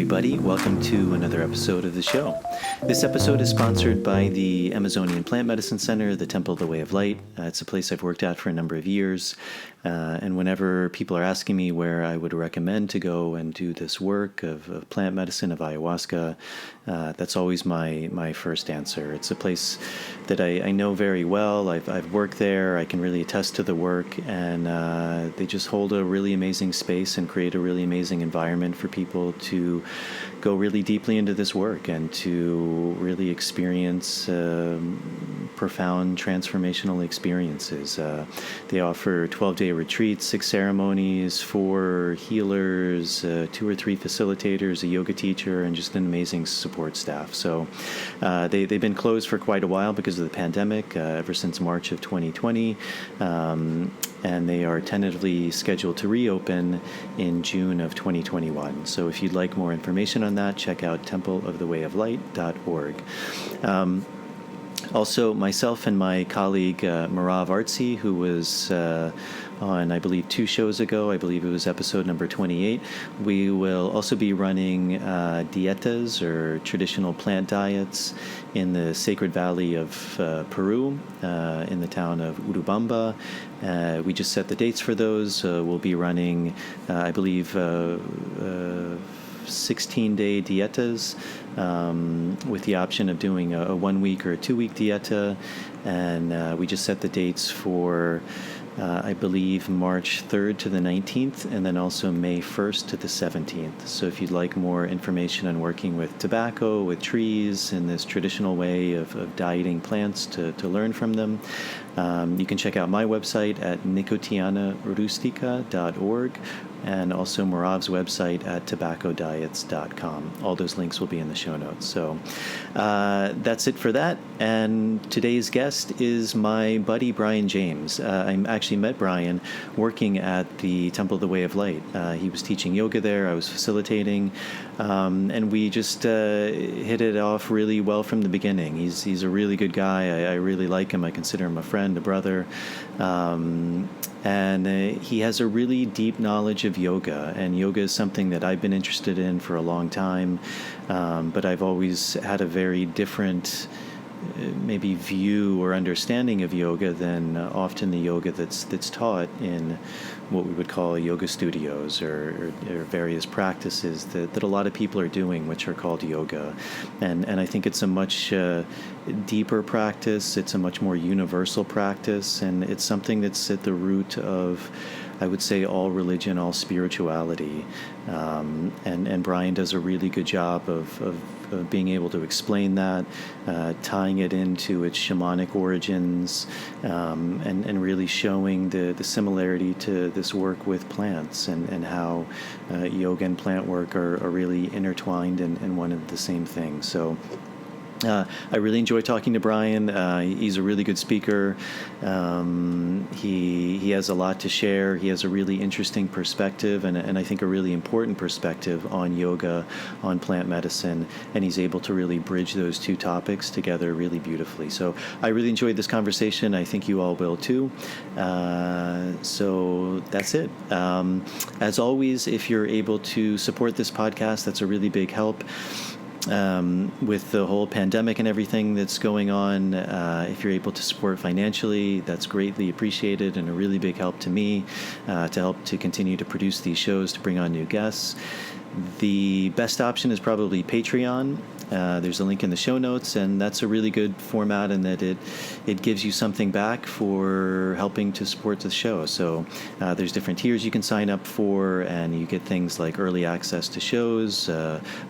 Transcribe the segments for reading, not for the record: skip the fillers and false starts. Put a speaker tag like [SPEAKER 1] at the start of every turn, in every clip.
[SPEAKER 1] everybody. Welcome to another episode of the show. This episode is sponsored by the Amazonian Plant Medicine Center, the Temple of the Way of Light. It's a place I've worked at for a number of years. And whenever people are asking me where I would recommend to go and do this work of plant medicine, of ayahuasca, that's always my first answer. It's a place that I know very well. I've worked there. I can really attest to the work. And they just hold a really amazing space and create a really amazing environment for people to go really deeply into this work and to really experience profound transformational experiences. They offer 12-day retreats, 6 ceremonies, 4 healers, 2 or 3 facilitators, a yoga teacher, and just an amazing support staff. So they've been closed for quite a while because of the pandemic, ever since March of 2020. And they are tentatively scheduled to reopen in June of 2021. So if you'd like more information on that, check out templeofthewayoflight.org. Also, myself and my colleague Marav Artsy, who was on, I believe, 2 shows ago, I believe it was episode number 28, we will also be running dietas, or traditional plant diets, in the Sacred Valley of Peru, in the town of Urubamba. We just set the dates for those. We'll be running, I believe, 16-day dietas, with the option of doing a 1-week or a 2-week dieta. And we just set the dates for, I believe, March 3rd to the 19th, and then also May 1st to the 17th. So if you'd like more information on working with tobacco, with trees, in this traditional way of dieting plants to learn from them, you can check out my website at nicotianarustica.org, and also Marav's website at tobaccodiets.com. All those links will be in the show notes. So that's it for that. And today's guest is my buddy Brian James. I actually met Brian working at the Temple of the Way of Light. He was teaching yoga there. I was facilitating. And we just hit it off really well from the beginning. He's a really good guy. I really like him. I consider him a friend, a brother. And he has a really deep knowledge of yoga, and yoga is something that I've been interested in for a long time, but I've always had a very different maybe view or understanding of yoga than often the yoga that's taught in what we would call yoga studios or various practices that a lot of people are doing, which are called yoga. And I think it's a much deeper practice. It's a much more universal practice, and it's something that's at the root of, I would say, all religion, all spirituality. And Brian does a really good job of being able to explain that, tying it into its shamanic origins, and really showing the similarity to this work with plants and how yoga and plant work are really intertwined and one of the same thing. So I really enjoy talking to Brian. He's a really good speaker. He has a lot to share. He has a really interesting perspective and I think a really important perspective on yoga, on plant medicine, and he's able to really bridge those two topics together really beautifully. So I really enjoyed this conversation. I think you all will too. So that's it. As always, if you're able to support this podcast, that's a really big help. With the whole pandemic and everything that's going on, if you're able to support financially, that's greatly appreciated and a really big help to me, to help to continue to produce these shows, to bring on new guests. The best option is probably Patreon. There's a link in the show notes, and that's a really good format in that it gives you something back for helping to support the show. So there's different tiers you can sign up for, and you get things like early access to shows,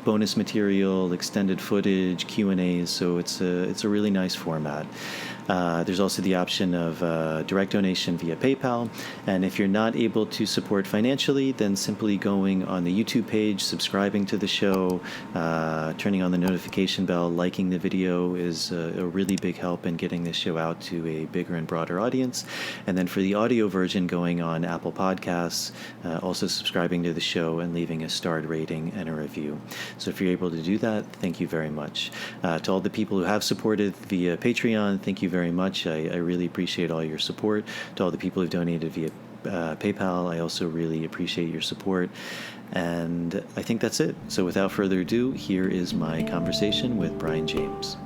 [SPEAKER 1] bonus material, extended footage, Q&As. So it's a really nice format. There's also the option of direct donation via PayPal. And if you're not able to support financially, then simply going on the YouTube page, subscribing to the show, turning on the notification bell, liking the video is a really big help in getting this show out to a bigger and broader audience. And then for the audio version, going on Apple Podcasts, also subscribing to the show and leaving a starred rating and a review. So if you're able to do that, thank you very much. To all the people who have supported via Patreon, thank you very much. I really appreciate all your support. To all the people who've donated via PayPal. I also really appreciate your support. And I think that's it. So without further ado, here is my conversation with Brian James.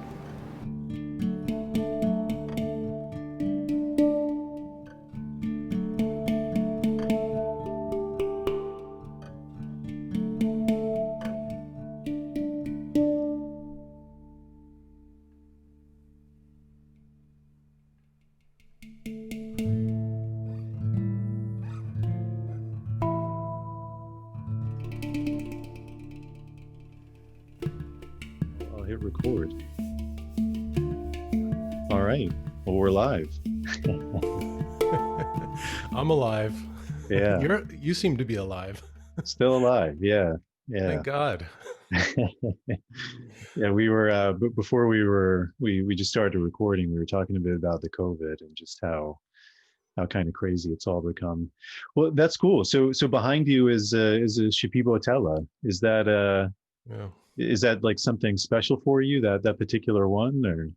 [SPEAKER 2] I'll hit record. All right. Well, we're live.
[SPEAKER 3] I'm alive.
[SPEAKER 2] Yeah.
[SPEAKER 3] You seem to be alive.
[SPEAKER 2] Still alive. Yeah. Yeah.
[SPEAKER 3] Thank God.
[SPEAKER 2] Yeah. We were, but before we just started recording, we were talking a bit about the COVID and just how kind of crazy it's all become. Well, that's cool. So behind you is a Shipibo Tela.
[SPEAKER 3] Yeah.
[SPEAKER 2] Is that like something special for you, that particular one, or?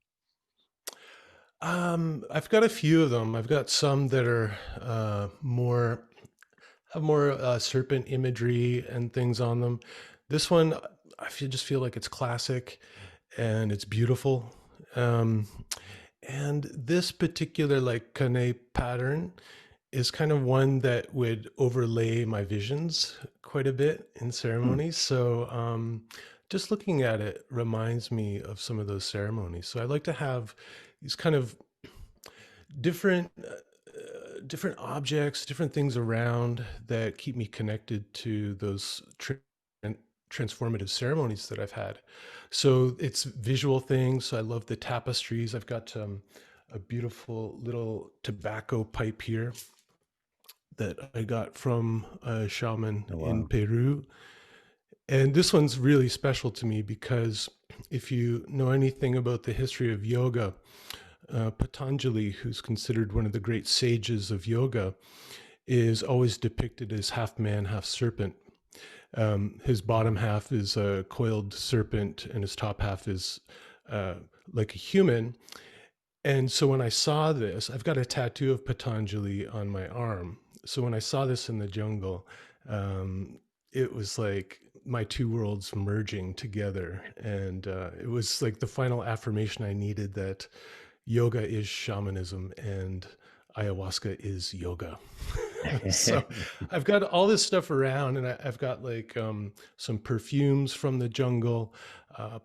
[SPEAKER 3] I've got a few of them. I've got some that are have more serpent imagery and things on them. This one, just feel like it's classic and it's beautiful. And this particular like kane pattern is kind of one that would overlay my visions quite a bit in
[SPEAKER 2] Hmm.
[SPEAKER 3] ceremonies. So just looking at it reminds me of some of those ceremonies. So I like to have these kind of different objects, different things around that keep me connected to those transformative ceremonies that I've had. So it's visual things. So I love the tapestries. I've got a beautiful little tobacco pipe here that I got from a shaman
[SPEAKER 2] Oh,
[SPEAKER 3] in
[SPEAKER 2] wow.
[SPEAKER 3] Peru. And this one's really special to me because if you know anything about the history of yoga, Patanjali, who's considered one of the great sages of yoga, is always depicted as half man, half serpent. His bottom half is a coiled serpent, and his top half is uh, like a human. And so when I saw this, I've got a tattoo of Patanjali on my arm. So when I saw this in the jungle, it was like my two worlds merging together. And it was like the final affirmation I needed that yoga is shamanism and ayahuasca is yoga. So I've got all this stuff around, and I've got like some perfumes from the jungle,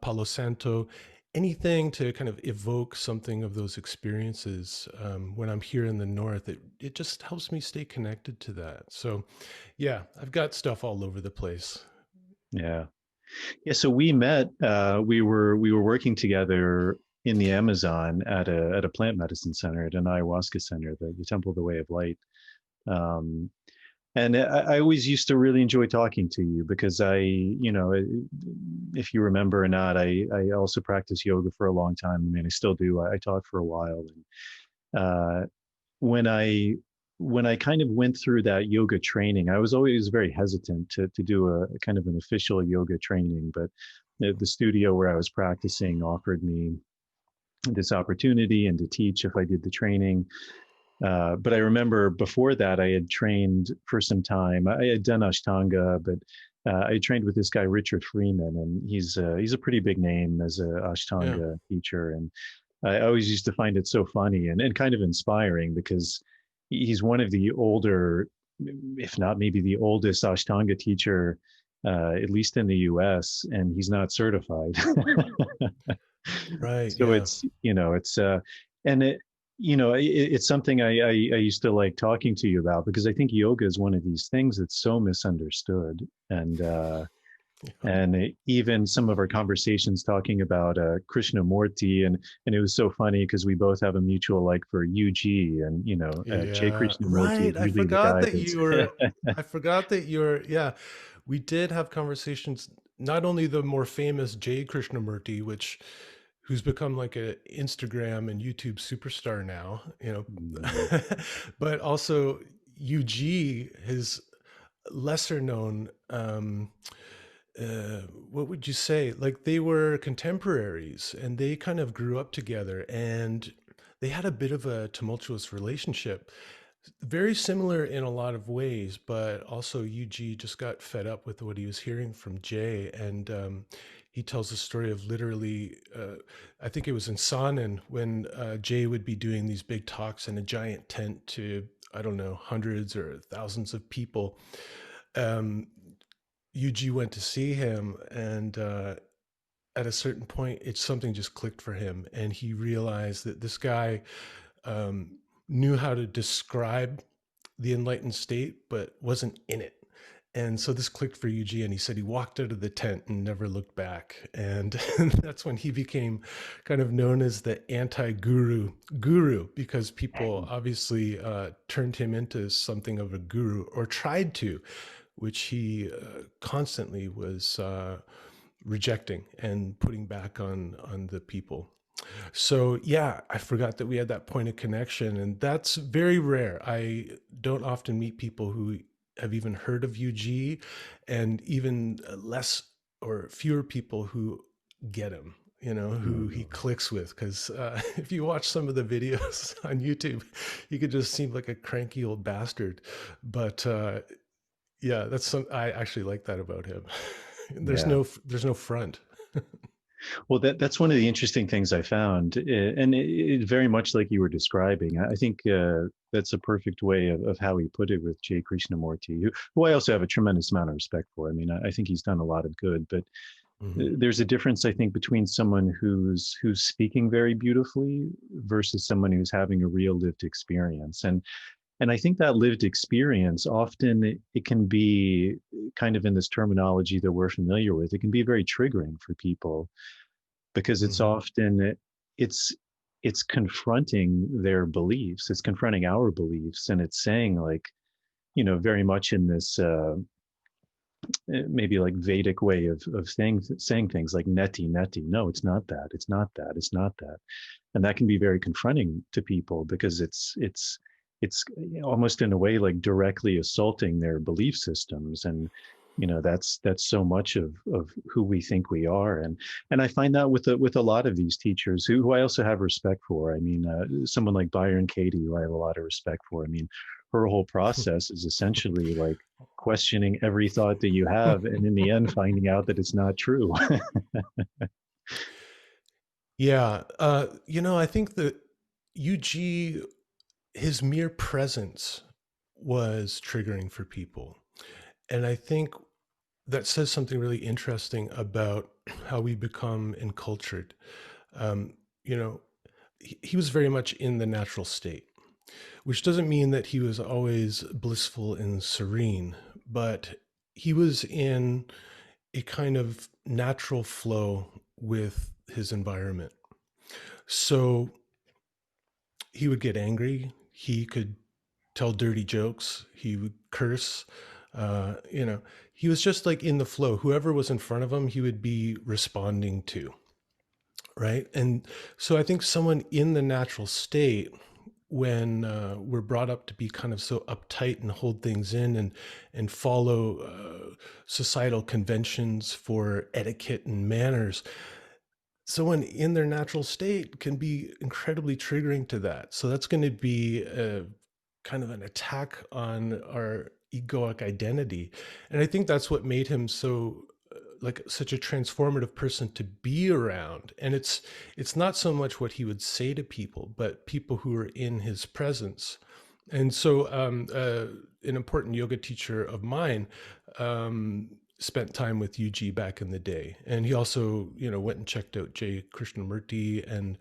[SPEAKER 3] Palo Santo, anything to kind of evoke something of those experiences when I'm here in the north. It just helps me stay connected to that. So yeah, I've got stuff all over the place.
[SPEAKER 2] Yeah. Yeah, so we met. We were working together in the Amazon at a plant medicine center, at an ayahuasca center, the Temple of the Way of Light. Um, and I always used to really enjoy talking to you because if you remember or not, I also practiced yoga for a long time. I mean, I still do. I taught for a while, and when I when I kind of went through that yoga training, I was always very hesitant to do a kind of an official yoga training, but the studio where I was practicing offered me this opportunity and to teach if I did the training. But I remember before that, I had trained for some time. I had done Ashtanga, but I trained with this guy, Richard Freeman, and he's a pretty big name as a
[SPEAKER 3] Yeah.
[SPEAKER 2] Ashtanga teacher. And I always used to find it so funny and kind of inspiring because he's one of the older, if not maybe the oldest Ashtanga teacher, at least in the US, and he's not certified.
[SPEAKER 3] Right.
[SPEAKER 2] So
[SPEAKER 3] Yeah.
[SPEAKER 2] and it's something I used to like talking to you about because I think yoga is one of these things that's so misunderstood. And even some of our conversations talking about Krishnamurti, and it was so funny because we both have a mutual like for UG, and Jay
[SPEAKER 3] Yeah,
[SPEAKER 2] Krishnamurti is
[SPEAKER 3] right.
[SPEAKER 2] really the guy that's
[SPEAKER 3] I forgot that you were, yeah. We did have conversations, not only the more famous Jay Krishnamurti, who's become like a Instagram and YouTube superstar now, but also UG, his lesser known, what would you say? Like they were contemporaries and they kind of grew up together and they had a bit of a tumultuous relationship. Very similar in a lot of ways, but also UG just got fed up with what he was hearing from Jay, and he tells the story of literally, I think it was in Sonnen when Jay would be doing these big talks in a giant tent to, I don't know, hundreds or thousands of people. Um, UG went to see him, and at a certain point, it's something just clicked for him, and he realized that this guy um, knew how to describe the enlightened state, but wasn't in it. And so this clicked for UG, and he said he walked out of the tent and never looked back. And that's when he became kind of known as the anti-guru, because people obviously turned him into something of a guru, or tried to, which he constantly was rejecting and putting back on the people. So yeah, I forgot that we had that point of connection, and that's very rare. I don't often meet people who have even heard of UG, and even less or fewer people who get him, who he clicks with. Because if you watch some of the videos on YouTube, he could just seem like a cranky old bastard. But yeah, I actually like that about him. there's
[SPEAKER 2] Yeah.
[SPEAKER 3] no there's no front.
[SPEAKER 2] Well, that's one of the interesting things I found, and it very much like you were describing. I think that's a perfect way of how he put it with J. Krishnamurti, who I also have a tremendous amount of respect for. I mean, I think he's done a lot of good, but
[SPEAKER 3] Mhm.
[SPEAKER 2] there's a difference, I think, between someone who's speaking very beautifully versus someone who's having a real lived experience. And I think that lived experience often it can be kind of in this terminology that we're familiar with. It can be very triggering for people because it's
[SPEAKER 3] Mhm.
[SPEAKER 2] often it's it's confronting their beliefs. It's confronting our beliefs, and it's saying like, very much in this maybe like Vedic way of saying things like neti neti. No, it's not that. It's not that. It's not that. And that can be very confronting to people because it's almost in a way like directly assaulting their belief systems. And that's so much of who we think we are. And I find that with a lot of these teachers who I also have respect for. I mean, someone like Byron Katie, who I have a lot of respect for. I mean, her whole process is essentially like questioning every thought that you have, and in the end finding out that it's not true.
[SPEAKER 3] Yeah, I think that UG, his mere presence was triggering for people. And I think that says something really interesting about how we become encultured. Um, you know, he was very much in the natural state, which doesn't mean that he was always blissful and serene, but he was in a kind of natural flow with his environment. So he would get angry. He could tell dirty jokes. He would curse. He was just like in the flow. Whoever was in front of him, he would be responding to. Right. And so I think someone in the natural state, when we're brought up to be kind of so uptight and hold things in and follow societal conventions for etiquette and manners, someone in their natural state can be incredibly triggering to that. So that's going to be a kind of an attack on our egoic identity. And I think that's what made him so like such a transformative person to be around. And it's not so much what he would say to people, but people who are in his presence. And so an important yoga teacher of mine spent time with UG back in the day. And he also, went and checked out J. Krishnamurti. And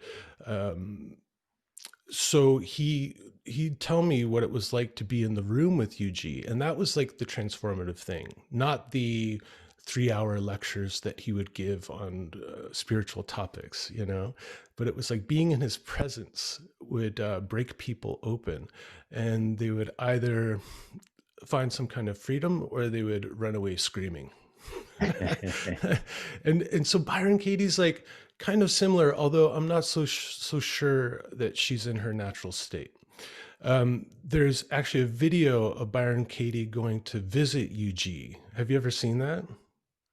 [SPEAKER 3] so he'd tell me what it was like to be in the room with UG. And that was like the transformative thing, not the 3-hour lectures that he would give on spiritual topics, but it was like being in his presence would break people open, and they would either find some kind of freedom or they would run away screaming. and so Byron Katie's like kind of similar, although I'm not so sure that she's in her natural state. There's actually a video of Byron Katie going to visit UG. Have you ever seen that?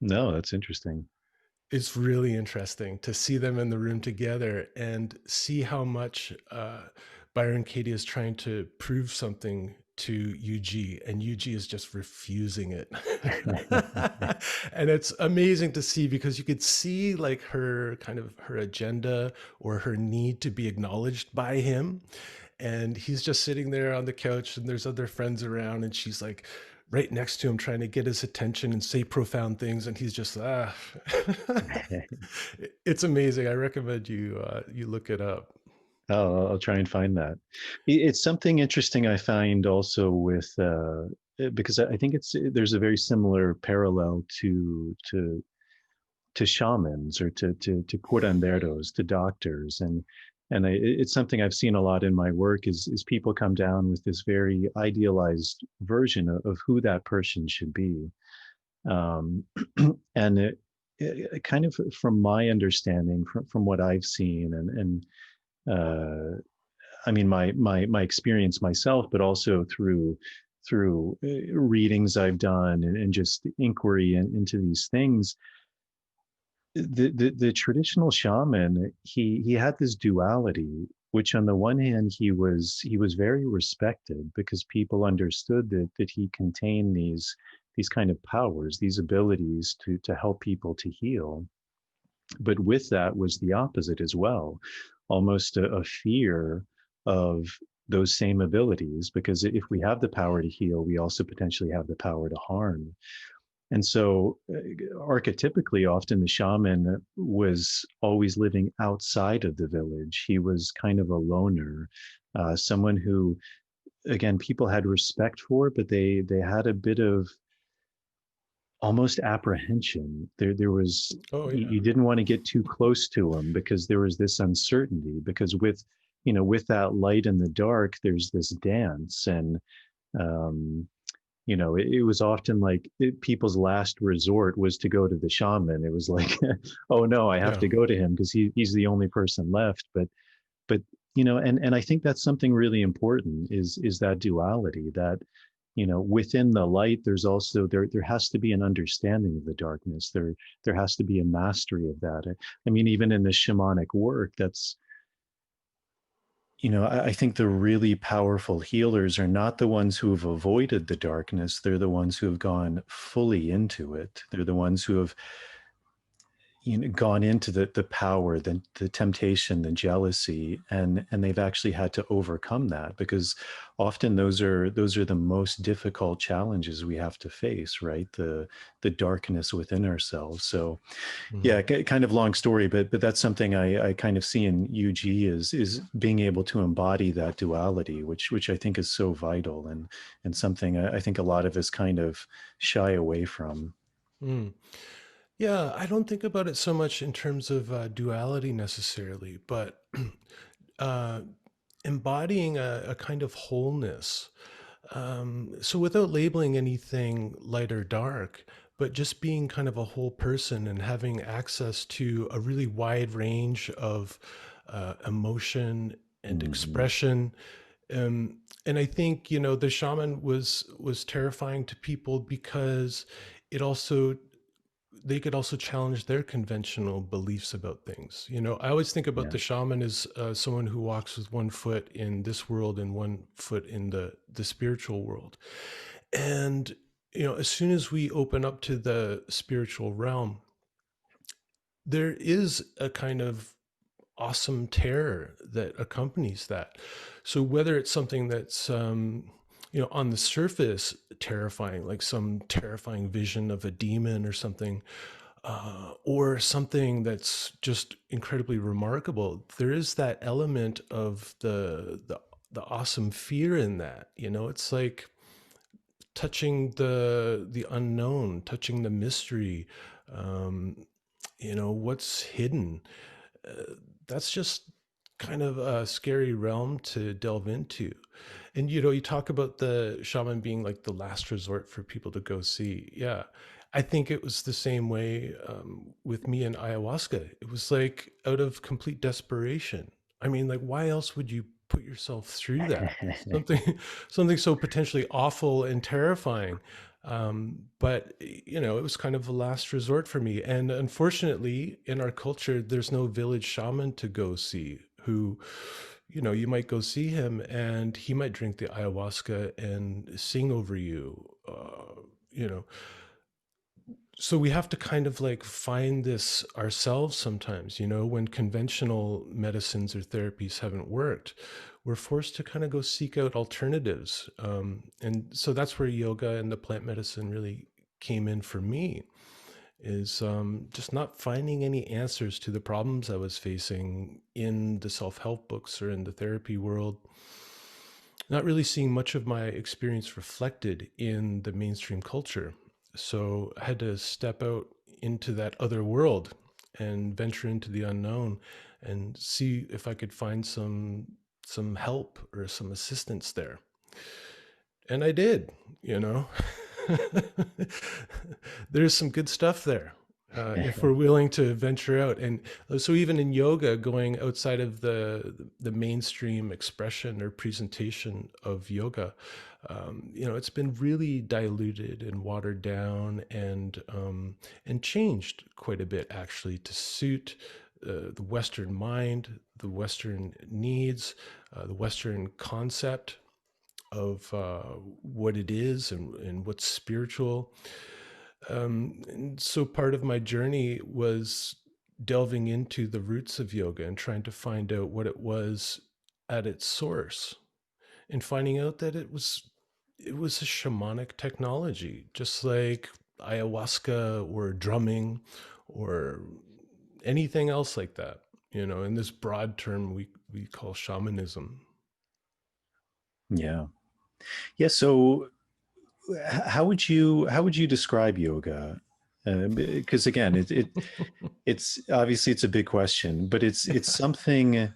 [SPEAKER 2] No, that's interesting.
[SPEAKER 3] it's really interesting to see them in the room together and see how much Byron Katie is trying to prove something to UG, and UG is just refusing it. And it's amazing to see, because you could see like her kind of her agenda or her need to be acknowledged by him. And he's just sitting there on the couch, and there's other friends around, and she's like right next to him trying to get his attention and say profound things, and he's just it's amazing. I recommend you look it up.
[SPEAKER 2] I'll try and find that. It's something interesting I find also with because I think there's a very similar parallel to shamans or to curanderos, to doctors, and it's something I've seen a lot in my work is people come down with this very idealized version of who that person should be, and kind of from my understanding, from what I've seen, and I mean my experience myself, but also through readings I've done and just inquiry into these things. The traditional shaman, he had this duality, which on the one hand he was very respected because people understood that he contained these kind of powers, these abilities to help people to heal. But with that was the opposite as well, almost a fear of those same abilities, because if we have the power to heal, we also potentially have the power to harm. And so, archetypically, often the shaman was always living outside of the village. He was kind of a loner, someone who, again, people had respect for, but they had a bit of almost apprehension. There was,
[SPEAKER 3] Oh yeah.
[SPEAKER 2] you didn't want to get too close to him because there was this uncertainty. Because with that light and the dark, there's this dance, and um, it was often like people's last resort was to go to the shaman. It was like, oh no, I have
[SPEAKER 3] Yeah.
[SPEAKER 2] to go to him because he's the only person left. But and I think that's something really important is that duality, that within the light there's also there has to be an understanding of the darkness. There has to be a mastery of that. I mean, even in the shamanic work, that's I think the really powerful healers are not the ones who have avoided the darkness. They're the ones who have gone fully into it. They're the ones who have gone into the power, the temptation, the jealousy, and they've actually had to overcome that, because often those are the most difficult challenges we have to face, right? The darkness within ourselves. So yeah, kind of long story, but that's something I kind of see in UG is being able to embody that duality, which I think is so vital, and something I think a lot of us kind of shy away from.
[SPEAKER 3] Mm. Yeah, I don't think about it so much in terms of duality necessarily, but uh, embodying a kind of wholeness. So without labeling anything light or dark, but just being kind of a whole person and having access to a really wide range of emotion and
[SPEAKER 2] Mhm.
[SPEAKER 3] expression. And I think, the shaman was terrifying to people because it also they could also challenge their conventional beliefs about things. I always think about
[SPEAKER 2] Yeah.
[SPEAKER 3] the shaman as someone who walks with one foot in this world and one foot in the spiritual world. And as soon as we open up to the spiritual realm, there is a kind of awesome terror that accompanies that. So whether it's something that's on the surface terrifying, like some terrifying vision of a demon or something, or something that's just incredibly remarkable, there is that element of the awesome fear in that. It's like touching the unknown, touching the mystery. Um, what's hidden. Uh, that's just kind of a scary realm to delve into. And you talk about the shaman being like the last resort for people to go see. Yeah, I think it was the same way with me and ayahuasca. It was like out of complete desperation. I mean, like, why else would you put yourself through that? Something, something so potentially awful and terrifying. But it was kind of a last resort for me. And unfortunately, in our culture, there's no village shaman to go see who, you might go see him and he might drink the ayahuasca and sing over you, you know. So we have to kind of like find this ourselves sometimes, when conventional medicines or therapies haven't worked, we're forced to kind of go seek out alternatives. And so that's where yoga and the plant medicine really came in for me, is just not finding any answers to the problems I was facing in the self-help books or in the therapy world, not really seeing much of my experience reflected in the mainstream culture. So I had to step out into that other world and venture into the unknown and see if I could find some help or some assistance there. And I did, There's some good stuff there. If we're willing to venture out. And so even in yoga, going outside of the mainstream expression or presentation of yoga, it's been really diluted and watered down and changed quite a bit, actually, to suit the Western mind, the Western needs, the Western concept of what it is and what's spiritual. And so part of my journey was delving into the roots of yoga and trying to find out what it was at its source, and finding out that it was a shamanic technology, just like ayahuasca or drumming or anything else like that, in this broad term we call shamanism.
[SPEAKER 2] Yeah. So how would you describe yoga? Because again, it's obviously it's a big question, but it's something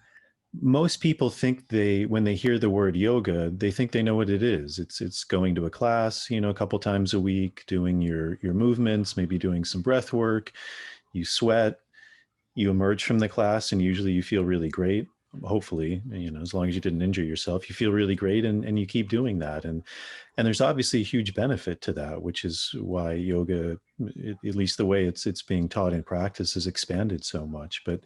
[SPEAKER 2] most people think when they hear the word yoga, they think they know what it is. It's going to a class, a couple times a week, doing your movements, maybe doing some breath work, you sweat, you emerge from the class, and usually you feel really great. Hopefully, as long as you didn't injure yourself, you feel really great, and you keep doing that. And there's obviously a huge benefit to that, which is why yoga, at least the way it's being taught in practice, has expanded so much. But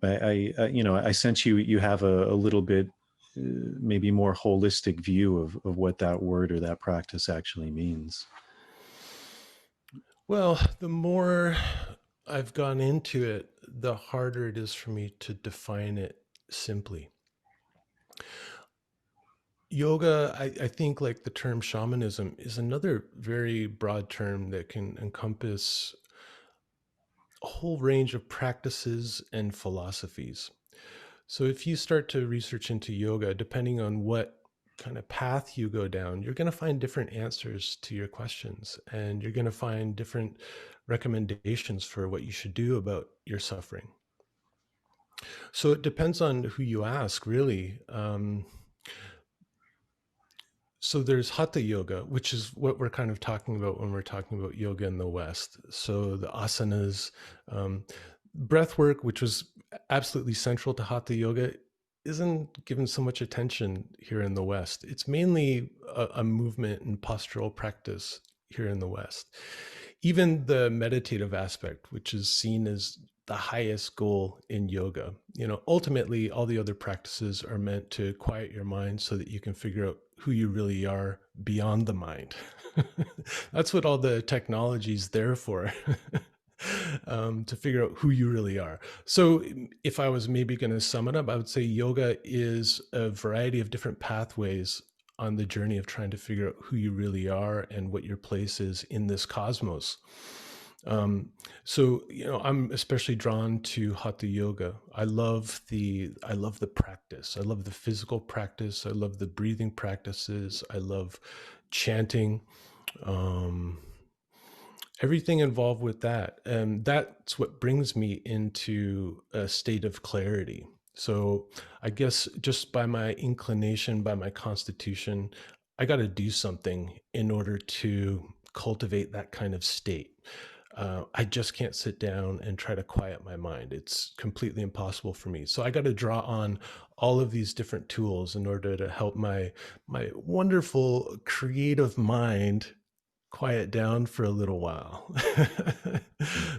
[SPEAKER 2] I sense you have a little bit maybe more holistic view of what that word or that practice actually means.
[SPEAKER 3] Well, the more I've gone into it, the harder it is for me to define it simply. Yoga, I think, like the term shamanism, is another very broad term that can encompass a whole range of practices and philosophies. So if you start to research into yoga, depending on what kind of path you go down, you're going to find different answers to your questions, and you're going to find different recommendations for what you should do about your suffering. So it depends on who you ask, really. So there's hatha yoga, which is what we're kind of talking about when we're talking about yoga in the West. So the asanas, breath work, which was absolutely central to hatha yoga, isn't given so much attention here in the West. It's mainly a movement and postural practice here in the West. Even the meditative aspect, which is seen as the highest goal in yoga. Ultimately, all the other practices are meant to quiet your mind so that you can figure out who you really are beyond the mind. That's what all the technology is there for. To figure out who you really are. So if I was maybe going to sum it up, I would say yoga is a variety of different pathways on the journey of trying to figure out who you really are and what your place is in this cosmos. So I'm especially drawn to hatha yoga. I love the practice. I love the physical practice. I love the breathing practices. I love chanting. Everything involved with that. And that's what brings me into a state of clarity. So I guess just by my inclination, by my constitution, I got to do something in order to cultivate that kind of state. I just can't sit down and try to quiet my mind. It's completely impossible for me. So I got to draw on all of these different tools in order to help my wonderful creative mind quiet down for a little while.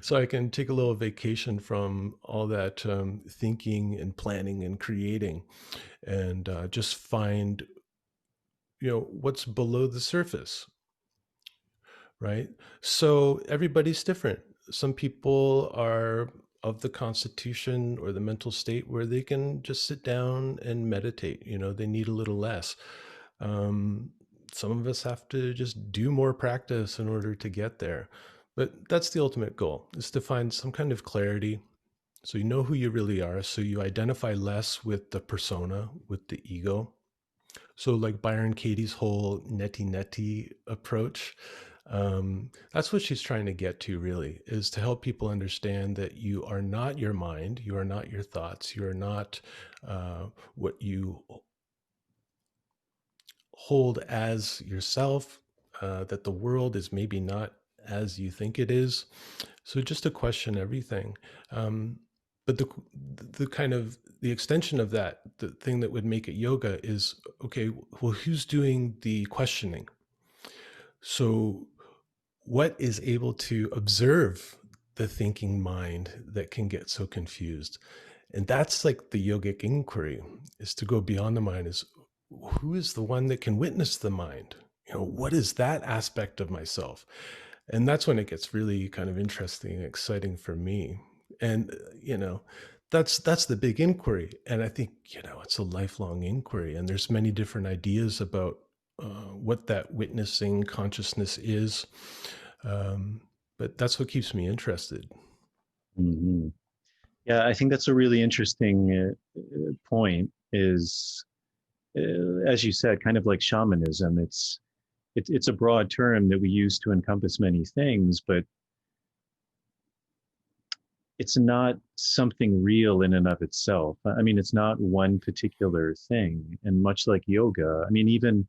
[SPEAKER 3] So I can take a little vacation from all that thinking and planning and creating, and just find, what's below the surface, right? So everybody's different. Some people are of the constitution or the mental state where they can just sit down and meditate. They need a little less. Um, some of us have to just do more practice in order to get there. But that's the ultimate goal, is to find some kind of clarity, so you know who you really are, so you identify less with the persona, with the ego. So like Byron Katie's whole neti approach, that's what she's trying to get to, really, is to help people understand that you are not your mind, you are not your thoughts, you are not what you hold as yourself, that the world is maybe not as you think it is. So just to question everything. But the kind of the extension of that, the thing that would make it yoga is, okay, well, who's doing the questioning? So what is able to observe the thinking mind that can get so confused? And that's like the yogic inquiry, is to go beyond the mind, is who is the one that can witness the mind? What is that aspect of myself? And that's when it gets really kind of interesting and exciting for me. And that's the big inquiry. And I think it's a lifelong inquiry, and there's many different ideas about what that witnessing consciousness is. But that's what keeps me interested.
[SPEAKER 2] Mm-hmm. Yeah, I think that's a really interesting point. Is as you said, kind of like shamanism. It's a broad term that we use to encompass many things, but it's not something real in and of itself. I mean, it's not one particular thing. And much like yoga, I mean, even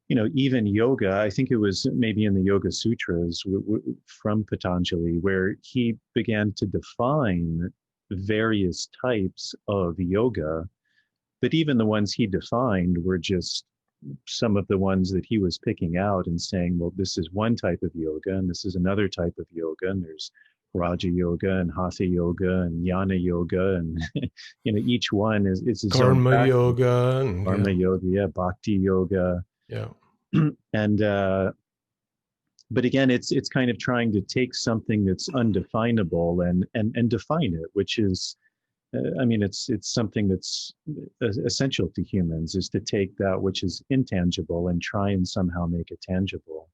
[SPEAKER 2] yoga, I think it was maybe in the Yoga Sutras from Patanjali, where he began to define various types of yoga. But even the ones he defined were just some of the ones that he was picking out and saying, well, this is one type of yoga, and this is another type of yoga, and there's Raja Yoga and Hatha Yoga and Jnana Yoga, and each one is its own
[SPEAKER 3] Karma
[SPEAKER 2] practice.
[SPEAKER 3] yoga, and
[SPEAKER 2] Karma Yoga, yeah, Bhakti Yoga,
[SPEAKER 3] yeah.
[SPEAKER 2] and but again, it's kind of trying to take something that's undefinable and define it, which is, I mean, it's something that's essential to humans, is to take that which is intangible and try and somehow make it tangible.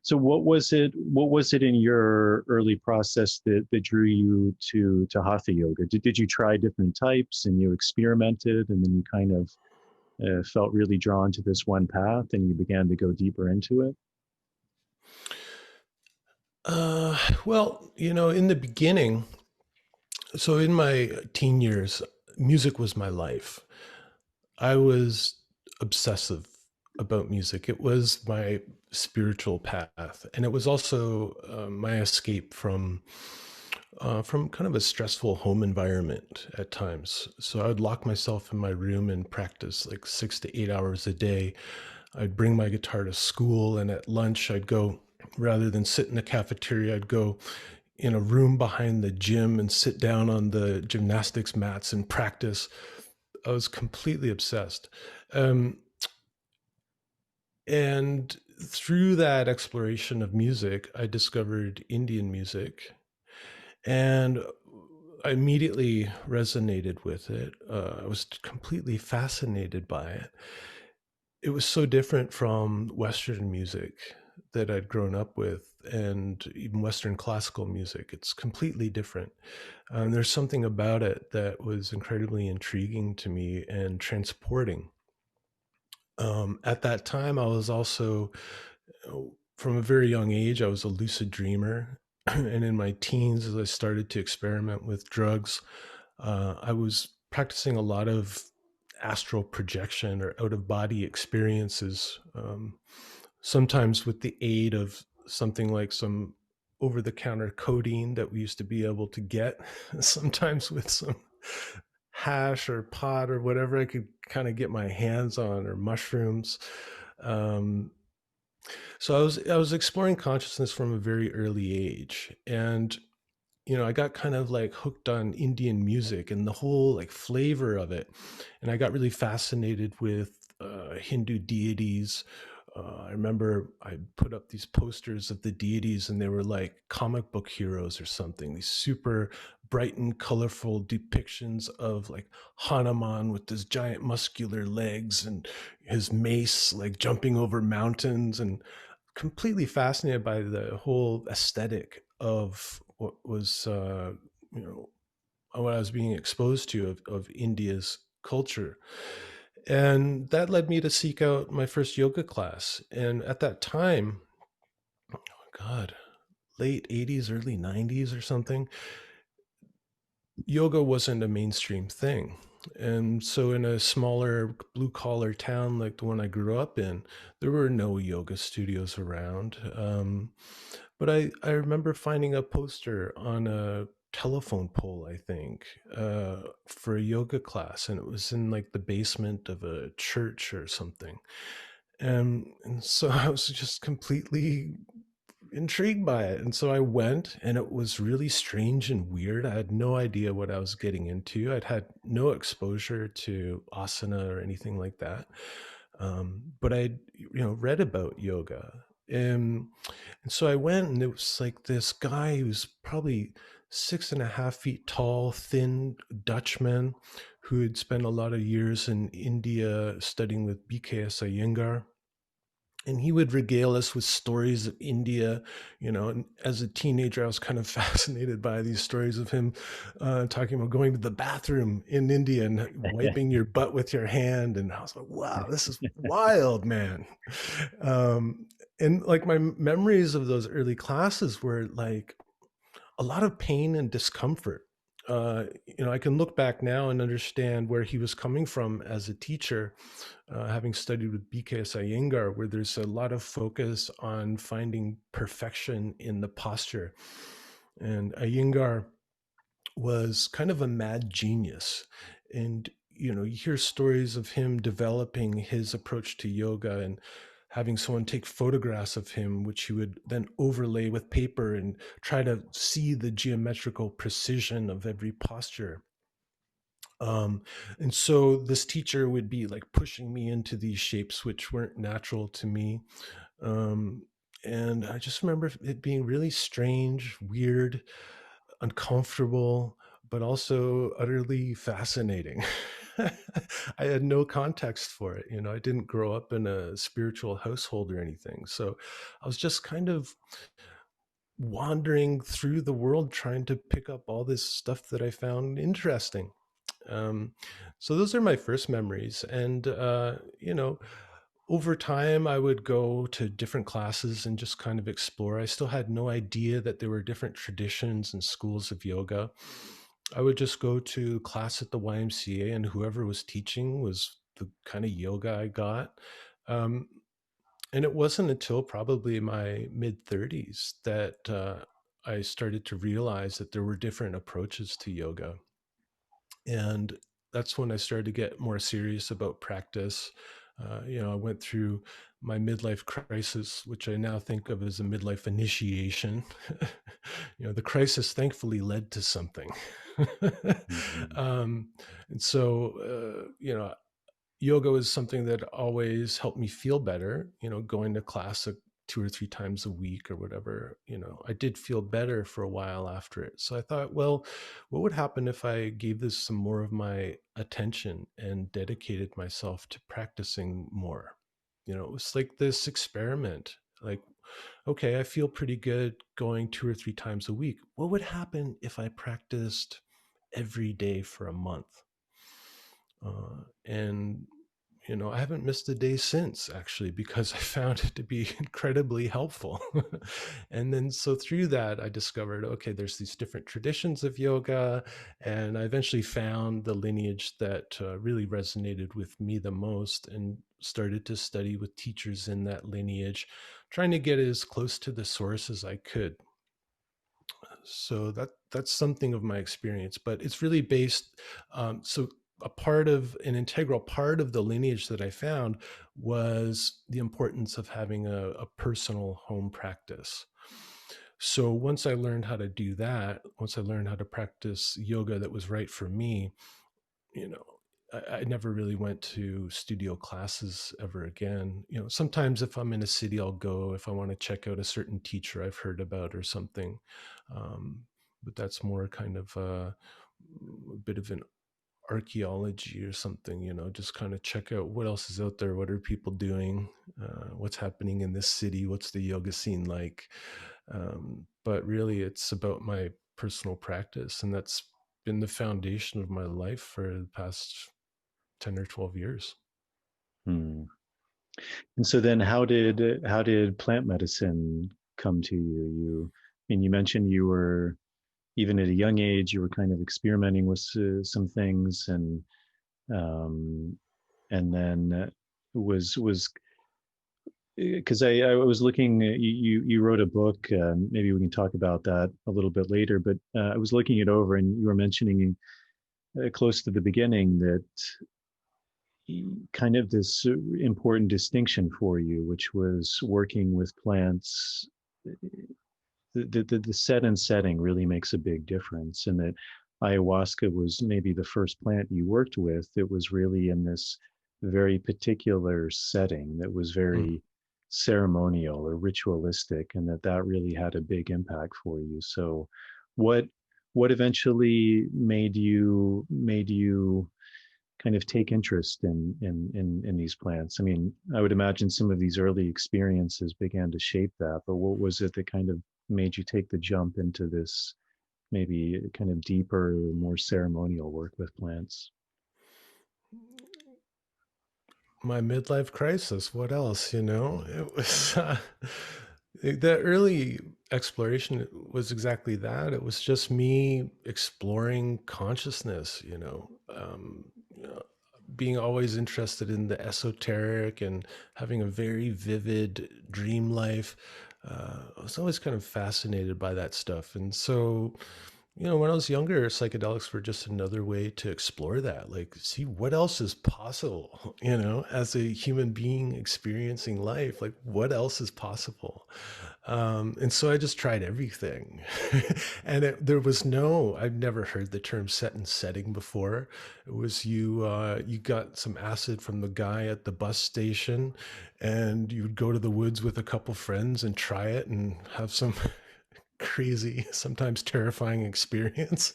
[SPEAKER 2] So what was it in your early process that drew you to Hatha Yoga? Did you try different types and you experimented, and then you kind of felt really drawn to this one path and you began to go deeper into it?
[SPEAKER 3] Well, in the beginning, so in my teen years, music was my life. I was obsessive about music. It was my spiritual path, and it was also my escape from kind of a stressful home environment at times. So I would lock myself in my room and practice like 6 to 8 hours a day. I'd bring my guitar to school, and at lunch I'd go, rather than sit in the cafeteria, I'd go in a room behind the gym and sit down on the gymnastics mats and practice. I was completely obsessed. And through that exploration of music, I discovered Indian music, and I immediately resonated with it. I was completely fascinated by it. It was so different from Western music that I'd grown up with, and even Western classical music. It's completely different. There's something about it that was incredibly intriguing to me and transporting. At that time, I was also, from a very young age, I was a lucid dreamer. And in my teens, as I started to experiment with drugs, I was practicing a lot of astral projection or out of body experiences, sometimes with the aid of something like some over the counter codeine that we used to be able to get, sometimes with some hash or pot or whatever I could kind of get my hands on, or mushrooms. Um, so I was exploring consciousness from a very early age, and I got kind of like hooked on Indian music and the whole like flavor of it. And I got really fascinated with Hindu deities. I remember I put up these posters of the deities, and they were like comic book heroes or something, these super bright and colorful depictions of like Hanuman with his giant muscular legs and his mace like jumping over mountains, and completely fascinated by the whole aesthetic of what was, you know, what I was being exposed to of India's culture. And that led me to seek out my first yoga class. And at that time, oh God, late 80s, early 90s or something, yoga wasn't a mainstream thing. And so in a smaller blue collar town like the one I grew up in, there were no yoga studios around. But I remember finding a poster on a telephone pole, I think, for a yoga class. And it was in like the basement of a church or something. And so I was just completely intrigued by it. And so I went, and it was really strange and weird. I had no idea what I was getting into. I'd had no exposure to asana or anything like that. But I'd, read about yoga. And so I went, and it was like this guy who was probably 6.5 feet tall, thin Dutchman who had spent a lot of years in India studying with BKS Iyengar, and he would regale us with stories of India. And as a teenager, I was kind of fascinated by these stories of him talking about going to the bathroom in India and wiping your butt with your hand. And I was like, wow, this is wild, man. And like my memories of those early classes were like a lot of pain and discomfort. I can look back now and understand where he was coming from as a teacher, having studied with BKS Iyengar, where there's a lot of focus on finding perfection in the posture. And Iyengar was kind of a mad genius. And, you hear stories of him developing his approach to yoga and having someone take photographs of him, which he would then overlay with paper and try to see the geometrical precision of every posture. And so this teacher would be like pushing me into these shapes which weren't natural to me. Um, and I just remember it being really strange, weird, uncomfortable, but also utterly fascinating. I had no context for it. I didn't grow up in a spiritual household or anything. So I was just kind of wandering through the world trying to pick up all this stuff that I found interesting. Um, so those are my first memories. And, over time, I would go to different classes and just kind of explore. I still had no idea that there were different traditions and schools of yoga. I would just go to class at the YMCA, and whoever was teaching was the kind of yoga I got. Um, and it wasn't until probably my mid-30s that I started to realize that there were different approaches to yoga. And that's when I started to get more serious about practice. I went through my midlife crisis, which I now think of as a midlife initiation. The crisis thankfully led to something.
[SPEAKER 2] Mhm.
[SPEAKER 3] And so, yoga was something that always helped me feel better. Going to class 2 or 3 times a week or whatever, I did feel better for a while after it. So I thought, well, what would happen if I gave this some more of my attention and dedicated myself to practicing more? It was like this experiment. Like, okay, I feel pretty good going 2 or 3 times a week. What would happen if I practiced every day for a month? And I haven't missed a day since, actually, because I found it to be incredibly helpful. And then so through that, I discovered, okay, there's these different traditions of yoga. And I eventually found the lineage that really resonated with me the most, and started to study with teachers in that lineage, trying to get as close to the source as I could. So that's something of my experience, but it's really based. So a part of an integral part of the lineage that I found was the importance of having a personal home practice. So once I learned how to do that, once I learned how to practice yoga that was right for me, you know, I never really went to studio classes ever again. Sometimes if I'm in a city, I'll go if I want to check out a certain teacher I've heard about or something. Um, but that's more kind of a bit of an archaeology or something, just kind of check out what else is out there. What are people doing? What's happening in this city? What's the yoga scene like? But really, it's about my personal practice. And that's been the foundation of my life for the past 10 or 12 years.
[SPEAKER 2] Hmm. And so then how did plant medicine come to you? You mentioned you were, even at a young age, you were kind of experimenting with some things, um, and then was because I was looking, you wrote a book, maybe we can talk about that a little bit later, but I was looking it over, and you were mentioning close to the beginning that kind of this important distinction for you, which was working with plants. The set and setting really makes a big difference, and that ayahuasca was maybe the first plant you worked with. It was really in this very particular setting that was
[SPEAKER 3] Mm.
[SPEAKER 2] very ceremonial or ritualistic, and that really had a big impact for you. So what what eventually made you kind of take interest in these plants? I mean, I would imagine some of these early experiences began to shape that, but what was it that kind of made you take the jump into this maybe kind of deeper, more ceremonial work with plants?
[SPEAKER 3] My midlife crisis. What else? It was the early exploration was exactly that. It was just me exploring consciousness, being always interested in the esoteric and having a very vivid dream life. I was always kind of fascinated by that stuff. And so, when I was younger, psychedelics were just another way to explore that, like see what else is possible, as a human being experiencing life, like what else is possible. And so I just tried everything. And there was I'd never heard the term set and setting before. It was you got some acid from the guy at the bus station, and you would go to the woods with a couple friends and try it and have some crazy, sometimes terrifying experience.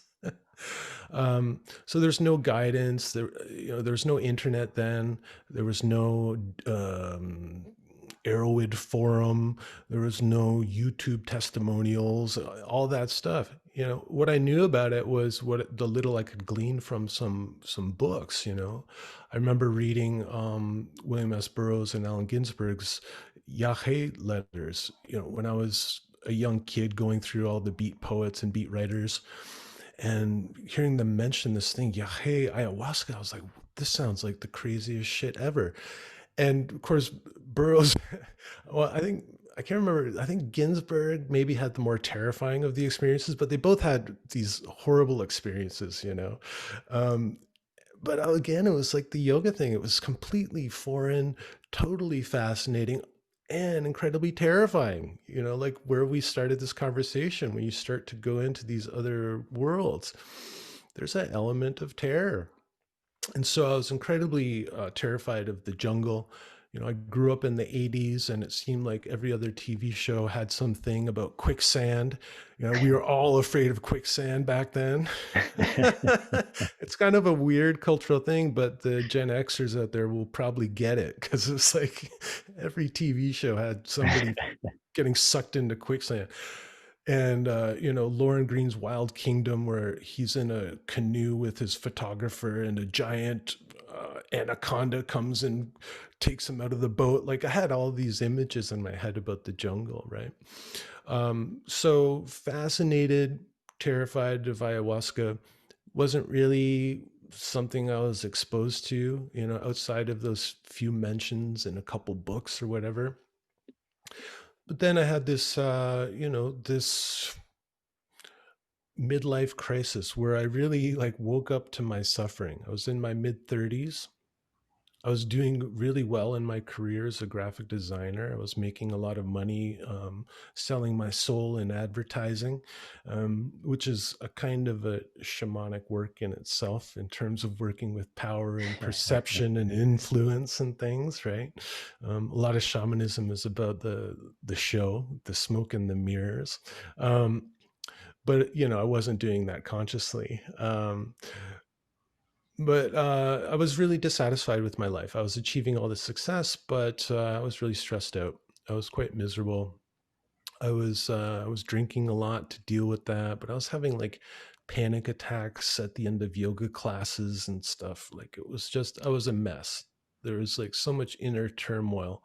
[SPEAKER 3] So there's no guidance. There's no internet then. There was no Arrowhead forum. There was no YouTube testimonials. All that stuff. What I knew about it was the little I could glean from some books. I remember reading William S. Burroughs and Allen Ginsberg's Yahe letters. When I was a young kid going through all the beat poets and beat writers and hearing them mention this thing, Yahe ayahuasca, I was like, this sounds like the craziest shit ever. And of course, Burroughs, well, I can't remember. I think Ginsberg maybe had the more terrifying of the experiences, but they both had these horrible experiences, Um, but again, it was like the yoga thing. It was completely foreign, totally fascinating, and incredibly terrifying. Like where we started this conversation, when you start to go into these other worlds, there's that element of terror. And so I was incredibly terrified of the jungle. I grew up in the 80s, and it seemed like every other TV show had something about quicksand. We were all afraid of quicksand back then. It's kind of a weird cultural thing, but the Gen Xers out there will probably get it, because it's like every TV show had somebody getting sucked into quicksand. And Lauren Green's Wild Kingdom, where he's in a canoe with his photographer and a giant anaconda comes and takes him out of the boat. Like I had all these images in my head about the jungle, right? So fascinated, terrified of ayahuasca. Wasn't really something I was exposed to, outside of those few mentions in a couple books or whatever. But then I had this midlife crisis where I really like woke up to my suffering. I was in my mid-30s. I was doing really well in my career as a graphic designer. I was making a lot of money selling my soul in advertising, which is a kind of a shamanic work in itself in terms of working with power and perception and influence and things, right? A lot of shamanism is about the show, the smoke and the mirrors. But I wasn't doing that consciously. But I was really dissatisfied with my life. I was achieving all this success, but I was really stressed out. I was quite miserable. I was drinking a lot to deal with that, but I was having like panic attacks at the end of yoga classes and stuff. Like I was a mess. There was like so much inner turmoil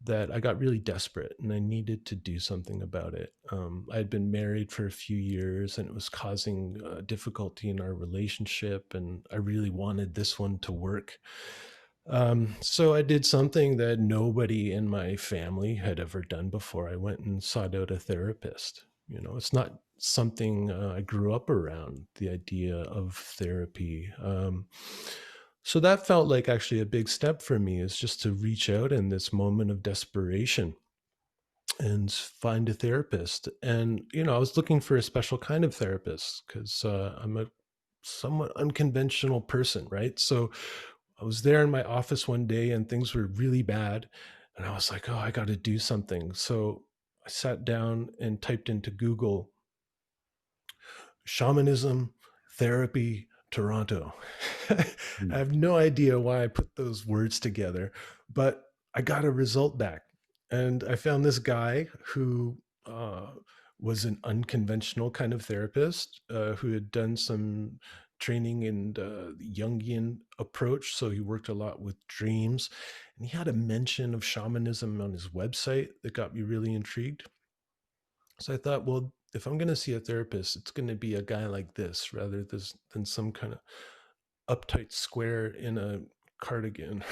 [SPEAKER 3] that I got really desperate and I needed to do something about it. I had been married for a few years and it was causing difficulty in our relationship, and I really wanted this one to work. So I did something that nobody in my family had ever done before. I went and sought out a therapist. It's not something I grew up around, the idea of therapy. So that felt like actually a big step for me, is just to reach out in this moment of desperation and find a therapist. And, I was looking for a special kind of therapist because I'm a somewhat unconventional person, right? So I was there in my office one day and things were really bad. And I was like, oh, I got to do something. So I sat down and typed into Google shamanism, therapy, Toronto. I have no idea why I put those words together, but I got a result back. And I found this guy who was an unconventional kind of therapist who had done some training in the Jungian approach. So he worked a lot with dreams. And he had a mention of shamanism on his website that got me really intrigued. So I thought, well, if I'm going to see a therapist, it's going to be a guy like this rather than some kind of uptight square in a cardigan.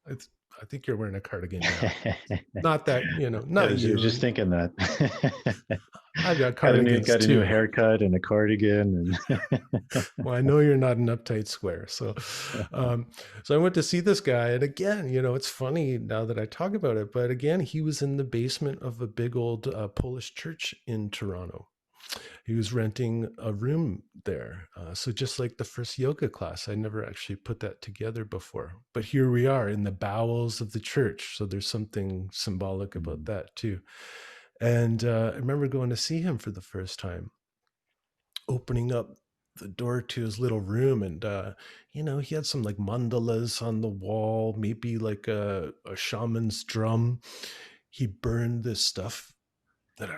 [SPEAKER 3] It's, I think you're wearing a cardigan now. Not that,
[SPEAKER 2] I
[SPEAKER 3] not
[SPEAKER 2] was just
[SPEAKER 3] you.
[SPEAKER 2] thinking that.
[SPEAKER 3] I've got
[SPEAKER 2] got a new
[SPEAKER 3] cardigans
[SPEAKER 2] new
[SPEAKER 3] too.
[SPEAKER 2] haircut and a cardigan
[SPEAKER 3] Well, I know you're not an uptight square. So I went to see this guy. And again, it's funny now that I talk about it, but again, he was in the basement of a big old Polish church in Toronto. He was renting a room there. So just like the first yoga class, I never actually put that together before. But here we are in the bowels of the church. So there's something symbolic about that too. And I remember going to see him for the first time, opening up the door to his little room, and he had some like mandalas on the wall, maybe like a shaman's drum. He burned this stuff that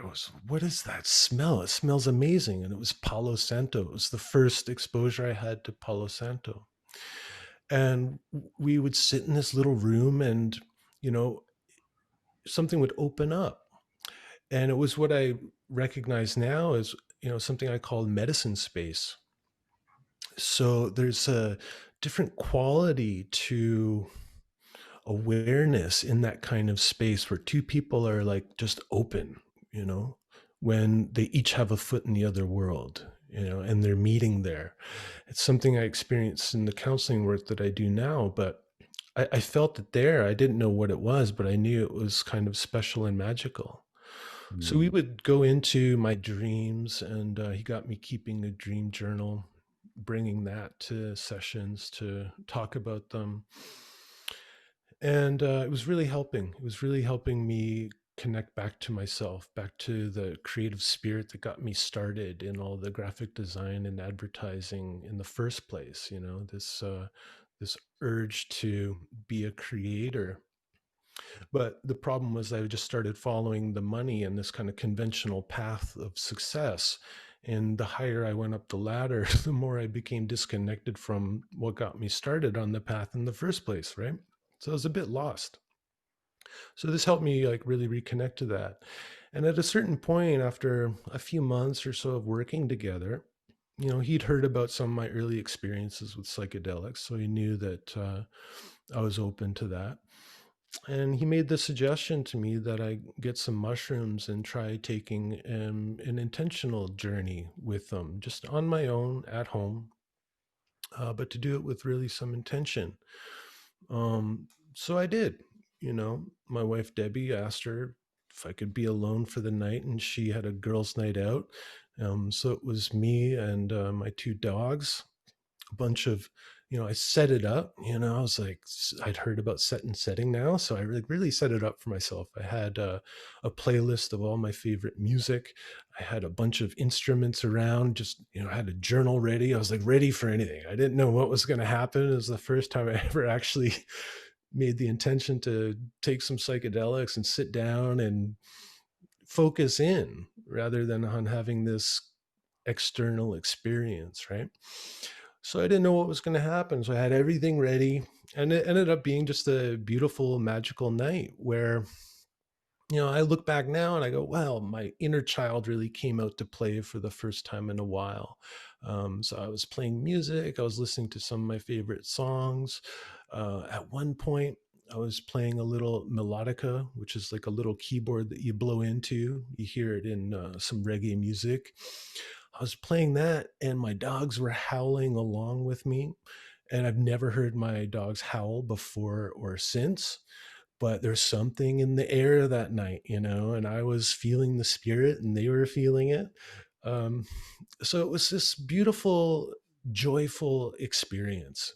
[SPEAKER 3] what is that smell? It smells amazing. And it was Palo Santo. It was the first exposure I had to Palo Santo. And we would sit in this little room and, something would open up. And it was what I recognize now as, something I call medicine space. So there's a different quality to awareness in that kind of space where two people are like just open, when they each have a foot in the other world, and they're meeting there. It's something I experienced in the counseling work that I do now, but I felt it there. I didn't know what it was, but I knew it was kind of special and magical. So we would go into my dreams, and he got me keeping a dream journal, bringing that to sessions to talk about them. And it was really helping. It was really helping me connect back to myself, back to the creative spirit that got me started in all the graphic design and advertising in the first place. This urge to be a creator. But the problem was I just started following the money and this kind of conventional path of success. And the higher I went up the ladder, the more I became disconnected from what got me started on the path in the first place, right? So I was a bit lost. So this helped me like really reconnect to that. And at a certain point, after a few months or so of working together, he'd heard about some of my early experiences with psychedelics. So he knew that I was open to that. And he made the suggestion to me that I get some mushrooms and try taking an intentional journey with them, just on my own at home, but to do it with really some intention. So I did. You know, my wife Debbie asked her if I could be alone for the night, and she had a girls' night out. So it was me and my two dogs, a bunch of, I set it up. I was like, I'd heard about set and setting now, so I really set it up for myself. I had a playlist of all my favorite music. I had a bunch of instruments around, just, I had a journal ready. I was like ready for anything. I didn't know what was going to happen. It was the first time I ever actually made the intention to take some psychedelics and sit down and focus in rather than on having this external experience, right? So I didn't know what was going to happen. So I had everything ready, and it ended up being just a beautiful, magical night where, I look back now and I go, wow, my inner child really came out to play for the first time in a while. So I was playing music, I was listening to some of my favorite songs. At one point, I was playing a little melodica, which is like a little keyboard that you blow into. You hear it in some reggae music. I was playing that, and my dogs were howling along with me. And I've never heard my dogs howl before or since, but there's something in the air that night, and I was feeling the spirit and they were feeling it. Um, so it was this beautiful, joyful experience.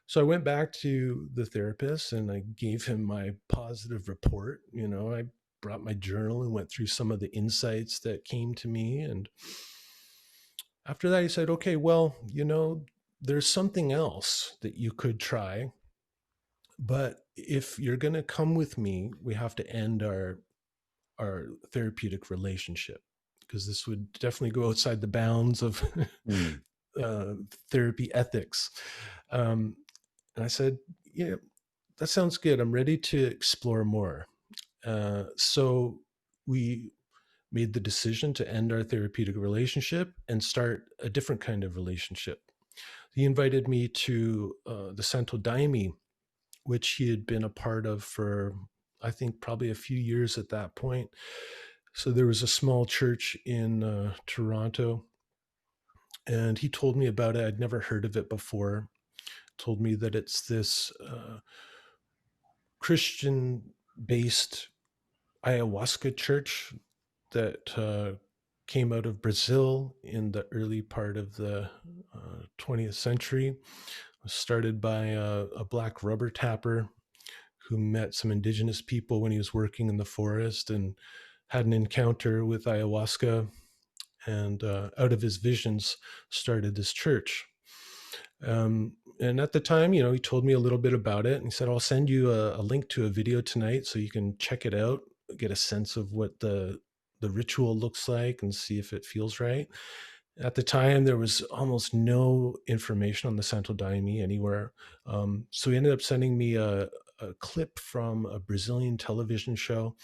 [SPEAKER 3] So I went back to the therapist and I gave him my positive report. I brought my journal and went through some of the insights that came to me. And after that, he said, okay, well, there's something else that you could try. But if you're going to come with me, we have to end our therapeutic relationship, because this would definitely go outside the bounds of
[SPEAKER 2] Mm.
[SPEAKER 3] therapy ethics. And I said, yeah, that sounds good. I'm ready to explore more. So we made the decision to end our therapeutic relationship and start a different kind of relationship. He invited me to the Santo Daime, which he had been a part of for, I think, probably a few years at that point. So there was a small church in Toronto, and he told me about it. I'd never heard of it before. Told me that it's this Christian-based ayahuasca church that came out of Brazil in the early part of the 20th century. It was started by a black rubber tapper who met some indigenous people when he was working in the forest and had an encounter with ayahuasca, and out of his visions started this church. And at the time, he told me a little bit about it, and he said, I'll send you a link to a video tonight so you can check it out, get a sense of what the ritual looks like and see if it feels right. At the time, there was almost no information on the Santo Daime anywhere. So he ended up sending me a clip from a Brazilian television show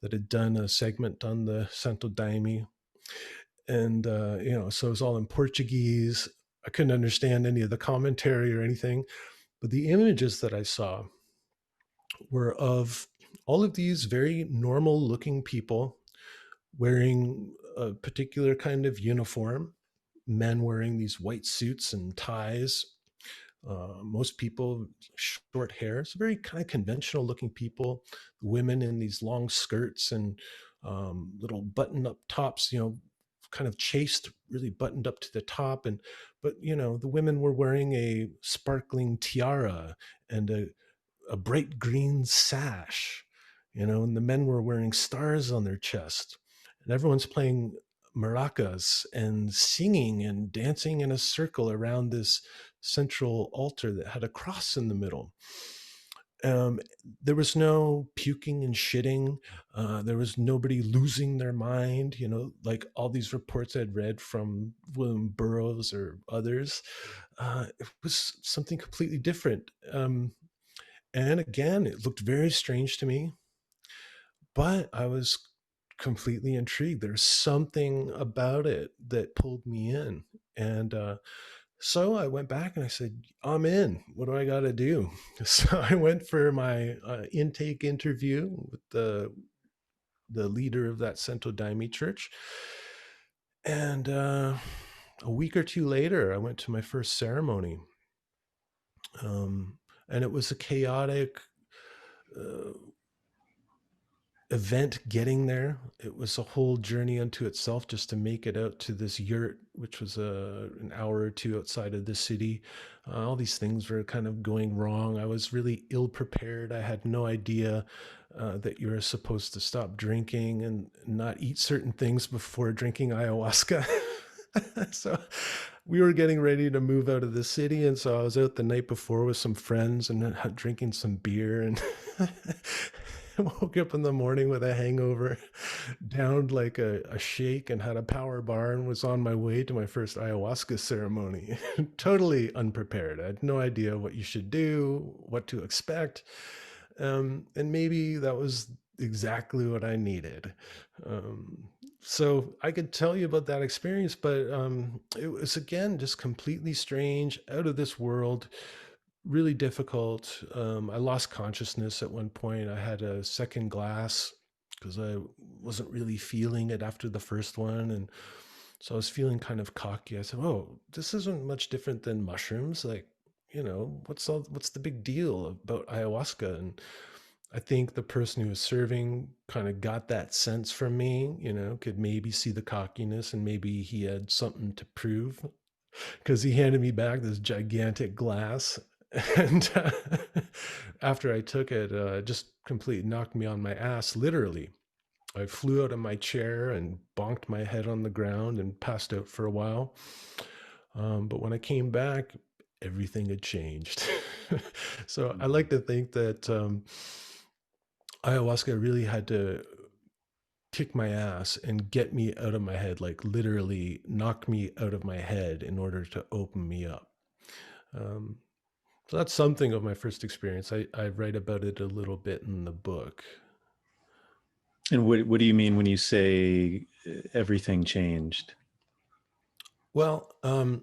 [SPEAKER 3] that had done a segment on the Santo Daime. And, so it was all in Portuguese. I couldn't understand any of the commentary or anything, but the images that I saw were of all of these very normal looking people wearing a particular kind of uniform, men wearing these white suits and ties. Most people short hair, so very kind of conventional looking people. Women in these long skirts and little button up tops, kind of chased, really buttoned up to the top. But the women were wearing a sparkling tiara and a bright green sash, and the men were wearing stars on their chest, and everyone's playing maracas and singing and dancing in a circle around this central altar that had a cross in the middle. Um, there was no puking and shitting. There was nobody losing their mind, like all these reports I'd read from William Burroughs or others. It was something completely different. And again, it looked very strange to me, but I was completely intrigued. There's something about it that pulled me in. And So I went back and I said, I'm in. What do I got to do? So I went for my intake interview with the leader of that Santo Daime church. And a week or two later, I went to my first ceremony. And it was a chaotic uh, event getting there. It was a whole journey unto itself just to make it out to this yurt, which was an hour or two outside of the city. All these things were kind of going wrong. I was really ill prepared. I had no idea that you were supposed to stop drinking and not eat certain things before drinking ayahuasca. So we were getting ready to move out of the city, and so I was out the night before with some friends and drinking some beer, and woke up in the morning with a hangover, downed like a shake, and had a power bar, and was on my way to my first ayahuasca ceremony. Totally unprepared. I had no idea what you should do, what to expect, and maybe that was exactly what I needed. So I could tell you about that experience, but it was, again, just completely strange, out of this world, really difficult. I lost consciousness at one point. I had a second glass because I wasn't really feeling it after the first one. And so I was feeling kind of cocky. I said, "Oh, this isn't much different than mushrooms. Like, what's the big deal about ayahuasca?" And I think the person who was serving kind of got that sense from me, could maybe see the cockiness, and maybe he had something to prove, because he handed me back this gigantic glass. And after I took it, it just completely knocked me on my ass, literally. I flew out of my chair and bonked my head on the ground and passed out for a while. But when I came back, everything had changed. So I like to think that ayahuasca really had to kick my ass and get me out of my head, like literally knock me out of my head in order to open me up. Um, so that's something of my first experience. I write about it a little bit in the book.
[SPEAKER 2] And what do you mean when you say everything changed?
[SPEAKER 3] Well, so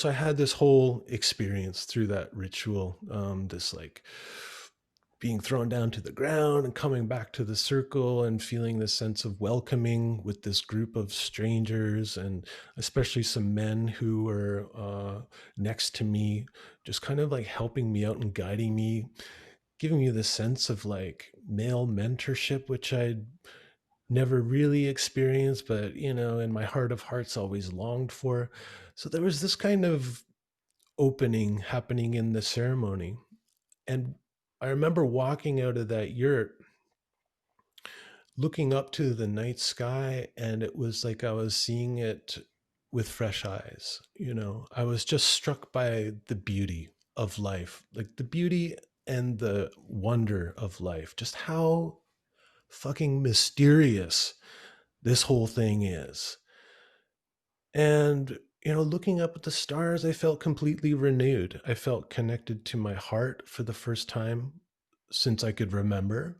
[SPEAKER 3] I had this whole experience through that ritual, this like being thrown down to the ground and coming back to the circle and feeling this sense of welcoming with this group of strangers, and especially some men who were next to me, just kind of like helping me out and guiding me, giving me this sense of like male mentorship, which I'd never really experienced, but in my heart of hearts always longed for. So there was this kind of opening happening in the ceremony. And I remember walking out of that yurt, looking up to the night sky, and it was like I was seeing it with fresh eyes. I was just struck by the beauty of life, like the beauty and the wonder of life, just how fucking mysterious this whole thing is. And, looking up at the stars, I felt completely renewed. I felt connected to my heart for the first time since I could remember.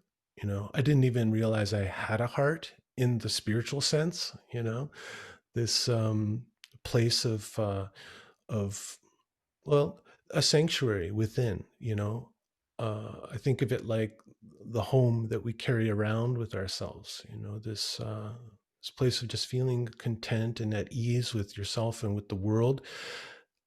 [SPEAKER 3] I didn't even realize I had a heart in the spiritual sense, this place of, well, a sanctuary within, I think of it like the home that we carry around with ourselves, this place of just feeling content and at ease with yourself and with the world.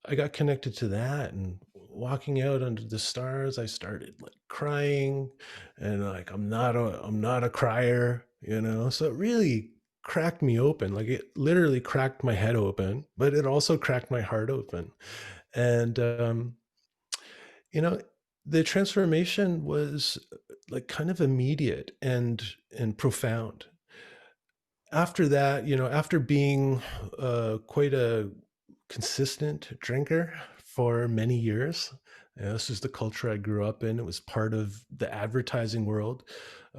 [SPEAKER 3] I got connected to that, and walking out under the stars, I started like crying, and like I'm not a crier, So it really cracked me open. Like it literally cracked my head open, but it also cracked my heart open. And you know, the transformation was like kind of immediate and profound. After that, after being quite a consistent drinker for many years, this is the culture I grew up in. It was part of the advertising world.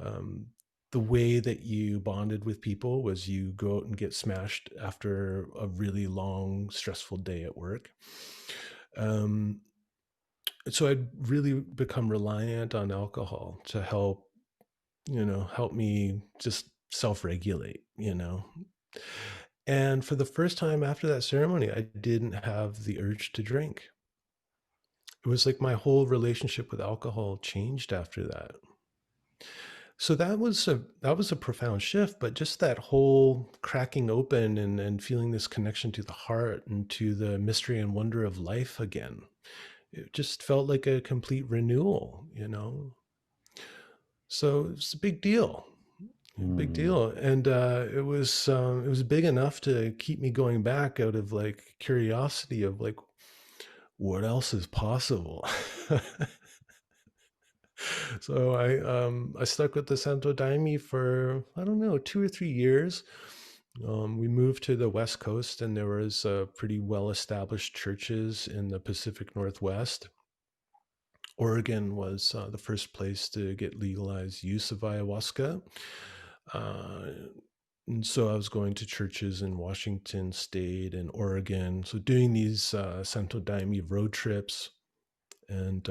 [SPEAKER 3] Um, the way that you bonded with people was you go out and get smashed after a really long, stressful day at work. Um, so I'd really become reliant on alcohol to help me just self-regulate. And for the first time after that ceremony, I didn't have the urge to drink. It was like my whole relationship with alcohol changed after that. So that was a profound shift, but just that whole cracking open and feeling this connection to the heart and to the mystery and wonder of life again. It just felt like a complete renewal, you know? So it's a big deal. Big
[SPEAKER 2] Mhm.
[SPEAKER 3] deal. And it was big enough to keep me going back out of like curiosity of like what else is possible. So I stuck with the Santo Daime for I don't know 2 or 3 years. We moved to the West Coast, and there was pretty well established churches in the Pacific Northwest. Oregon was the first place to get legalized use of ayahuasca. Uh, and so I was going to churches in Washington State and Oregon. So doing these Santo Daime road trips and,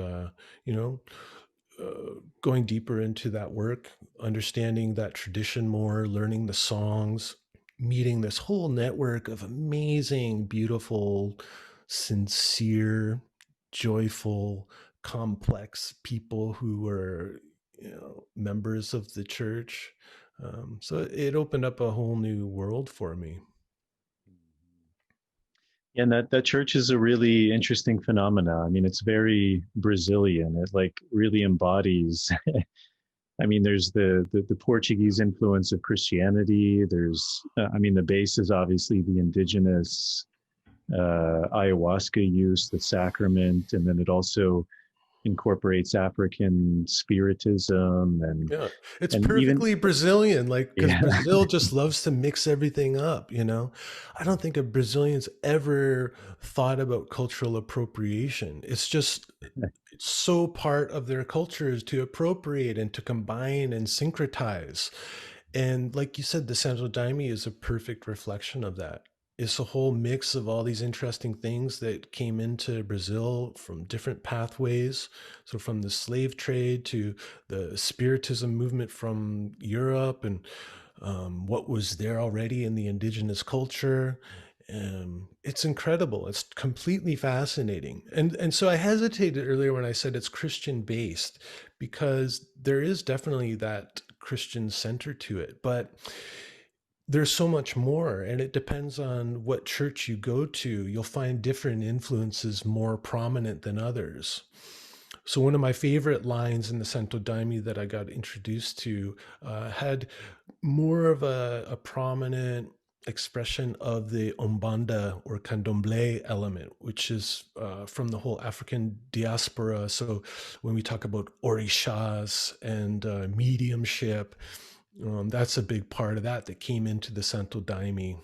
[SPEAKER 3] you know, going deeper into that work, understanding that tradition more, learning the songs, meeting this whole network of amazing, beautiful, sincere, joyful, complex people who were, members of the church. So it opened up a whole new world for me.
[SPEAKER 2] And that church is a really interesting phenomena. I mean, it's very Brazilian. It like really embodies. I mean, there's the Portuguese influence of Christianity. There's, I mean, the base is obviously the indigenous ayahuasca use, the sacrament, and then it also incorporates African spiritism
[SPEAKER 3] Yeah, it's
[SPEAKER 2] and even
[SPEAKER 3] perfectly Brazilian, like because
[SPEAKER 2] yeah.
[SPEAKER 3] Brazil just loves to mix everything up, I don't think a Brazilians ever thought about cultural appropriation. It's so part of their culture is to appropriate and to combine and syncretize. And like you said, the Santo Daime is a perfect reflection of that. It's a whole mix of all these interesting things that came into Brazil from different pathways. So, from the slave trade to the Spiritism movement from Europe and what was there already in the indigenous culture. It's incredible. It's completely fascinating. And so I hesitated earlier when I said it's Christian based because there is definitely that Christian center to it. But there's so much more, and it depends on what church you go to. You'll find different influences more prominent than others. So, one of my favorite lines in the Santo Daime that I got introduced to had more of a prominent expression of the Umbanda or Candomblé element, which is from the whole African diaspora. So, when we talk about orishas and mediumship, that's a big part of that came into the Santo Daime.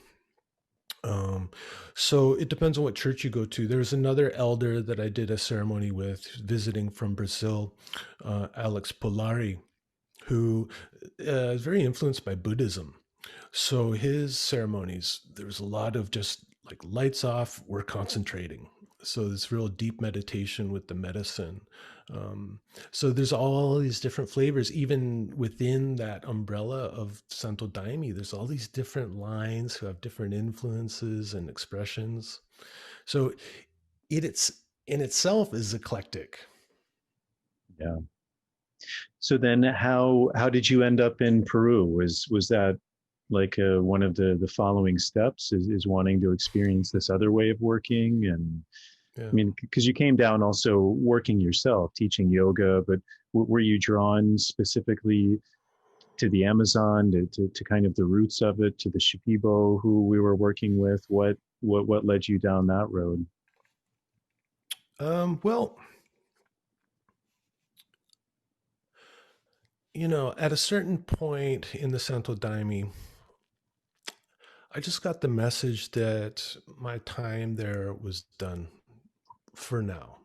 [SPEAKER 3] Um, so it depends on what church you go to. There's another elder that I did a ceremony with visiting from Brazil, Alex Polari, who is very influenced by Buddhism. So his ceremonies, there's a lot of just like lights off, we're concentrating. So this real deep meditation with the medicine. Um, so there's all these different flavors, even within that umbrella of Santo Daime. There's all these different lines who have different influences and expressions. So it's in itself is eclectic.
[SPEAKER 2] Yeah. So then how did you end up in Peru? Was that like one of the following steps is wanting to experience this other way of working? And
[SPEAKER 3] Yeah.
[SPEAKER 2] I mean, because you came down also working yourself, teaching yoga, but were you drawn specifically to the Amazon, to kind of the roots of it, to the Shipibo who we were working with? What led you down that road?
[SPEAKER 3] Well, at a certain point in the Santo Daime, I just got the message that my time there was done for now.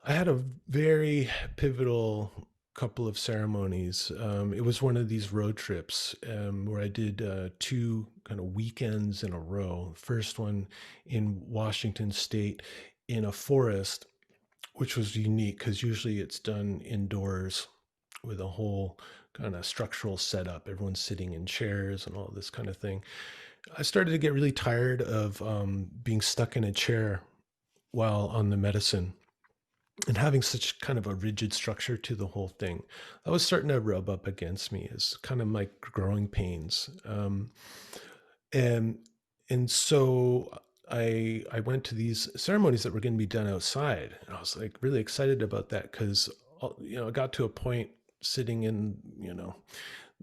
[SPEAKER 3] I had a very pivotal couple of ceremonies. It was one of these road trips where I did two kind of weekends in a row. First one in Washington State in a forest, which was unique because usually it's done indoors with a whole kind of structural setup. Everyone's sitting in chairs and all this kind of thing. I started to get really tired of being stuck in a chair while on the medicine and having such kind of a rigid structure to the whole thing. That was starting to rub up against me as kind of my growing pains. And and so I went to these ceremonies that were going to be done outside, and I was like really excited about that because I got to a point sitting in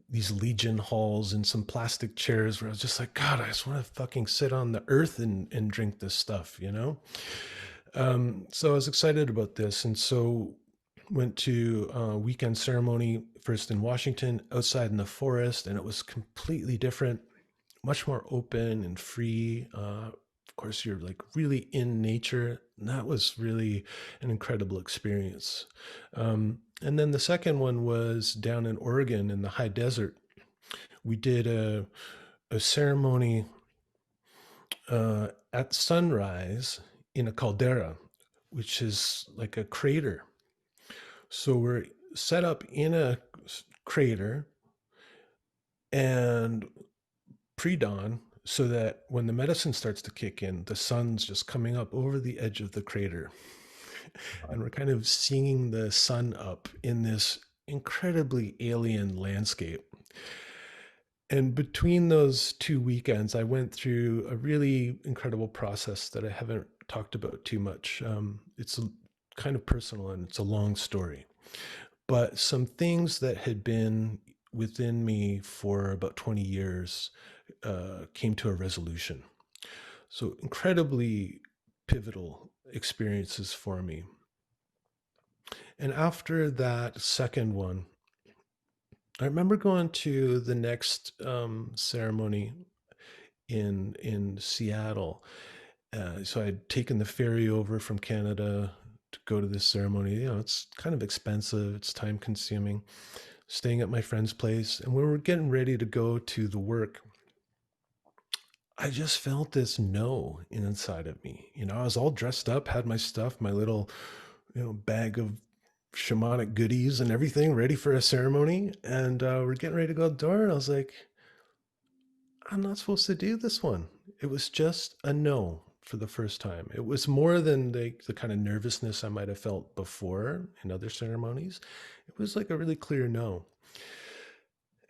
[SPEAKER 3] these legion halls in some plastic chairs where I was just like, God, I just want to fucking sit on the earth and drink this stuff, so I was excited about this, and so went to a weekend ceremony first in Washington, outside in the forest, and it was completely different, much more open and free. Of course, you're like really in nature. And that was really an incredible experience. And then the second one was down in Oregon in the high desert. We did a ceremony at sunrise in a caldera, which is like a crater. So we're set up in a crater and pre-dawn so that when the medicine starts to kick in, the sun's just coming up over the edge of the crater. And we're kind of seeing the sun up in this incredibly alien landscape. And between those 2 weekends, I went through a really incredible process that I haven't talked about too much. It's kind of personal and it's a long story. But some things that had been within me for about 20 years came to a resolution. So incredibly pivotal experiences for me. And after that second one, I remember going to the next ceremony in Seattle. So I'd taken the ferry over from Canada to go to this ceremony. It's kind of expensive. It's time consuming. Staying at my friend's place, and when we were getting ready to go to the work, I just felt this no inside of me. I was all dressed up, had my stuff, my little, bag of shamanic goodies and everything ready for a ceremony. And we're getting ready to go out the door. And I was like, I'm not supposed to do this one. It was just a no for the first time. It was more than the kind of nervousness I might have felt before in other ceremonies. It was like a really clear no.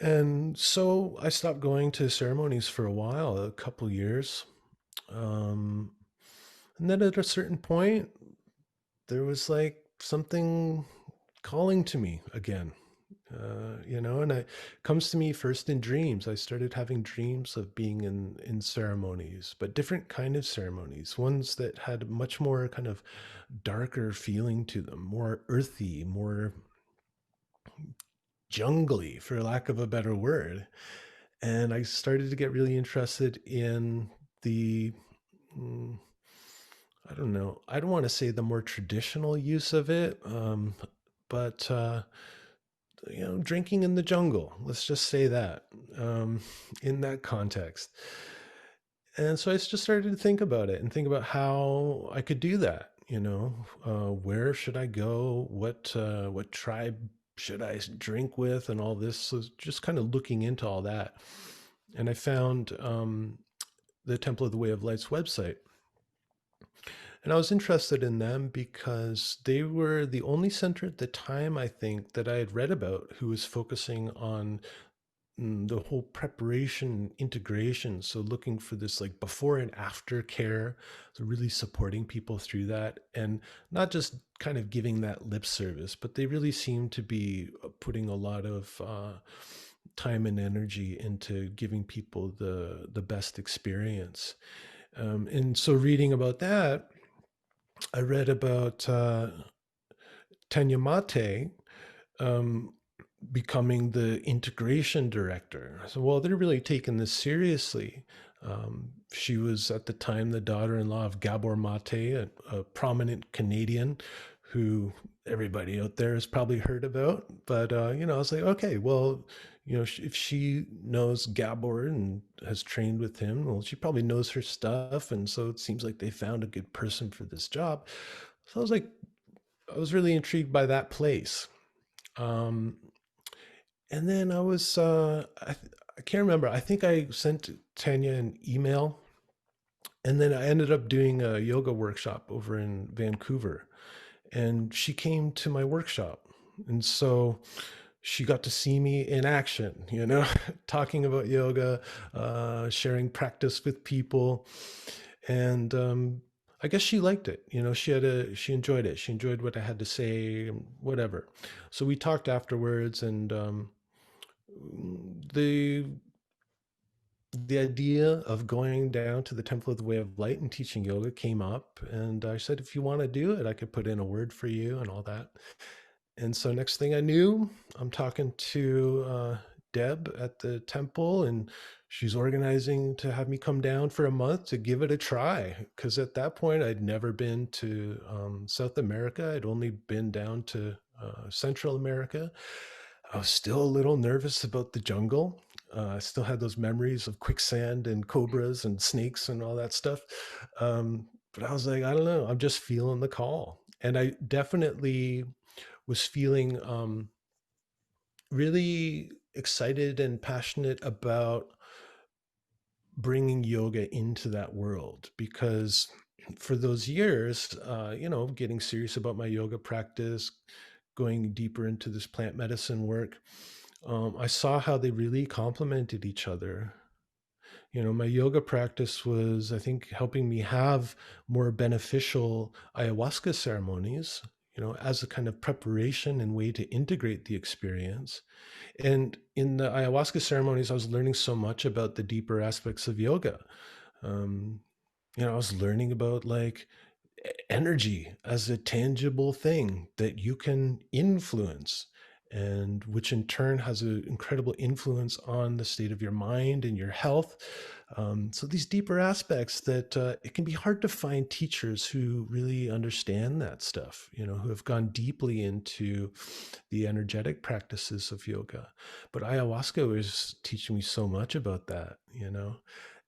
[SPEAKER 3] And so I stopped going to ceremonies for a while, a couple years. And then at a certain point, there was like something calling to me again, and it comes to me first in dreams. I started having dreams of being in ceremonies, but different kind of ceremonies, ones that had much more kind of darker feeling to them, more earthy, more jungly, for lack of a better word. And I started to get really interested in the, I don't know, I don't want to say the more traditional use of it, but drinking in the jungle. Let's just say that, in that context. And so I just started to think about it and think about how I could do that. Where should I go? What tribe should I drink with, and all this? So just kind of looking into all that, and I found the Temple of the Way of Light's website. And I was interested in them because they were the only center at the time, I think, that I had read about who was focusing on the whole preparation integration. So looking for this like before and after care, so really supporting people through that, and not just kind of giving that lip service, but they really seem to be putting a lot of time and energy into giving people the best experience. And so reading about that, I read about Tanya Mate becoming the integration director. So, well, they're really taking this seriously. She was at the time the daughter-in-law of Gabor Mate, a prominent Canadian who everybody out there has probably heard about. But, I was like, okay, well, if she knows Gabor and has trained with him, well, she probably knows her stuff. And so it seems like they found a good person for this job. So I was really intrigued by that place. And then I was, I can't remember. I think I sent Tanya an email, and then I ended up doing a yoga workshop over in Vancouver, and she came to my workshop. And so she got to see me in action, talking about yoga, sharing practice with people. And I guess she liked it. She enjoyed it. She enjoyed what I had to say, whatever. So we talked afterwards, and the the idea of going down to the Temple of the Way of Light and teaching yoga came up. And I said, if you want to do it, I could put in a word for you and all that. And so next thing I knew, I'm talking to Deb at the temple, and she's organizing to have me come down for a month to give it a try. Because at that point, I'd never been to South America. I'd only been down to Central America. I was still a little nervous about the jungle. I still had those memories of quicksand and cobras and snakes and all that stuff. But I was like, I don't know, I'm just feeling the call. And I definitely was feeling really excited and passionate about bringing yoga into that world, because for those years, getting serious about my yoga practice, going deeper into this plant medicine work, I saw how they really complemented each other. My yoga practice was, I think, helping me have more beneficial ayahuasca ceremonies, as a kind of preparation and way to integrate the experience. And in the ayahuasca ceremonies, I was learning so much about the deeper aspects of yoga. Um, I was learning about like energy as a tangible thing that you can influence, and which in turn has an incredible influence on the state of your mind and your health. So these deeper aspects that it can be hard to find teachers who really understand that stuff, who have gone deeply into the energetic practices of yoga. But ayahuasca was teaching me so much about that.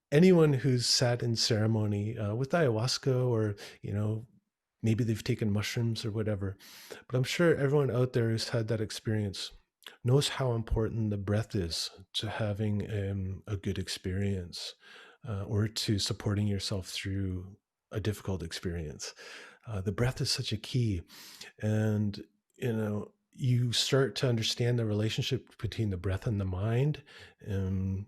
[SPEAKER 3] Anyone who's sat in ceremony with ayahuasca, or maybe they've taken mushrooms or whatever, but I'm sure everyone out there who's had that experience knows how important the breath is to having a good experience, or to supporting yourself through a difficult experience. The breath is such a key. And you start to understand the relationship between the breath and the mind, and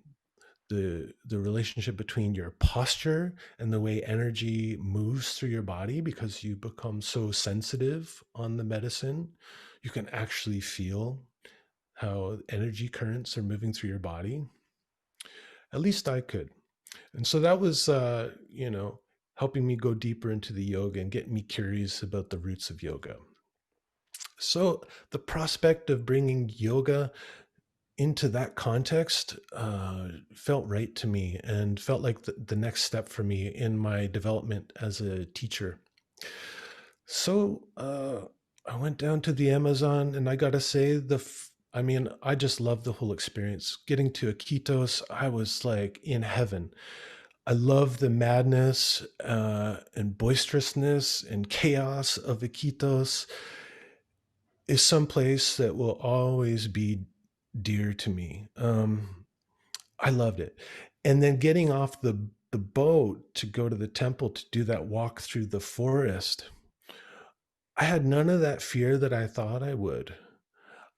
[SPEAKER 3] the relationship between your posture and the way energy moves through your body, because you become so sensitive on the medicine. You can actually feel how energy currents are moving through your body. At least I could. And so that was helping me go deeper into the yoga and getting me curious about the roots of yoga. So the prospect of bringing yoga into that context felt right to me, and felt like the next step for me in my development as a teacher. So I went down to the Amazon, and I gotta say, I just love the whole experience. Getting to Iquitos, I was like in heaven. I love the madness and boisterousness and chaos of Iquitos. Is some place that will always be dear to me. I loved it. And then getting off the boat to go to the temple to do that walk through the forest, I had none of that fear that I thought I would.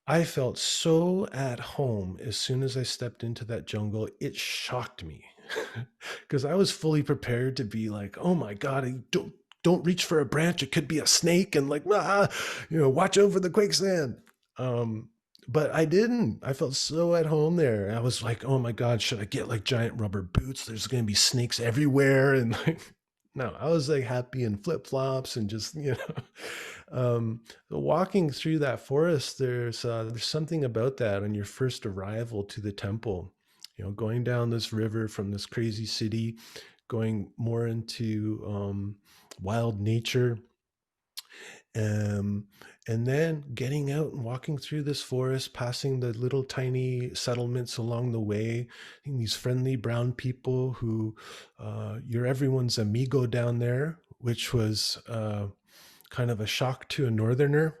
[SPEAKER 3] I felt so at home as soon as I stepped into that jungle. It shocked me because I was fully prepared to be like, "Oh my God, don't reach for a branch. It could be a snake," and like, watch over the quicksand. But I didn't. I felt so at home there. I was like, "Oh my God, should I get like giant rubber boots? There's going to be snakes everywhere." And like, no, I was like happy in flip flops and just, walking through that forest. There's something about that on your first arrival to the temple, going down this river from this crazy city, going more into wild nature. And then getting out and walking through this forest, passing the little tiny settlements along the way, and these friendly brown people who you're everyone's amigo down there, which was kind of a shock to a northerner.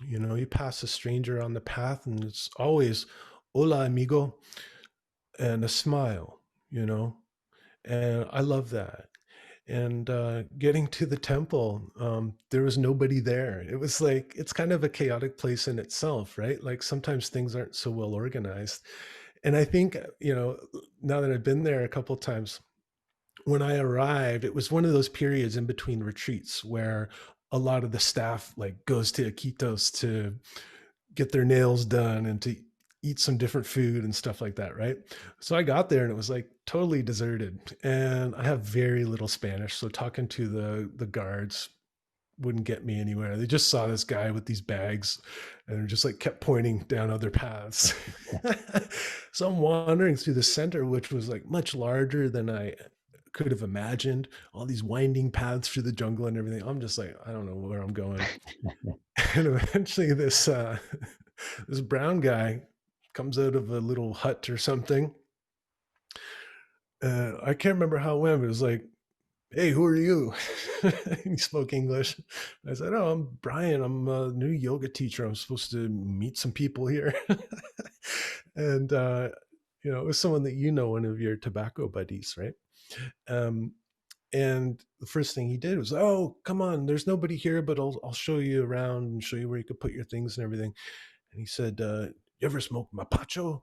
[SPEAKER 3] You pass a stranger on the path and it's always hola amigo. and a smile, and I love that. And getting to the temple, there was nobody there. It was like, it's kind of a chaotic place in itself, right? Like sometimes things aren't so well organized. And I think, now that I've been there a couple of times, when I arrived, it was one of those periods in between retreats where a lot of the staff like goes to Iquitos to get their nails done and to eat some different food and stuff like that, right? So I got there and it was like totally deserted, and I have very little Spanish, so talking to the guards wouldn't get me anywhere. They just saw this guy with these bags and just like kept pointing down other paths. So I'm wandering through the center, which was like much larger than I could have imagined, all these winding paths through the jungle and everything. I'm just like, I don't know where I'm going. And eventually this brown guy comes out of a little hut or something. I can't remember how it went, but it was like, "Hey, who are you?" He spoke English. I said, "Oh, I'm Brian. I'm a new yoga teacher. I'm supposed to meet some people here." And, it was someone that one of your tobacco buddies, right? Um, and the first thing he did was, "Oh, come on, there's nobody here, but I'll show you around and show you where you could put your things and everything." And he said, "You ever smoke mapacho?"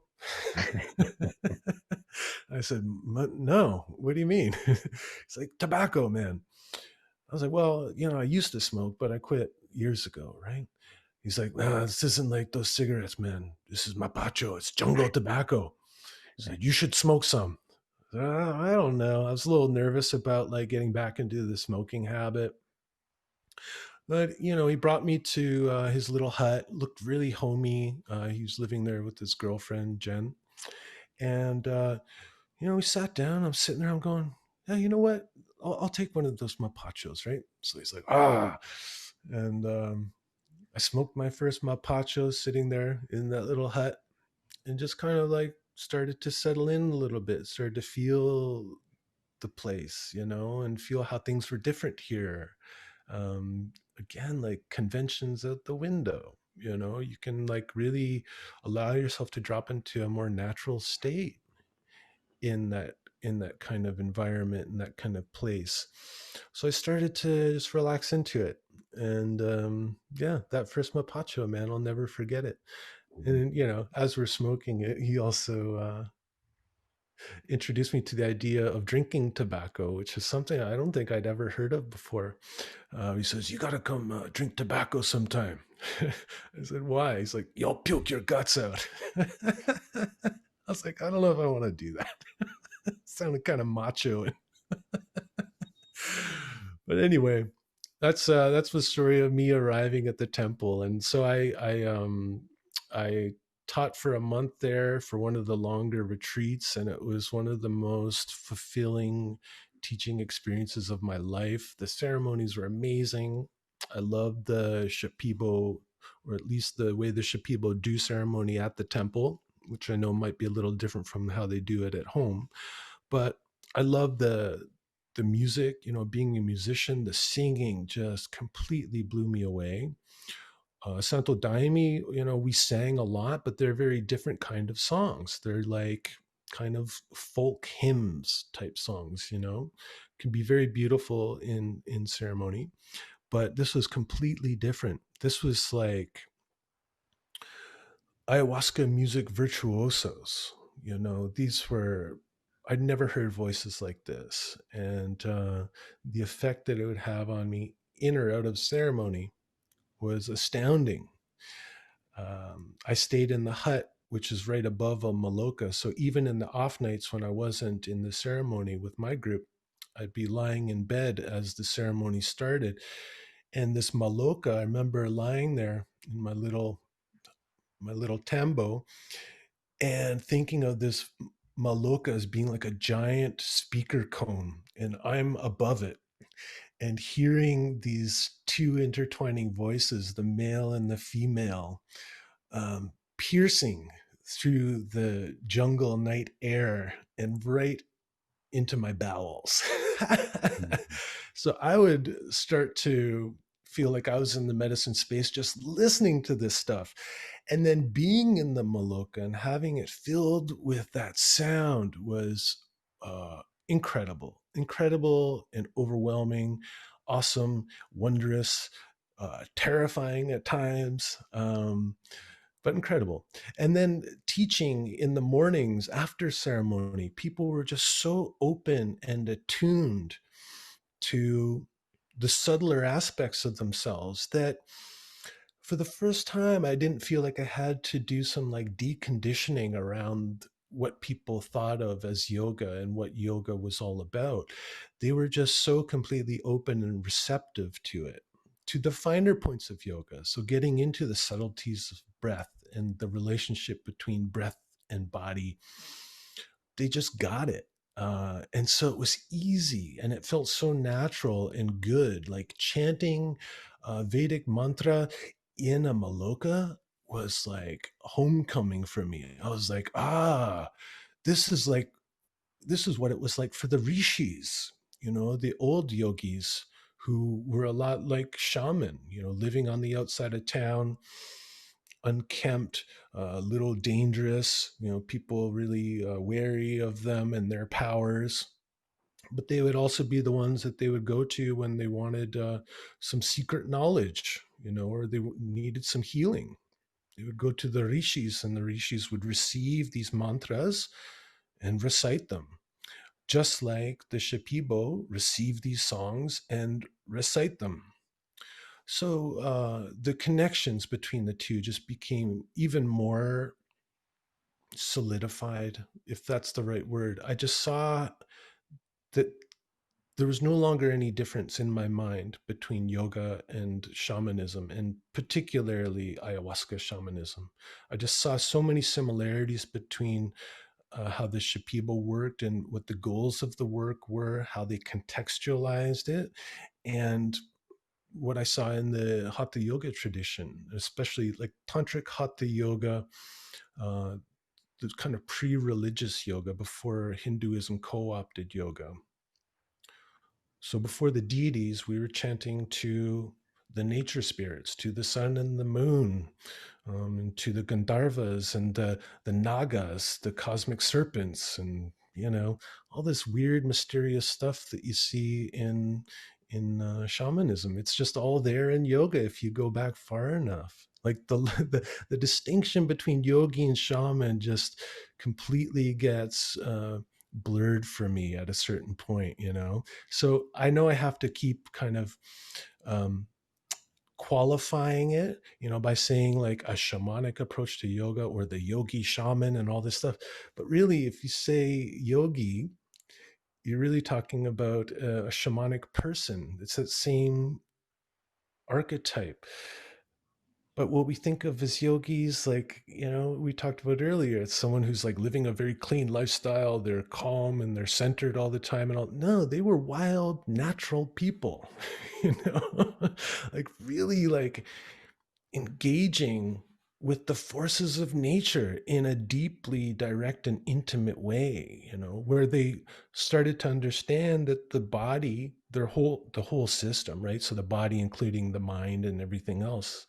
[SPEAKER 3] I said, "No, what do you mean?" He's like, "Tobacco, man." I was like, "Well, I used to smoke, but I quit years ago, right?" He's like, "Nah, this isn't like those cigarettes, man. This is mapacho. It's jungle tobacco." He said, "You should smoke some." I don't know. I was a little nervous about like getting back into the smoking habit. But, he brought me to his little hut, looked really homey. He was living there with his girlfriend, Jen. And, we sat down. I'm sitting there. I'm going, "Yeah, you know what? I'll take one of those mapachos," right? So he's like, "Ah." And I smoked my first mapacho sitting there in that little hut, and just kind of like started to settle in a little bit, started to feel the place, and feel how things were different here. Again, like conventions out the window, you can like really allow yourself to drop into a more natural state in that kind of environment, in that kind of place. So I started to just relax into it. And yeah, that first mapacho, man, I'll never forget it. And as we're smoking it, he also introduced me to the idea of drinking tobacco, which is something I don't think I'd ever heard of before. He says, "You got to come drink tobacco sometime." I said, "Why?" He's like, "You'll puke your guts out." I was like, "I don't know if I want to do that." It sounded kind of macho. But anyway, that's the story of me arriving at the temple. And so I taught for a month there for one of the longer retreats, and it was one of the most fulfilling teaching experiences of my life. The ceremonies were amazing. I loved the Shipibo, or at least the way the Shipibo do ceremony at the temple, which I know might be a little different from how they do it at home. But I love the music, being a musician. The singing just completely blew me away. Santo Daime, we sang a lot, but they're very different kind of songs. They're like kind of folk hymns type songs, can be very beautiful in ceremony. But this was completely different. This was like ayahuasca music virtuosos. These were, I'd never heard voices like this. And the effect that it would have on me in or out of ceremony was astounding. I stayed in the hut, which is right above a maloka. So even in the off nights when I wasn't in the ceremony with my group, I'd be lying in bed as the ceremony started. And this maloka, I remember lying there in my little tambo and thinking of this maloka as being like a giant speaker cone, and I'm above it, and hearing these two intertwining voices, the male and the female, piercing through the jungle night air and right into my bowels. So I would start to feel like I was in the medicine space just listening to this stuff. And then being in the Maloka and having it filled with that sound was incredible and overwhelming, awesome, wondrous, terrifying at times, but incredible. And then teaching in the mornings after ceremony, people were just so open and attuned to the subtler aspects of themselves that for the first time, I didn't feel like I had to do some like deconditioning around what people thought of as yoga and what yoga was all about. They were just so completely open and receptive to the finer points of yoga. So getting into the subtleties of breath and the relationship between breath and body, they just got it. And so it was easy and it felt so natural and good. Like chanting Vedic mantra in a maloka was like homecoming for me. I was like, this is like, this is what it was like for the Rishis, the old yogis who were a lot like shaman, living on the outside of town, unkempt, a little dangerous, people really wary of them and their powers. But they would also be the ones that they would go to when they wanted some secret knowledge, or they needed some healing. They would go to the Rishis, and the Rishis would receive these mantras and recite them, just like the Shipibo receive these songs and recite them. So the connections between the two just became even more solidified, if that's the right word. I just saw that there was no longer any difference in my mind between yoga and shamanism, and particularly ayahuasca shamanism. I just saw so many similarities between how the Shipibo worked and what the goals of the work were, how they contextualized it, and what I saw in the Hatha Yoga tradition, especially like tantric Hatha Yoga, the kind of pre-religious yoga before Hinduism co-opted yoga. So before the deities, we were chanting to the nature spirits, to the sun and the moon, and to the Gandharvas and the Nagas, the cosmic serpents, and all this weird, mysterious stuff that you see in shamanism. It's just all there in yoga if you go back far enough. Like the distinction between yogi and shaman just completely gets blurred for me at a certain point. So I know I have to keep kind of qualifying it, by saying like a shamanic approach to yoga or the yogi shaman and all this stuff. But really, if you say yogi, you're really talking about a shamanic person. It's that same archetype. But what we think of as yogis, like, we talked about earlier, it's someone who's like living a very clean lifestyle. They're calm and they're centered all the time and all. No, they were wild, natural people, like really like engaging with the forces of nature in a deeply direct and intimate way, where they started to understand that the body, the whole system, right? So the body, including the mind and everything else,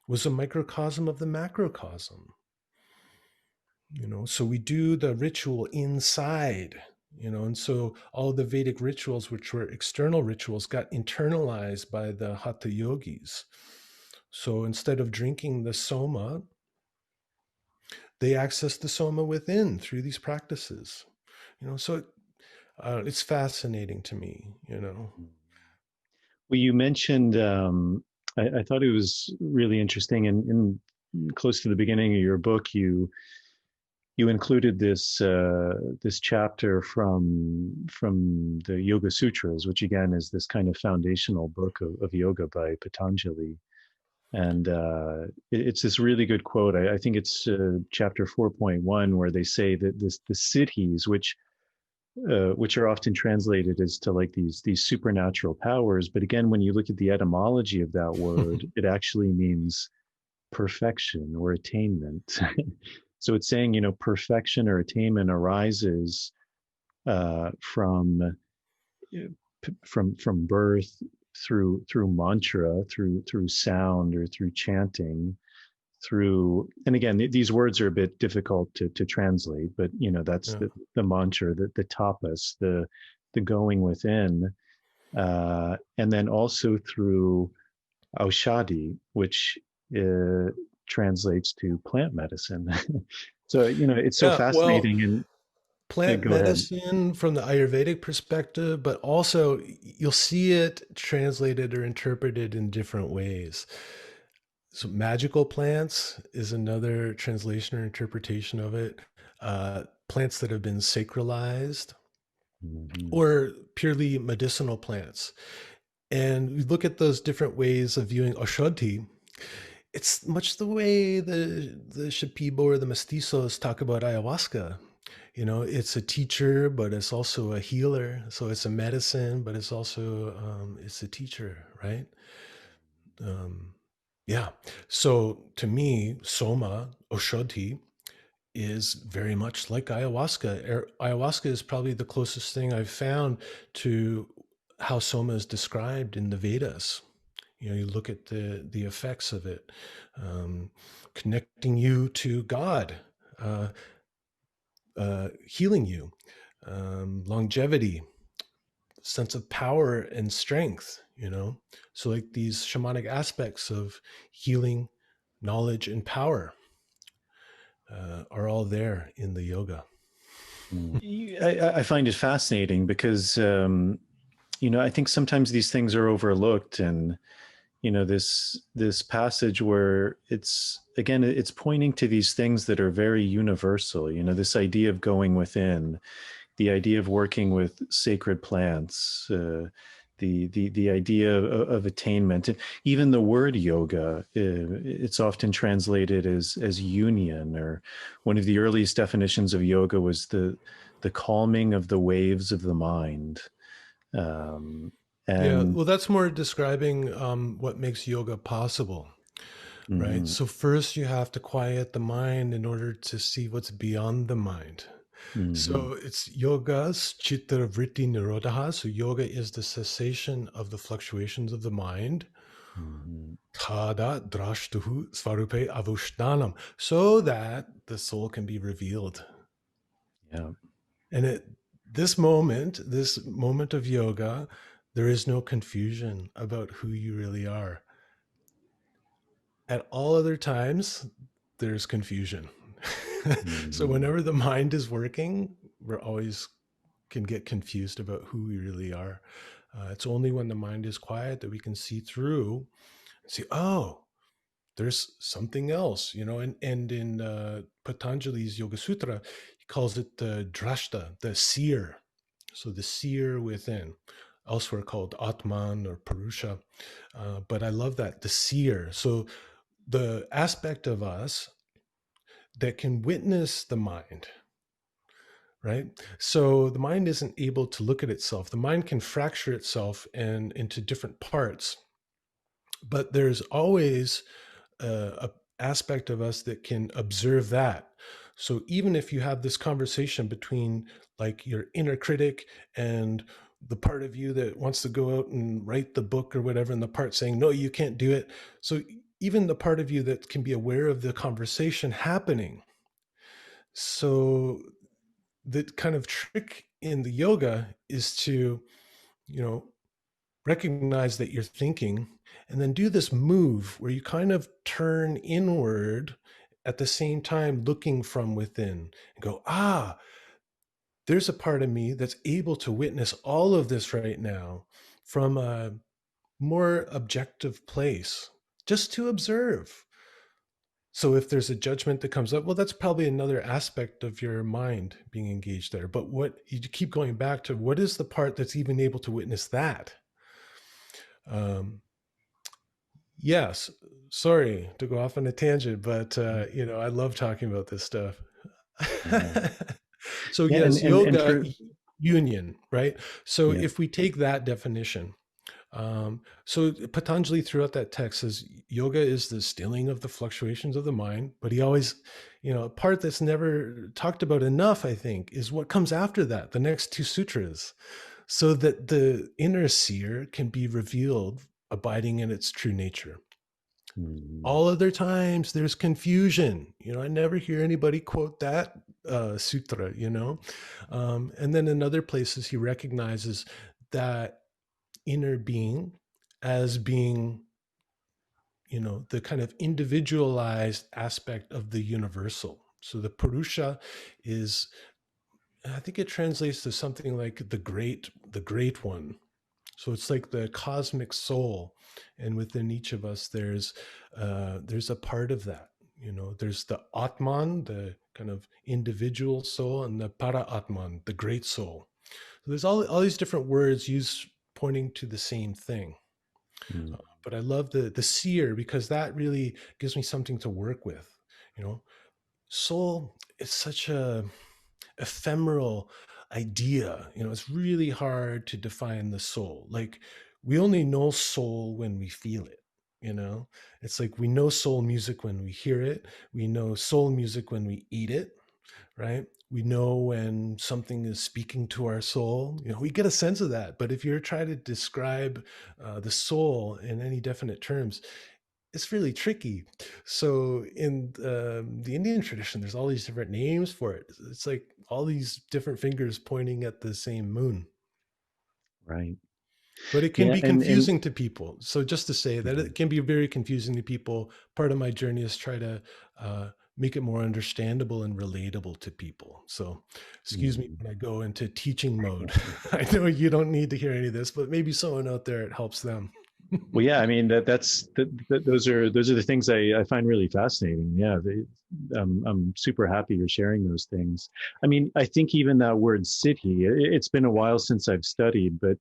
[SPEAKER 3] was a microcosm of the macrocosm. So we do the ritual inside, and so all the Vedic rituals, which were external rituals, got internalized by the Hatha yogis. So instead of drinking the soma, they access the soma within through these practices. So it's fascinating to me.
[SPEAKER 2] Well, you mentioned, I thought it was really interesting, and close to the beginning of your book, you included this this chapter from the Yoga Sutras, which again is this kind of foundational book of yoga by Patanjali. And it's this really good quote. I think it's chapter 4.1, where they say that the siddhis, which are often translated as to like these supernatural powers, but again, when you look at the etymology of that word, it actually means perfection or attainment. So it's saying, perfection or attainment arises from birth through mantra, through sound, or through chanting, through, and again, these words are a bit difficult to translate, but that's
[SPEAKER 3] Yeah.
[SPEAKER 2] the mantra, the tapas, the going within, and then also through aushadi, which uh, translates to plant medicine. So it's so
[SPEAKER 3] Yeah. Well,
[SPEAKER 2] fascinating. And
[SPEAKER 3] plant
[SPEAKER 2] go ahead.
[SPEAKER 3] medicine from the Ayurvedic perspective, but also you'll see it translated or interpreted in different ways. So, magical plants is another translation or interpretation of it. Plants that have been sacralized,
[SPEAKER 2] Mhm.
[SPEAKER 3] or purely medicinal plants. And we look at those different ways of viewing Oshodi. It's much the way the Shipibo or the mestizos talk about ayahuasca. It's a teacher, but it's also a healer. So it's a medicine, but it's also it's a teacher, right? Um, yeah. So to me, soma Oshodi is very much like ayahuasca. Ayahuasca is probably the closest thing I've found to how soma is described in the Vedas. You look at the effects of it, connecting you to God, uh, healing you, longevity, sense of power and strength. So like these shamanic aspects of healing, knowledge, and power are all there in the yoga.
[SPEAKER 2] I find it fascinating because I think sometimes these things are overlooked, and this passage where it's pointing to these things that are very universal. This idea of going within, the idea of working with sacred plants, the idea of attainment, and even the word yoga. It's often translated as union, or one of the earliest definitions of yoga was the calming of the waves of the mind. Um,
[SPEAKER 3] Yeah,
[SPEAKER 2] and
[SPEAKER 3] well, that's more describing what makes yoga possible, right?
[SPEAKER 2] mhm,
[SPEAKER 3] So first you have to quiet the mind in order to see what's beyond the mind.
[SPEAKER 2] mhm,
[SPEAKER 3] So it's yoga's chitta vritti nirodha. So yoga is the cessation of the fluctuations of the mind.
[SPEAKER 2] mhm,
[SPEAKER 3] Tada drashtuhu svarupe avushtanam, so that the soul can be revealed.
[SPEAKER 2] yeah.
[SPEAKER 3] And at this moment of yoga, there is no confusion about who you really are. At all other times, there's confusion. So
[SPEAKER 2] Mhm,
[SPEAKER 3] whenever the mind is working, we're always can get confused about who we really are. It's only when the mind is quiet that we can see through and see, oh, there's something else, and in Patanjali's Yoga Sutra, he calls it the drashta, the seer. So the seer within, elsewhere called Atman or Purusha. But I love that, the seer. So the aspect of us that can witness the mind, right? So the mind isn't able to look at itself. The mind can fracture itself and into different parts, but there's always a aspect of us that can observe that. So even if you have this conversation between like your inner critic and the part of you that wants to go out and write the book or whatever, and the part saying, no, you can't do it. So even the part of you that can be aware of the conversation happening. So the kind of trick in the yoga is to, you know, recognize that you're thinking and then do this move where you kind of turn inward at the same time looking from within and go, there's a part of me that's able to witness all of this right now from a more objective place, just to observe. So if there's a judgment that comes up, well, that's probably another aspect of your mind being engaged there. But what you keep going back to, what is the part that's even able to witness that? Um, yes, sorry to go off on a tangent, but I love talking about this stuff.
[SPEAKER 2] yeah.
[SPEAKER 3] So
[SPEAKER 2] Yeah, and
[SPEAKER 3] yes,
[SPEAKER 2] and
[SPEAKER 3] yoga
[SPEAKER 2] for
[SPEAKER 3] union, right? So
[SPEAKER 2] yeah.
[SPEAKER 3] if we take that definition, so Patanjali throughout that text says yoga is the stilling of the fluctuations of the mind, but he always, a part that's never talked about enough, I think, is what comes after that, the next two sutras. so that the inner seer can be revealed, abiding in its true nature.
[SPEAKER 2] Mm.
[SPEAKER 3] All other times there's confusion. I never hear anybody quote that sutra, and then in other places he recognizes that inner being as being, the kind of individualized aspect of the universal. So the Purusha is, I think it translates to something like the great one. So it's like the cosmic soul, and within each of us, there's a part of that. There's the Atman, the kind of individual soul, and the Para Atman, the great soul. So there's all these different words used pointing to the same thing.
[SPEAKER 2] Mm.
[SPEAKER 3] But I love the seer, because that really gives me something to work with. You know, soul is such a ephemeral idea. It's really hard to define the soul. Like, we only know soul when we feel it. It's like we know soul music when we hear it. We know soul music when we eat it, right? We know when something is speaking to our soul. We get a sense of that. But if you're trying to describe the soul in any definite terms, it's really tricky. So in the Indian tradition, there's all these different names for it. It's like all these different fingers pointing at the same moon.
[SPEAKER 2] Right.
[SPEAKER 3] But it can
[SPEAKER 2] Yeah.
[SPEAKER 3] be
[SPEAKER 2] And
[SPEAKER 3] confusing to people. So just to say that it can be very confusing to people. Part of my journey is try to make it more understandable and relatable to people. So excuse me
[SPEAKER 2] mm.
[SPEAKER 3] when I go into teaching mode. I know you don't need to hear any of this, but maybe someone out there, it helps them.
[SPEAKER 2] Well, yeah, I mean those are the things I find really fascinating. Yeah, I'm super happy you're sharing those things. I mean, I think even that word siddhi, it's been a while since I've studied, but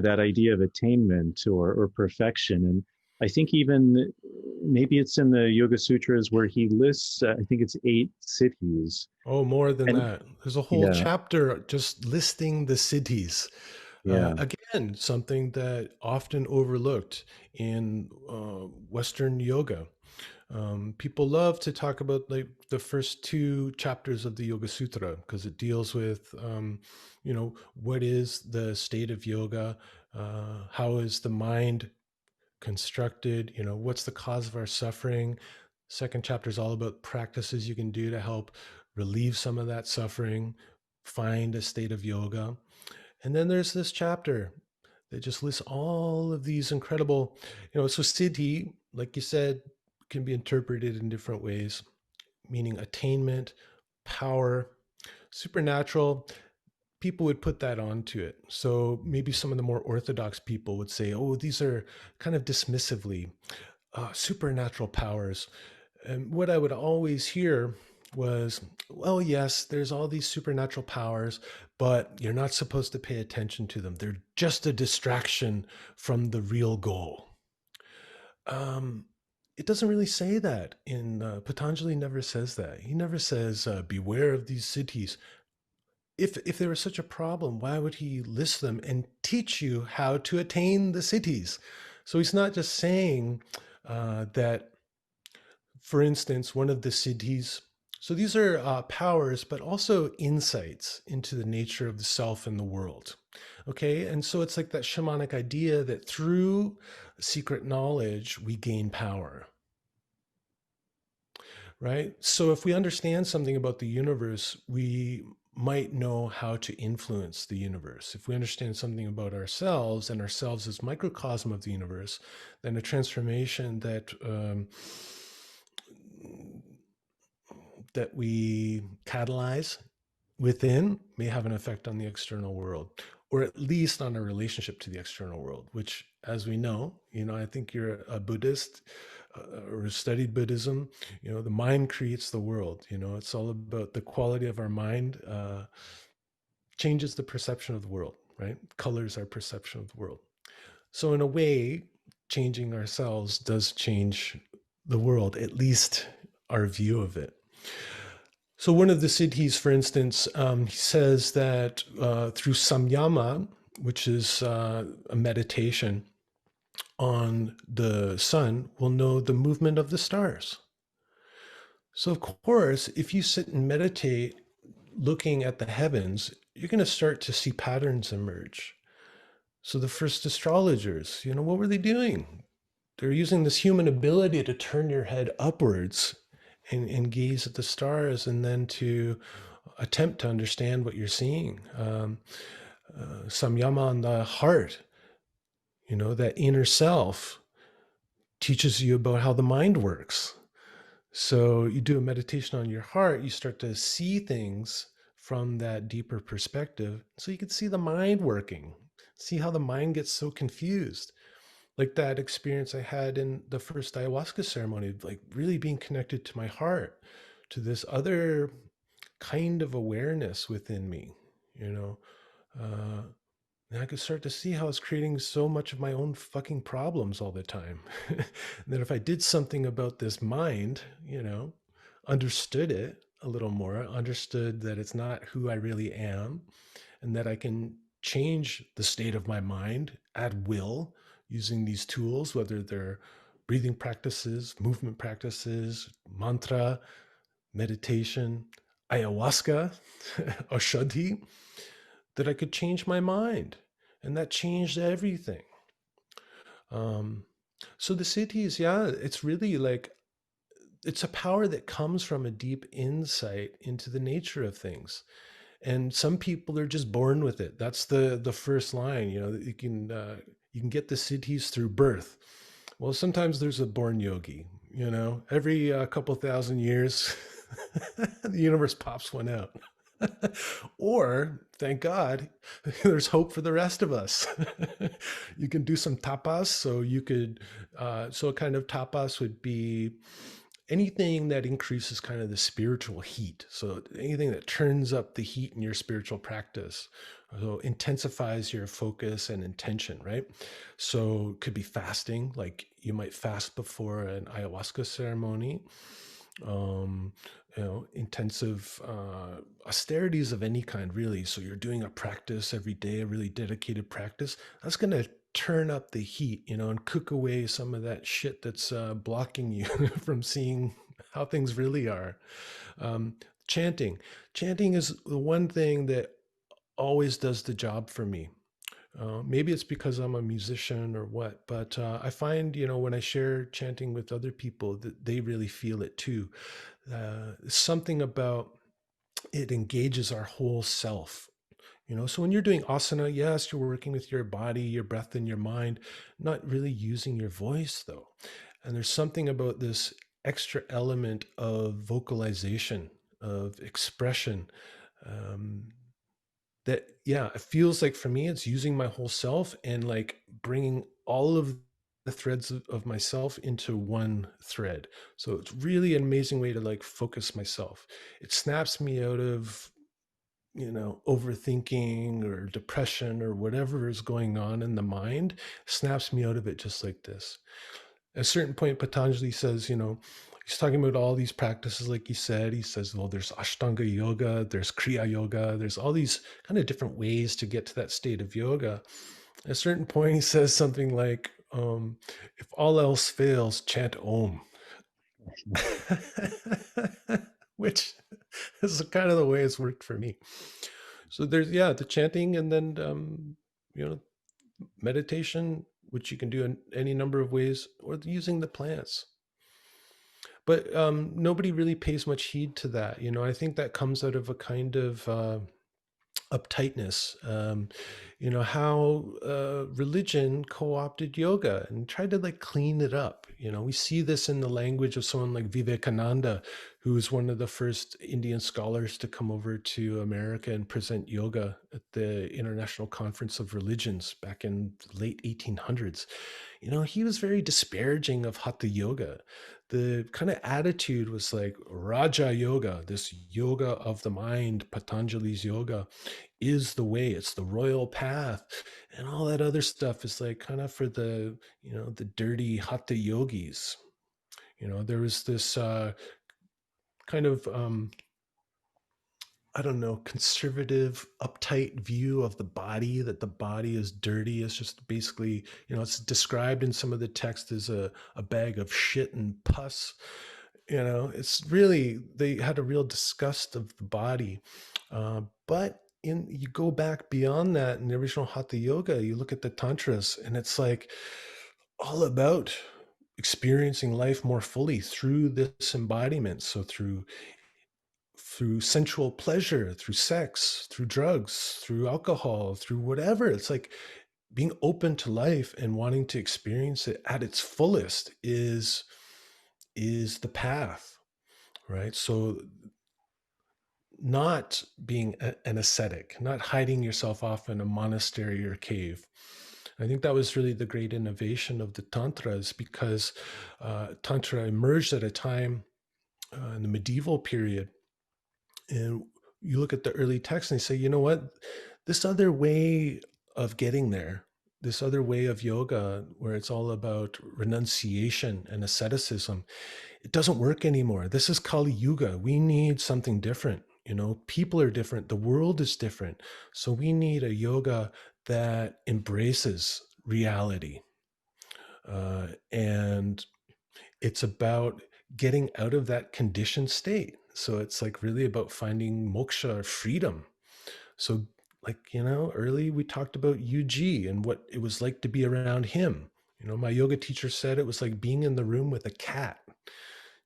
[SPEAKER 2] that idea of attainment or perfection, and I think even maybe it's in the Yoga Sutras where he lists, I think it's 8 siddhis,
[SPEAKER 3] Oh, more than
[SPEAKER 2] and
[SPEAKER 3] that. There's a whole
[SPEAKER 2] yeah,
[SPEAKER 3] chapter just listing the siddhis.
[SPEAKER 2] yeah,
[SPEAKER 3] Again, something that often overlooked in Western yoga. People love to talk about like the first 2 chapters of the Yoga Sutra, because it deals with, what is the state of yoga? How is the mind constructed? What's the cause of our suffering? Second chapter is all about practices you can do to help relieve some of that suffering, find a state of yoga. And then there's this chapter that just lists all of these incredible, so siddhi, like you said, can be interpreted in different ways, meaning attainment, power, supernatural. People would put that onto it. So maybe some of the more orthodox people would say, oh, these are kind of dismissively supernatural powers. And what I would always hear was, well, yes, there's all these supernatural powers, but you're not supposed to pay attention to them. They're just a distraction from the real goal. Um, it doesn't really say that. In Patanjali never says that. He never says, beware of these siddhis. If there was such a problem, why would he list them and teach you how to attain the siddhis? So he's not just saying that, for instance, one of the siddhis. So these are powers, but also insights into the nature of the self and the world. Okay. And so it's like that shamanic idea that through secret knowledge, we gain power. Right. So if we understand something about the universe, we might know how to influence the universe. If we understand something about ourselves and ourselves as microcosm of the universe, then a transformation that we catalyze within may have an effect on the external world, or at least on our relationship to the external world, which, as we know, I think you're a Buddhist or studied Buddhism, the mind creates the world. It's all about the quality of our mind changes the perception of the world, right? Colors our perception of the world. So in a way, changing ourselves does change the world, at least our view of it. So one of the siddhis, for instance, he says that through samyama, which is a meditation on the sun, we'll know the movement of the stars. So of course, if you sit and meditate looking at the heavens, you're going to start to see patterns emerge. So the first astrologers, what were they doing? They're using this human ability to turn your head upwards and gaze at the stars, and then to attempt to understand what you're seeing. Samyama on the heart, that inner self teaches you about how the mind works. So you do a meditation on your heart, you start to see things from that deeper perspective. So you can see the mind working, see how the mind gets so confused. Like that experience I had in the first ayahuasca ceremony, like really being connected to my heart, to this other kind of awareness within me, you know. Uh, and I could start to see how it's creating so much of my own fucking problems all the time. That if I did something about this mind, understood it a little more, understood that it's not who I really am, and that I can change the state of my mind at will using these tools, whether they're breathing practices, movement practices, mantra, meditation, ayahuasca, or shuddhi, that I could change my mind. And that changed everything. So the Siddhis, yeah, it's really like, it's a power that comes from a deep insight into the nature of things. And some people are just born with it. That's the first line. You can get the Siddhis through birth. Well, sometimes there's a born yogi. Every couple thousand years, the universe pops one out. Or, thank God, there's hope for the rest of us. You can do some tapas. So a kind of tapas would be anything that increases kind of the spiritual heat. So anything that turns up the heat in your spiritual practice. So intensifies your focus and intention, right? So it could be fasting, like you might fast before an ayahuasca ceremony. Intensive austerities of any kind, really. So you're doing a practice every day, a really dedicated practice. That's going to turn up the heat, and cook away some of that shit that's blocking you from seeing how things really are. Chanting. Chanting is the one thing that always does the job for me. Maybe it's because I'm a musician or what, but I find, when I share chanting with other people, that they really feel it too. Something about it engages our whole self. So when you're doing asana, yes, you're working with your body, your breath, and your mind, not really using your voice though. And there's something about this extra element of vocalization, of expression, that, yeah, it feels like for me, it's using my whole self and like bringing all of the threads of myself into one thread. So it's really an amazing way to like focus myself. It snaps me out of overthinking or depression or whatever is going on in the mind, snaps me out of it just like this. At a certain point, Patanjali says, he's talking about all these practices, like he said. He says, well, there's Ashtanga yoga, there's Kriya yoga, there's all these kind of different ways to get to that state of yoga. At a certain point, he says something like, if all else fails, chant Om. Which is kind of the way it's worked for me. So there's, the chanting, and then, meditation, which you can do in any number of ways, or using the plants. But nobody really pays much heed to that. I think that comes out of a kind of uptightness. How religion co-opted yoga and tried to like clean it up. We see this in the language of someone like Vivekananda, who was one of the first Indian scholars to come over to America and present yoga at the International Conference of Religions back in the late 1800s. He was very disparaging of Hatha yoga. The kind of attitude was like Raja yoga, this yoga of the mind, Patanjali's yoga, is the way, it's the royal path, and all that other stuff is like kind of for the the dirty Hatha yogis. There was this kind of I don't know, conservative, uptight view of the body, that the body is dirty. It's just basically, it's described in some of the text as a bag of shit and pus. It's really, they had a real disgust of the body. But you go back beyond that in the original Hatha Yoga, you look at the Tantras, and it's like all about experiencing life more fully through this embodiment. So through sensual pleasure, through sex, through drugs, through alcohol, through whatever. It's like being open to life and wanting to experience it at its fullest is the path, right? So not being an ascetic, not hiding yourself off in a monastery or cave. I think that was really the great innovation of the Tantras, because Tantra emerged at a time in the medieval period. And you look at the early texts and you say, you know what? This other way of getting there, this other way of yoga, where it's all about renunciation and asceticism, it doesn't work anymore. This is Kali Yuga. We need something different. You know, people are different. The world is different. So we need a yoga that embraces reality. And it's about getting out of that conditioned state. So it's like really about finding moksha or freedom. So, like, you know, early we talked about UG and what it was like to be around him. You know, my yoga teacher said it was like being in the room with a cat. He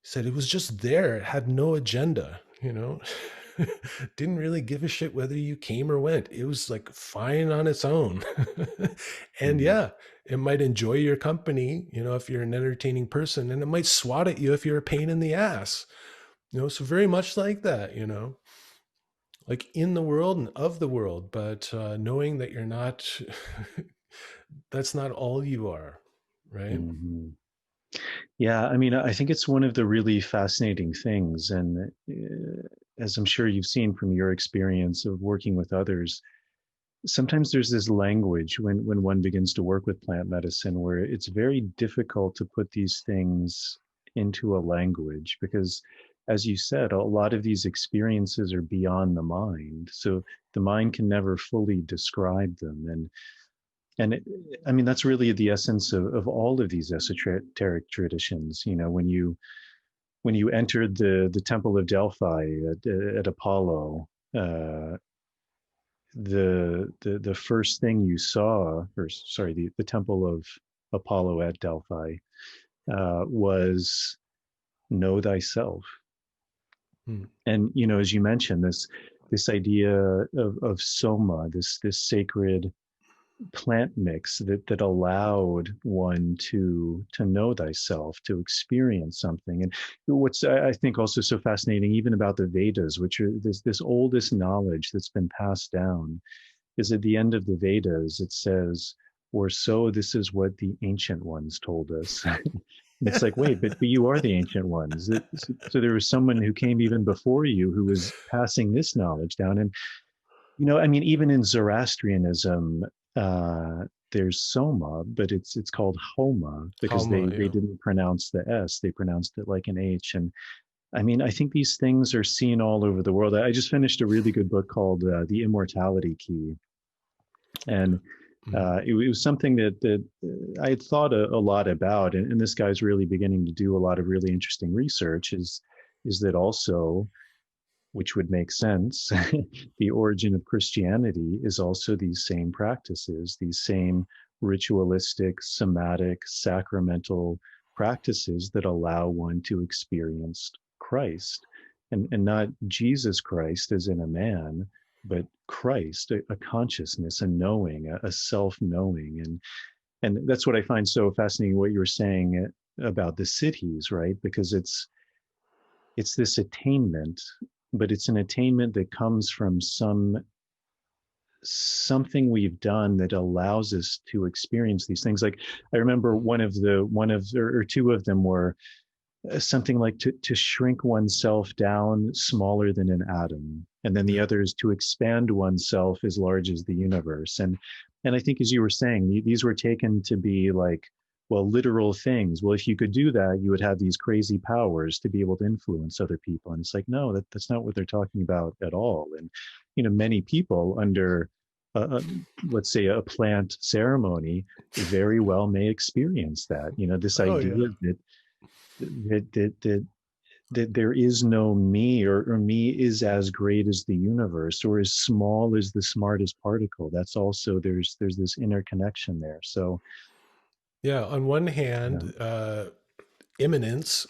[SPEAKER 3] said it was just there, it had no agenda, you know. Didn't really give a shit whether you came or went. It was like fine on its own. And
[SPEAKER 2] Mm.
[SPEAKER 3] yeah, it might enjoy your company, you know, if you're an entertaining person, and it might swat at you if you're a pain in the ass. You know, so very much like that, you know, like in the world and of the world, but knowing that you're not, that's not all you are, right?
[SPEAKER 2] Mhm. Yeah, I mean, I think it's one of the really fascinating things. And as I'm sure you've seen from your experience of working with others, sometimes there's this language when one begins to work with plant medicine where it's very difficult to put these things into a language because, as you said, a lot of these experiences are beyond the mind. So the mind can never fully describe them. I mean, that's really the essence of all of these esoteric traditions. You know, when you entered the Temple of Delphi at Apollo, uh, the first thing you saw, or sorry, the Temple of Apollo at Delphi, was know thyself.
[SPEAKER 3] Hmm.
[SPEAKER 2] And you know, as you mentioned, this idea of soma, this sacred plant mix that allowed one to know thyself, to experience something. And what's I think also so fascinating, even about the Vedas, which are this oldest knowledge that's been passed down, is at the end of the Vedas it says, or so this is what the ancient ones told us. And it's like, wait, but you are the ancient ones. So there was someone who came even before you who was passing this knowledge down. And you know, I mean, even in Zoroastrianism, uh, there's soma, but it's called homa because
[SPEAKER 3] Halma,
[SPEAKER 2] they
[SPEAKER 3] yeah.
[SPEAKER 2] didn't pronounce the S, they pronounced it like an H. And I mean, I think these things are seen all over the world. I just finished a really good book called The Immortality Key, and
[SPEAKER 3] Mm.
[SPEAKER 2] it was something that I had thought a lot about, and this guy's really beginning to do a lot of really interesting research. Is that also, which would make sense, the origin of Christianity is also these same practices, these same ritualistic, somatic, sacramental practices that allow one to experience Christ. And not Jesus Christ as in a man, but Christ, a consciousness, a knowing, a self-knowing. And that's what I find so fascinating, what you were saying about the Siddhis, right? Because it's this attainment, but it's an attainment that comes from something we've done that allows us to experience these things. Like I remember or two of them were something like to shrink oneself down smaller than an atom, and then the
[SPEAKER 3] Yeah.
[SPEAKER 2] other is to expand oneself as large as the universe. And I think, as you were saying, these were taken to be like, well, literal things. Well, if you could do that, you would have these crazy powers to be able to influence other people. And it's like, no, that's not what they're talking about at all. And you know, many people under let's say a plant ceremony very well may experience that. You know, this
[SPEAKER 3] Oh
[SPEAKER 2] idea
[SPEAKER 3] yeah.
[SPEAKER 2] that that there is no me, or me is as great as the universe, or as small as the smartest particle. That's also, there's this interconnection there. So
[SPEAKER 3] Yeah, on one hand,
[SPEAKER 2] um,
[SPEAKER 3] immanence.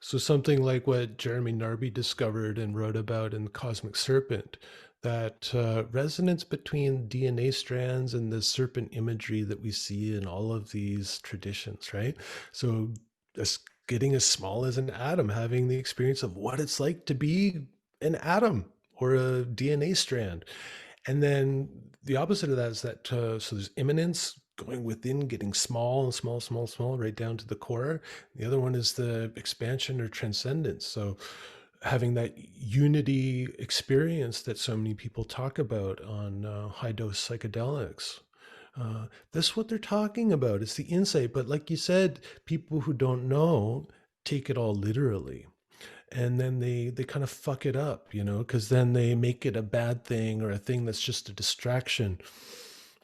[SPEAKER 3] So something like what Jeremy Narby discovered and wrote about in Cosmic Serpent, that resonance between DNA strands and the serpent imagery that we see in all of these traditions, right? So as getting as small as an atom, having the experience of what it's like to be an atom or a DNA strand. And then the opposite of that is that, so there's immanence, going within, getting small and small, small, small, right down to the core. The other one is the expansion or transcendence. So having that unity experience that so many people talk about on high dose psychedelics. That's what they're talking about. It's the insight. But like you said, people who don't know take it all literally, and then they kind of fuck it up, because then they make it a bad thing or a thing that's just a distraction,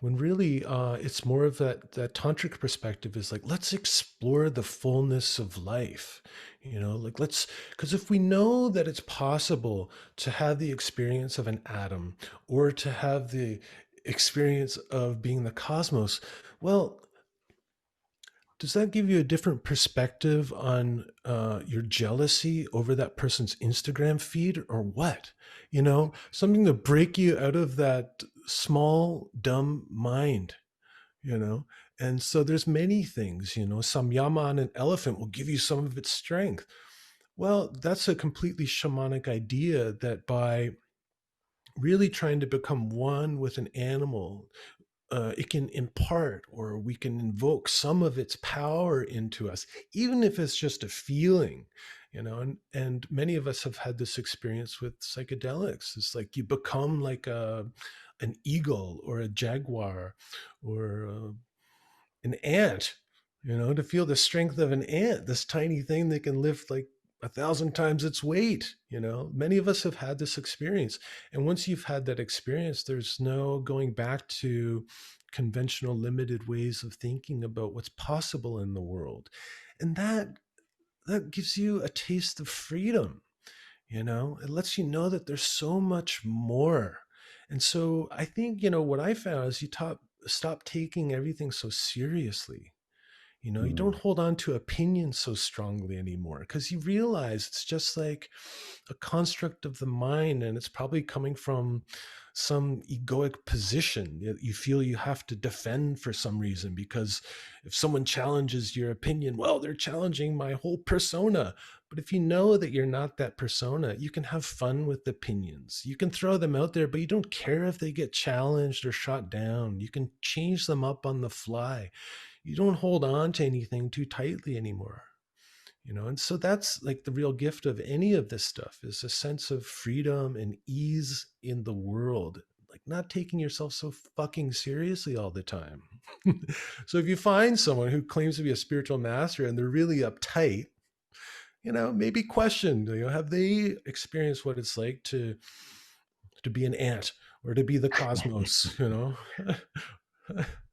[SPEAKER 3] when really it's more of that tantric perspective is like, let's explore the fullness of life, like let's, because if we know that it's possible to have the experience of an atom or to have the experience of being the cosmos, well, does that give you a different perspective on your jealousy over that person's Instagram feed or what? Something to break you out of that small, dumb mind, you know? And so there's many things, some yama on an elephant will give you some of its strength. Well, that's a completely shamanic idea, that by really trying to become one with an animal, it can impart, or we can invoke some of its power into us, even if it's just a feeling, and many of us have had this experience with psychedelics. It's like you become like an eagle or a jaguar or an ant, to feel the strength of an ant, this tiny thing that can lift like 1,000 times its weight. Many of us have had this experience. And once you've had that experience, there's no going back to conventional limited ways of thinking about what's possible in the world. And that gives you a taste of freedom. It lets you know that there's so much more. And so I think, what I found is stop taking everything so seriously. You don't
[SPEAKER 2] mm,
[SPEAKER 3] hold on to opinions so strongly anymore, because you realize it's just like a construct of the mind, and it's probably coming from some egoic position that you feel you have to defend for some reason, because if someone challenges your opinion, well, they're challenging my whole persona. But if you know that you're not that persona, you can have fun with opinions. You can throw them out there, but you don't care if they get challenged or shot down. You can change them up on the fly. You don't hold on to anything too tightly anymore. And so that's like the real gift of any of this stuff, is a sense of freedom and ease in the world, like not taking yourself so fucking seriously all the time. So if you find someone who claims to be a spiritual master and they're really uptight, maybe question, have they experienced what it's like to be an ant or to be the cosmos,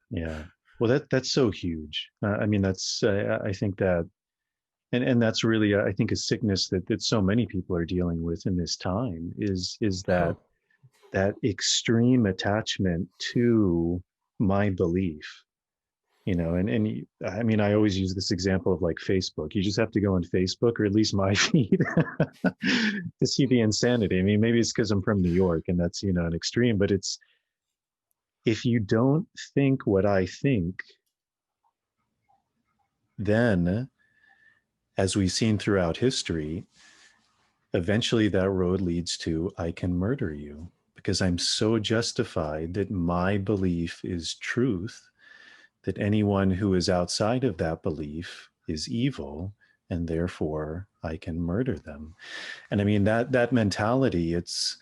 [SPEAKER 2] yeah. Well, that's so huge. I mean, that's I think that, and that's really, I think, a sickness that so many people are dealing with in this time, is that
[SPEAKER 3] Oh,
[SPEAKER 2] that extreme attachment to my belief. I mean, I always use this example of like Facebook. You just have to go on Facebook, or at least my feed, to see the insanity. I mean, maybe it's because I'm from New York and that's, an extreme, but it's, if you don't think what I think, then, as we've seen throughout history, eventually that road leads to, I can murder you, because I'm so justified that my belief is truth, that anyone who is outside of that belief is evil, and therefore I can murder them. And I mean, that mentality, it's,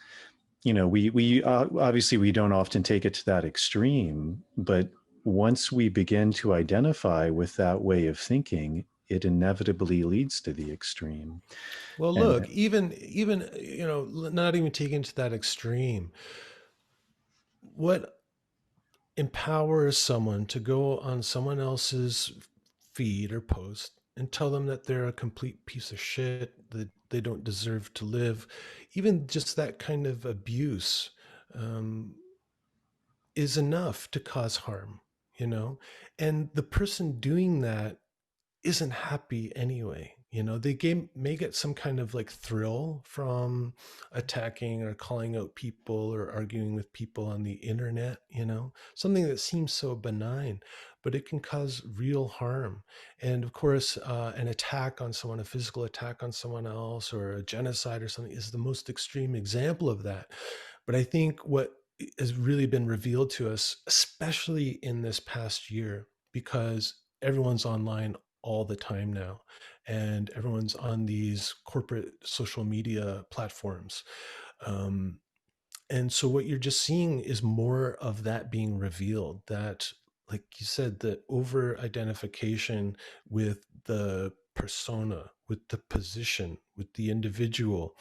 [SPEAKER 2] we obviously, we don't often take it to that extreme, but once we begin to identify with that way of thinking, it inevitably leads to the extreme.
[SPEAKER 3] well, look,
[SPEAKER 2] And
[SPEAKER 3] even not even taken to that extreme. What empowers someone to go on someone else's feed or post and tell them that they're a complete piece of shit, that they don't deserve to live. Even just that kind of abuse um, is enough to cause harm, you know? And the person doing that isn't happy anyway. May get some kind of like thrill from attacking or calling out people or arguing with people on the internet, something that seems so benign, but it can cause real harm. And of course, an attack on someone, a physical attack on someone else, or a genocide or something is the most extreme example of that. But I think what has really been revealed to us, especially in this past year, because everyone's online all the time now, and everyone's on these corporate social media platforms. And so what you're just seeing is more of that being revealed, that, like you said, the over identification with the persona, with the position, with the individual.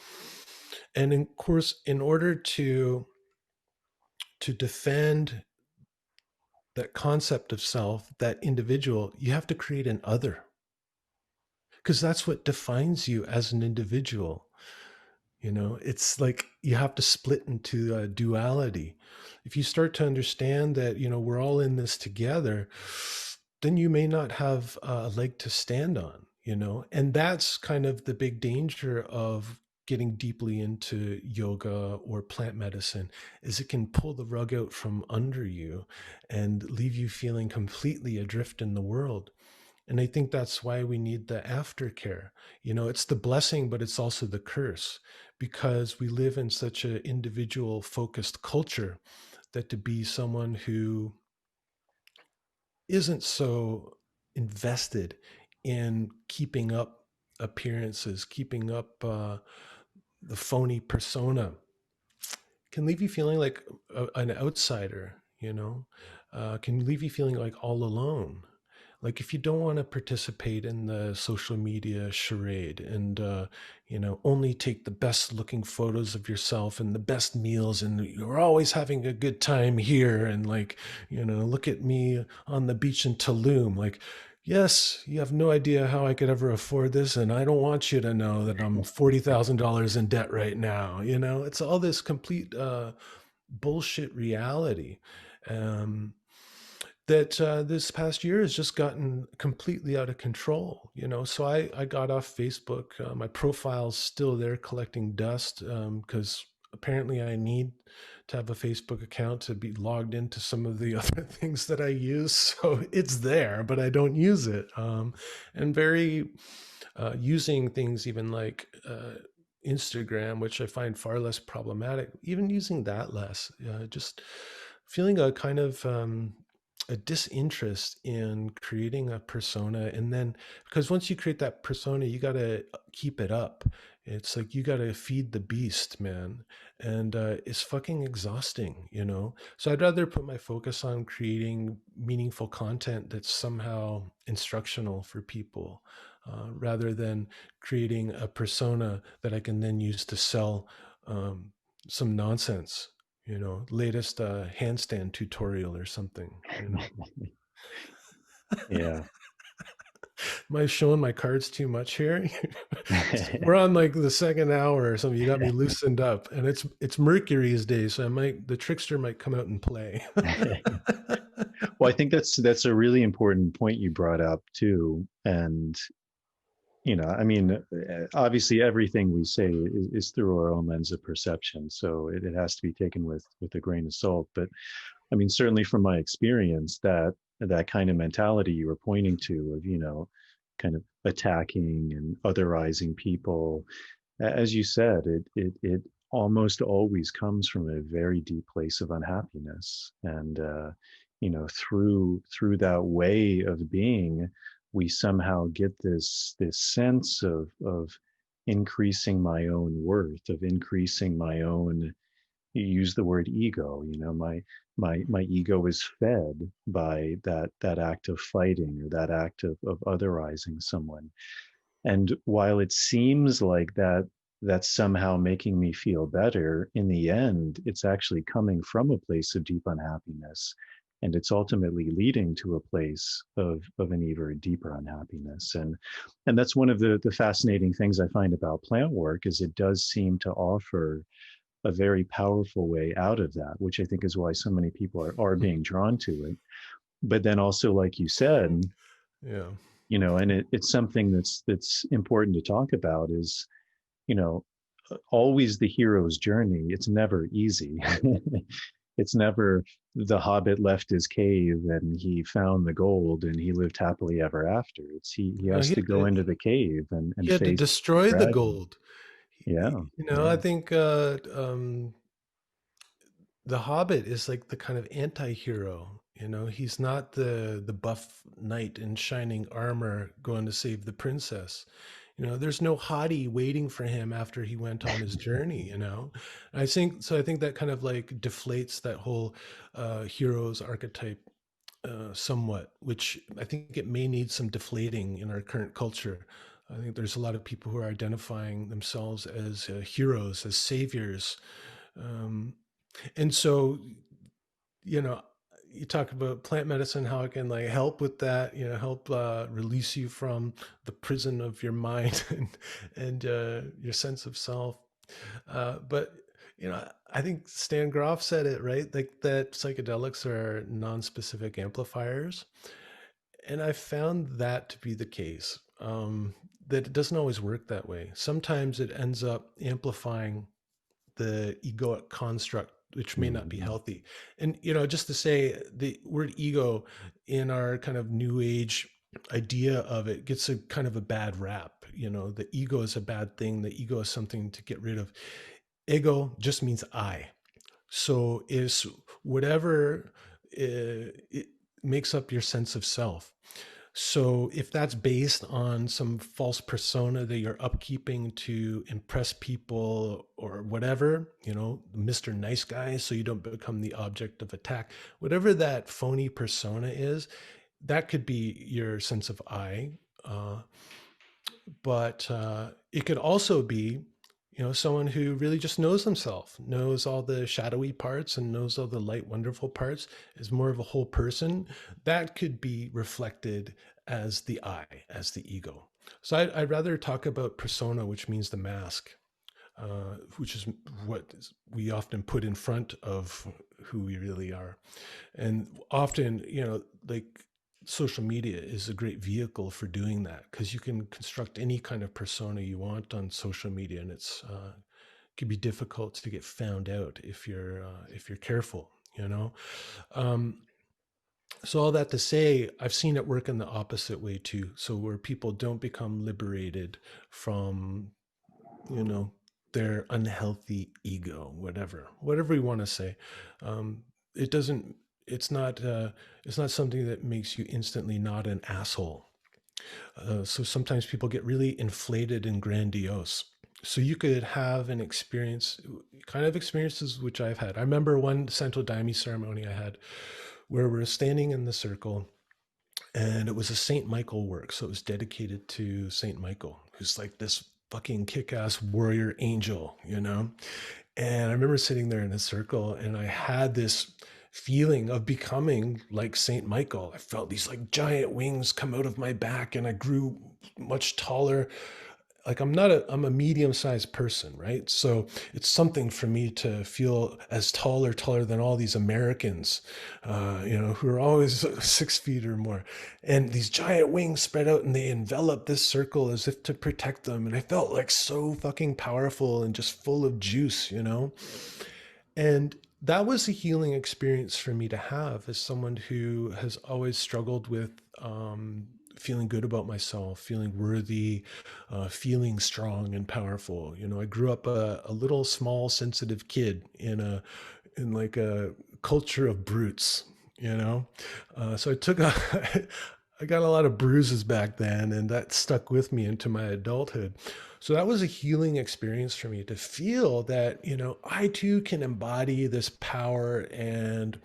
[SPEAKER 3] And of course, in order to defend that concept of self, that individual, you have to create an other, because that's what defines you as an individual. It's like you have to split into a duality. If you start to understand that, we're all in this together, then you may not have a leg to stand on, and that's kind of the big danger of getting deeply into yoga or plant medicine, is it can pull the rug out from under you and leave you feeling completely adrift in the world. And I think that's why we need the aftercare. It's the blessing, but it's also the curse, because we live in such an individual focused culture that to be someone who isn't so invested in keeping up appearances, keeping up the phony persona, can leave you feeling like an outsider, can leave you feeling like all alone. Like if you don't want to participate in the social media charade and only take the best looking photos of yourself and the best meals, and you're always having a good time here, and like, look at me on the beach in Tulum, like, yes, you have no idea how I could ever afford this, and I don't want you to know that I'm $40,000 in debt right now. It's all this complete bullshit reality. Um, that this past year has just gotten completely out of control. So I got off Facebook. My profile's still there collecting dust, because apparently I need to have a Facebook account to be logged into some of the other things that I use. So it's there, but I don't use it. And very using things even like Instagram, which I find far less problematic, even using that less, just feeling a kind of a disinterest in creating a persona. And then, because once you create that persona, you got to keep it up. It's like you got to feed the beast, man. And it's fucking exhausting, So I'd rather put my focus on creating meaningful content that's somehow instructional for people, rather than creating a persona that I can then use to sell some nonsense, latest handstand tutorial or something.
[SPEAKER 2] Yeah.
[SPEAKER 3] Am I showing my cards too much here? We're on like the second hour or something. You got me loosened up, and it's Mercury's day, so the trickster might come out and play.
[SPEAKER 2] Well, I think that's a really important point you brought up too. And I mean, obviously everything we say is through our own lens of perception, so it has to be taken with a grain of salt. But I mean, certainly from my experience, that kind of mentality you were pointing to of, kind of attacking and otherizing people, as you said, it almost always comes from a very deep place of unhappiness. And through that way of being, we somehow get this sense of increasing my own worth, of increasing my own, you use the word ego, my ego is fed by that act of fighting, or that act of otherizing someone. And while it seems like that's somehow making me feel better, in the end, it's actually coming from a place of deep unhappiness. and it's ultimately leading to a place of an even deeper unhappiness. And that's one of the fascinating things I find about plant work, is it does seem to offer a very powerful way out of that, which I think is why so many people are being drawn to it. But then also, like you said,
[SPEAKER 3] Yeah.
[SPEAKER 2] and it's something that's important to talk about, is, you know, always the hero's journey. It's never easy. It's never the hobbit left his cave and he found the gold and he lived happily ever after. It's he
[SPEAKER 3] Uh,
[SPEAKER 2] has
[SPEAKER 3] he,
[SPEAKER 2] to go into the cave
[SPEAKER 3] he
[SPEAKER 2] and
[SPEAKER 3] had to
[SPEAKER 2] face the
[SPEAKER 3] destroy the
[SPEAKER 2] dragon.
[SPEAKER 3] gold.
[SPEAKER 2] Yeah,
[SPEAKER 3] I
[SPEAKER 2] yeah.
[SPEAKER 3] think the Hobbit is like the kind of anti-hero. He's not the buff knight in shining armor going to save the princess. There's no hottie waiting for him after he went on his journey. I think so. I think that kind of like deflates that whole hero's archetype somewhat, which I think it may need some deflating in our current culture. I think there's a lot of people who are identifying themselves as heroes, as saviors. Um, and so, you know, you talk about plant medicine, how it can like help with that, help release you from the prison of your mind and your sense of self. But I think Stan Groff said it right, like that psychedelics are non-specific amplifiers, and I found that to be the case. That it doesn't always work that way. Sometimes it ends up amplifying the egoic construct, which may not be
[SPEAKER 2] Mhm.
[SPEAKER 3] healthy. And just to say, the word ego in our kind of new age idea of it gets a kind of a bad rap. The ego is a bad thing. The ego is something to get rid of. Ego just means I. So is whatever it makes up your sense of self. So if that's based on some false persona that you're upkeeping to impress people or whatever, Mr. Nice Guy, so you don't become the object of attack, whatever that phony persona is, that could be your sense of I. Uh, but it could also be, someone who really just knows himself, knows all the shadowy parts and knows all the light, wonderful parts, is more of a whole person. That could be reflected as the I, as the ego. So I'd rather talk about persona, which means the mask, which is what we often put in front of who we really are. And often, like social media is a great vehicle for doing that, because you can construct any kind of persona you want on social media, and it's can be difficult to get found out if you're careful. Um, so all that to say, I've seen it work in the opposite way too. So where people don't become liberated from you know their unhealthy ego, whatever you want to say. It doesn't it's not something that makes you instantly not an asshole. So sometimes people get really inflated and grandiose, so you could have an experience, kind of experiences which I've had. I remember one Santo Daime ceremony I had where we're standing in the circle, and it was a Saint Michael work. So it was dedicated to Saint Michael, who's like this fucking kick-ass warrior angel. And I remember sitting there in a circle, and I had this feeling of becoming like Saint Michael. I felt these like giant wings come out of my back, and I grew much taller. Like I'm a medium-sized person, right? So it's something for me to feel as taller than all these Americans, who are always 6 feet or more. And these giant wings spread out and they envelop this circle as if to protect them. And I felt like so fucking powerful and just full of juice. And that was a healing experience for me to have as someone who has always struggled with feeling good about myself, feeling worthy, feeling strong and powerful. I grew up a little small sensitive kid in like a culture of brutes. So I took a I got a lot of bruises back then, and that stuck with me into my adulthood. So that was a healing experience for me to feel that, I too can embody this power and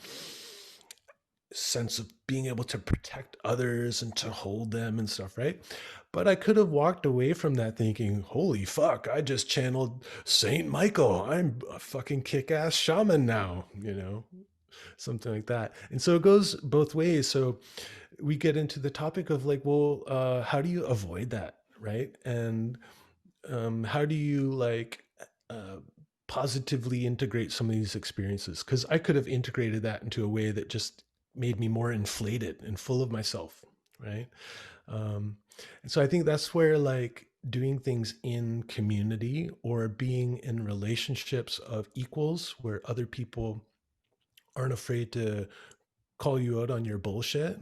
[SPEAKER 3] sense of being able to protect others and to hold them and stuff, right? But I could have walked away from that thinking, holy fuck, I just channeled Saint Michael. I'm a fucking kick ass shaman now. something like that. And so it goes both ways. So we get into the topic of like, well, how do you avoid that, right? And how do you like uh, positively integrate some of these experiences? Because I could have integrated that into a way that just made me more inflated and full of myself, right? Um, and so I think that's where like doing things in community or being in relationships of equals where other people aren't afraid to call you out on your bullshit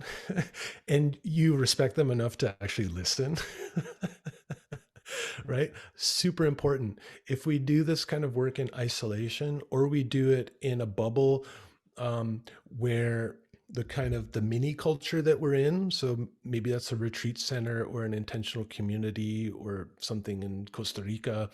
[SPEAKER 3] and you respect them enough to actually listen. Right? Super important. If we do this kind of work in isolation or we do it in a bubble where the kind of the mini culture that we're in, so maybe that's a retreat center or an intentional community or something in Costa Rica,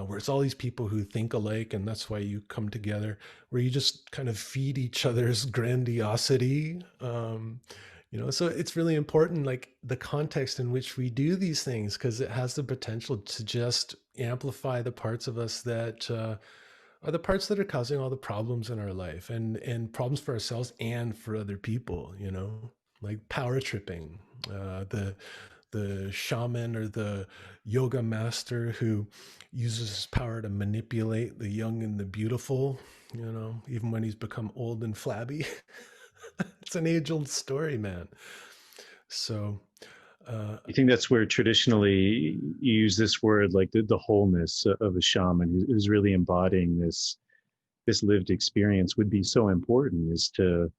[SPEAKER 3] where it's all these people who think alike and that's why you come together, where you just kind of feed each other's grandiosity. So it's really important, like the context in which we do these things, because it has the potential to just amplify the parts of us that are the parts that are causing all the problems in our life and problems for ourselves and for other people, like power tripping, the shaman or the yoga master who uses his power to manipulate the young and the beautiful, even when he's become old and flabby. It's an age-old story, man. So
[SPEAKER 2] I think that's where traditionally you use this word, like the wholeness of a shaman who's really embodying this lived experience would be so important, is to,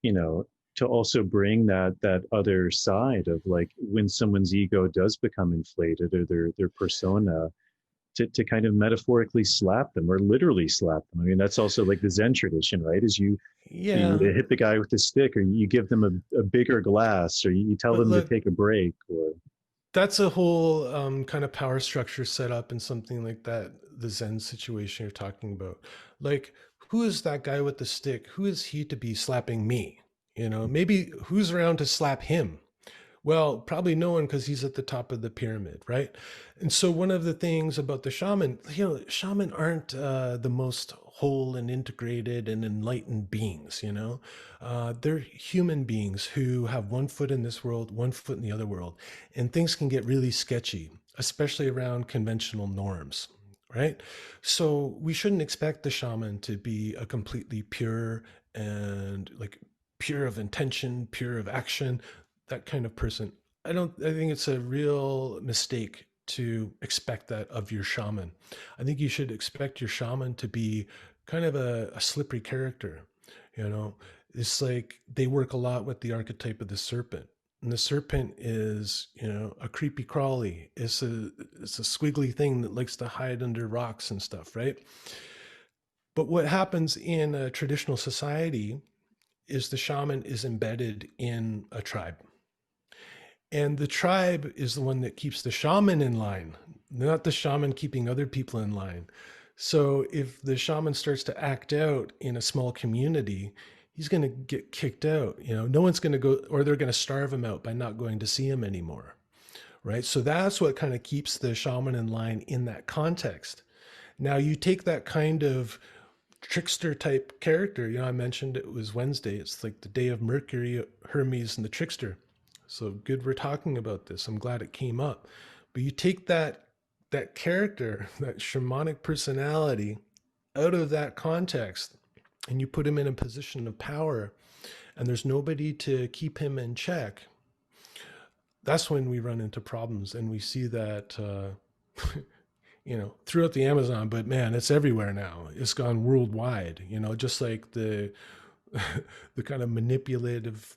[SPEAKER 2] you know, to also bring that other side of like when someone's ego does become inflated or their persona, to kind of metaphorically slap them or literally slap them. I mean, that's also like the Zen tradition, right? Is you
[SPEAKER 3] yeah,
[SPEAKER 2] hit the guy with the stick, or you give them a bigger glass, or you tell
[SPEAKER 3] but
[SPEAKER 2] them to
[SPEAKER 3] look,
[SPEAKER 2] take a break, or
[SPEAKER 3] that's a whole kind of power structure set up in something like that, the Zen situation you're talking about. Like, who is that guy with the stick? Who is he to be slapping me? Maybe who's around to slap him? Well, probably no one, because he's at the top of the pyramid, right? And so one of the things about the shaman, shaman aren't the most whole and integrated and enlightened beings, they're human beings who have one foot in this world, one foot in the other world. And things can get really sketchy, especially around conventional norms, right? So we shouldn't expect the shaman to be a completely pure and like pure of intention, pure of action, that kind of person. I think it's a real mistake to expect that of your shaman. I think you should expect your shaman to be kind of a slippery character. You know, it's like they work a lot with the archetype of the serpent. And the serpent is, a creepy crawly. It's a squiggly thing that likes to hide under rocks and stuff, right? But what happens in a traditional society is the shaman is embedded in a tribe. And the tribe is the one that keeps the shaman in line, not the shaman keeping other people in line. So if the shaman starts to act out in a small community, he's going to get kicked out. No one's going to go, or they're going to starve him out by not going to see him anymore. Right. So that's what kind of keeps the shaman in line in that context. Now you take that kind of trickster type character. I mentioned it was Wednesday. It's like the day of Mercury, Hermes, and the trickster. So good we're talking about this. I'm glad it came up. But you take that character, that shamanic personality out of that context and you put him in a position of power and there's nobody to keep him in check. That's when we run into problems, and we see that throughout the Amazon, but man, it's everywhere now. It's gone worldwide, just like the the kind of manipulative,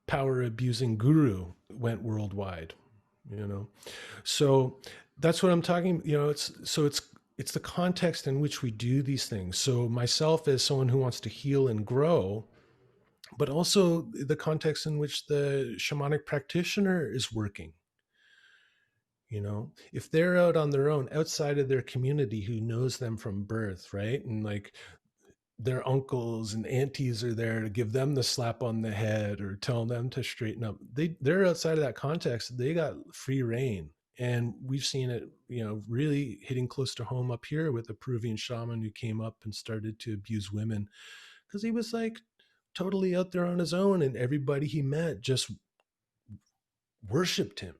[SPEAKER 3] power abusing guru went worldwide, you know. So that's what I'm talking, it's the context in which we do these things. So myself as someone who wants to heal and grow, but also the context in which the shamanic practitioner is working. If they're out on their own outside of their community who knows them from birth, right? And like their uncles and aunties are there to give them the slap on the head or tell them to straighten up. They're outside of that context. They got free reign. And we've seen it, really hitting close to home up here with a Peruvian shaman who came up and started to abuse women because he was like totally out there on his own, and everybody he met just worshipped him,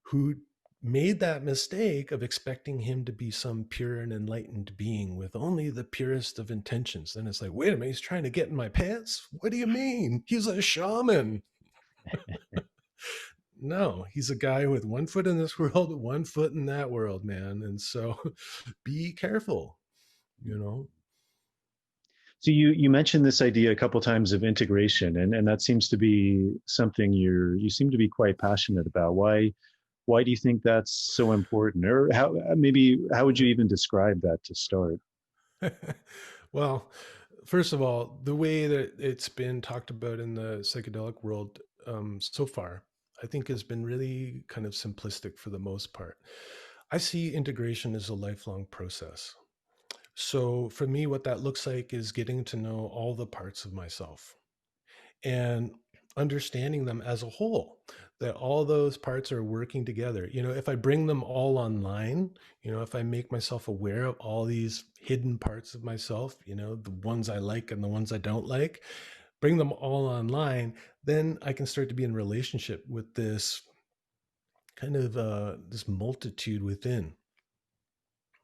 [SPEAKER 3] who made that mistake of expecting him to be some pure and enlightened being with only the purest of intentions. Then it's like, wait a minute, he's trying to get in my pants? What do you mean? He's a shaman. No, he's a guy with one foot in this world, one foot in that world, man. And so be careful, you know.
[SPEAKER 2] So you mentioned this idea a couple times of integration, and that seems to be something you seem to be quite passionate about. Why do you think that's so important? Or how would you even describe that to start?
[SPEAKER 3] Well, first of all, the way that it's been talked about in the psychedelic world so far, I think has been really kind of simplistic for the most part. I see integration as a lifelong process. So for me, what that looks like is getting to know all the parts of myself and understanding them as a whole, that all those parts are working together. If I bring them all online, if I make myself aware of all these hidden parts of myself, the ones I like and the ones I don't like, bring them all online, then I can start to be in relationship with this kind of this multitude within.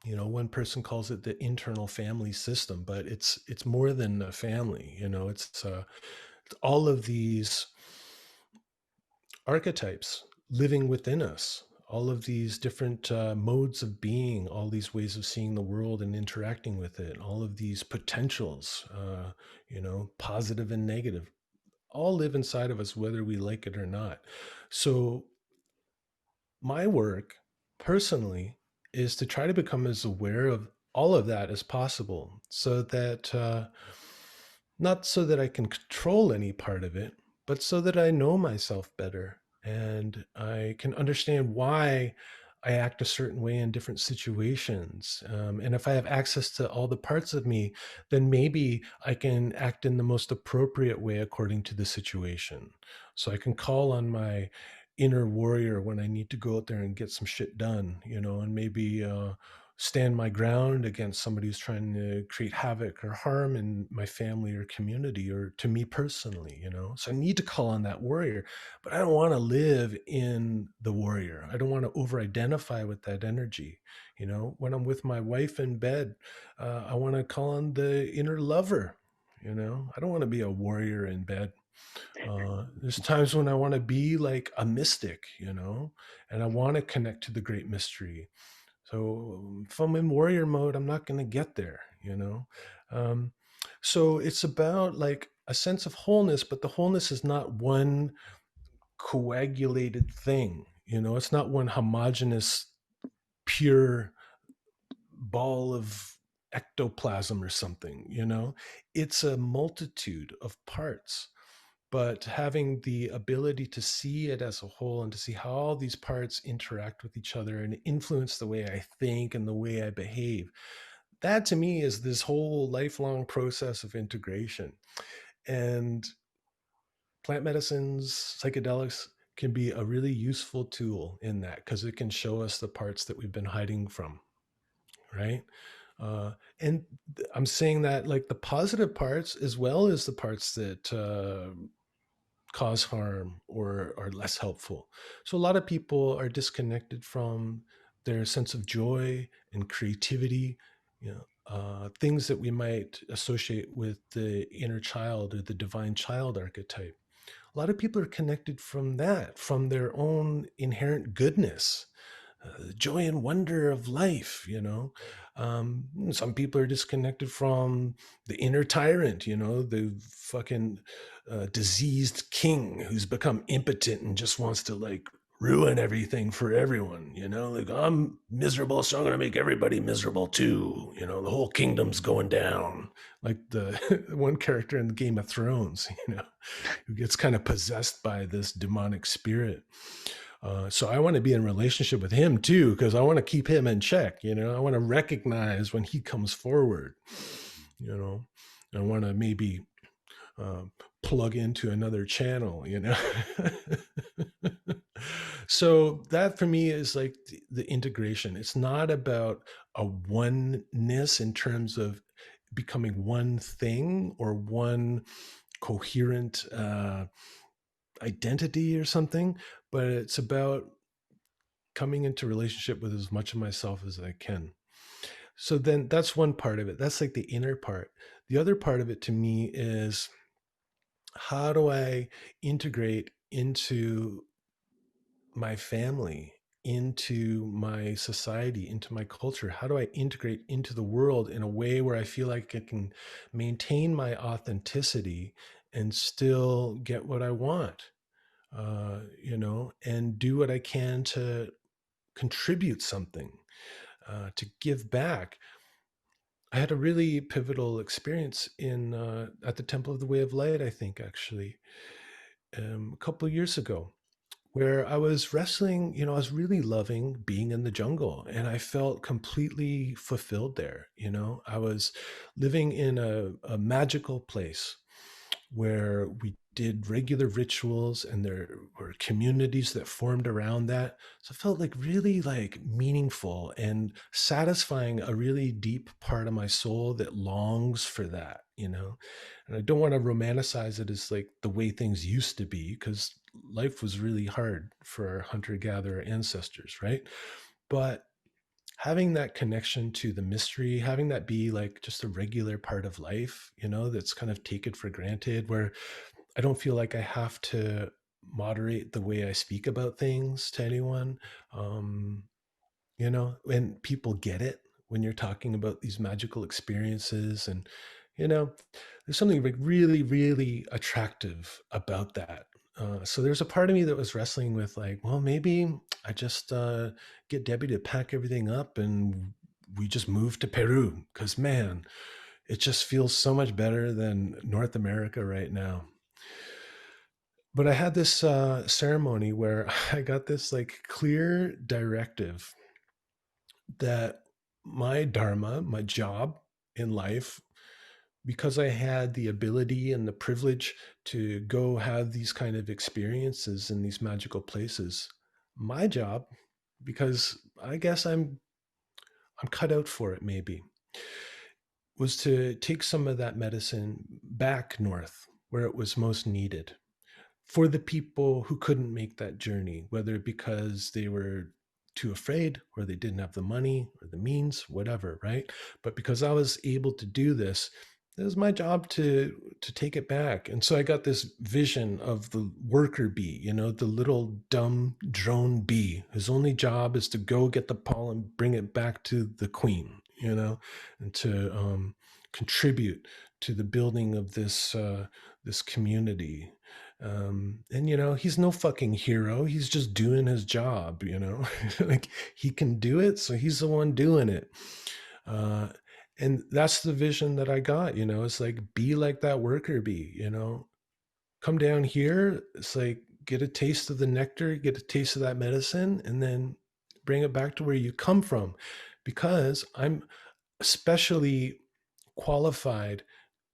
[SPEAKER 3] One person calls it the internal family system, but it's more than a family. It's all of these archetypes living within us, all of these different modes of being, all these ways of seeing the world and interacting with it, all of these potentials, positive and negative, all live inside of us, whether we like it or not. So my work personally is to try to become as aware of all of that as possible, so that not so that I can control any part of it, but so that I know myself better and I can understand why I act a certain way in different situations. And if I have access to all the parts of me, then maybe I can act in the most appropriate way according to the situation. So I can call on my inner warrior when I need to go out there and get some shit done, and maybe stand my ground against somebody who's trying to create havoc or harm in my family or community or to me personally. So I need to call on that warrior, but I don't want to live in the warrior. I don't want to over identify with that energy. When I'm with my wife in bed, I want to call on the inner lover. I don't want to be a warrior in bed. There's times when I want to be like a mystic, and I want to connect to the great mystery. So if I'm in warrior mode, I'm not going to get there, Um, so it's about like a sense of wholeness, but the wholeness is not one coagulated thing. It's not one homogeneous, pure ball of ectoplasm or something. It's a multitude of parts, but having the ability to see it as a whole and to see how all these parts interact with each other and influence the way I think and the way I behave, that to me is this whole lifelong process of integration. And plant medicines, psychedelics can be a really useful tool in that, because it can show us the parts that we've been hiding from, right? And I'm saying that like the positive parts as well as the parts that cause harm or are less helpful. So a lot of people are disconnected from their sense of joy and creativity, things that we might associate with the inner child or the divine child archetype. A lot of people are connected from that, from their own inherent goodness, the joy and wonder of life. Some people are disconnected from the inner tyrant, the fucking diseased king who's become impotent and just wants to like ruin everything for everyone. Like, I'm miserable, so I'm going to make everybody miserable too. The whole kingdom's going down. Like the one character in Game of Thrones, who gets kind of possessed by this demonic spirit. So I want to be in relationship with him too, because I want to keep him in check. I want to recognize when he comes forward. I want to maybe plug into another channel. So that for me is like the integration. It's not about a oneness in terms of becoming one thing or one coherent identity or something, but it's about coming into relationship with as much of myself as I can. So then that's one part of it. That's like the inner part. The other part of it to me is, how do I integrate into my family, into my society, into my culture? How do I integrate into the world in a way where I feel like I can maintain my authenticity and still get what I want, and do what I can to contribute something, to give back. I had a really pivotal experience in at the Temple of the Way of Light, I think, actually, a couple of years ago, where I was wrestling. I was really loving being in the jungle, and I felt completely fulfilled there. I was living in a magical place where we did regular rituals, and there were communities that formed around that. So it felt like really like meaningful and satisfying a really deep part of my soul that longs for that. And I don't want to romanticize it as like the way things used to be, because life was really hard for our hunter-gatherer ancestors, right? But having that connection to the mystery, having that be like just a regular part of life, that's kind of taken for granted, where I don't feel like I have to moderate the way I speak about things to anyone. Um, and people get it when you're talking about these magical experiences. And, there's something like really, really attractive about that. So there's a part of me that was wrestling with like, well, maybe I just get Debbie to pack everything up and we just move to Peru, because man, it just feels so much better than North America right now. But I had this ceremony where I got this like clear directive that my dharma, my job in life, because I had the ability and the privilege to go have these kind of experiences in these magical places, my job, because I guess I'm cut out for it maybe, was to take some of that medicine back north where it was most needed, for the people who couldn't make that journey, whether because they were too afraid or they didn't have the money or the means, whatever, right? But because I was able to do this, it was my job to take it back. And so I got this vision of the worker bee, the little dumb drone bee whose only job is to go get the pollen, bring it back to the queen, and to contribute to the building of this community. And he's no fucking hero. He's just doing his job, like he can do it. So he's the one doing it. And that's the vision that I got, it's like, be like that worker bee, come down here. It's like, get a taste of the nectar, get a taste of that medicine, and then bring it back to where you come from, because I'm especially qualified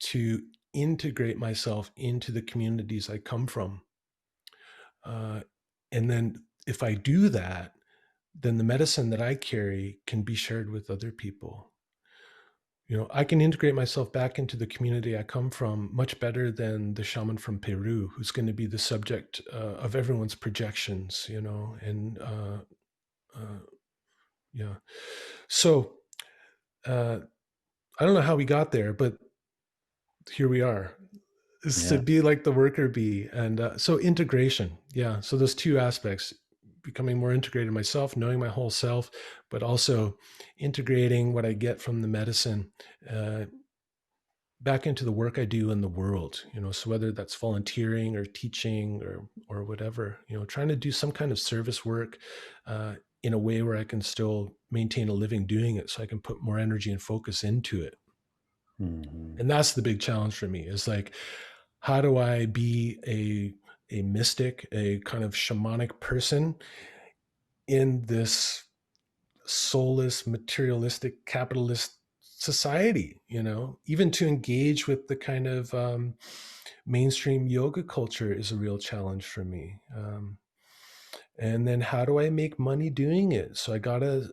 [SPEAKER 3] to integrate myself into the communities I come from. And then if I do that, then the medicine that I carry can be shared with other people. I can integrate myself back into the community I come from much better than the shaman from Peru, who's going to be the subject of everyone's projections, and yeah. So I don't know how we got there, but here we are. Is to be like the worker bee. And so integration. Yeah. So those two aspects, becoming more integrated myself, knowing my whole self, but also integrating what I get from the medicine back into the work I do in the world, so whether that's volunteering or teaching or whatever, trying to do some kind of service work in a way where I can still maintain a living doing it, so I can put more energy and focus into it. Mm-hmm. And that's the big challenge for me, is like, how do I be a mystic, a kind of shamanic person in this soulless, materialistic, capitalist society, even to engage with the kind of mainstream yoga culture is a real challenge for me. And then how do I make money doing it? So I gotta,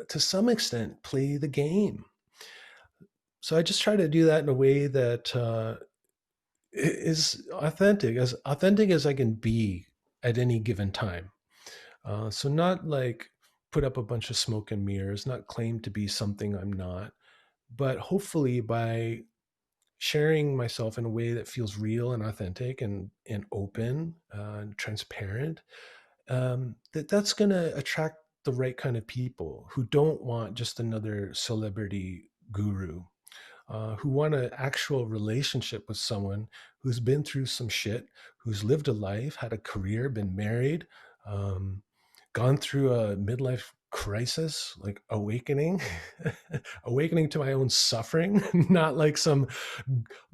[SPEAKER 3] to some extent, play the game. So I just try to do that in a way that is authentic as I can be at any given time. So not like put up a bunch of smoke and mirrors, not claim to be something I'm not, but hopefully by sharing myself in a way that feels real and authentic and open and transparent, that's going to attract the right kind of people who don't want just another celebrity guru, who want an actual relationship with someone who's been through some shit, who's lived a life, had a career, been married, um, gone through a midlife crisis, like awakening, awakening to my own suffering, not like some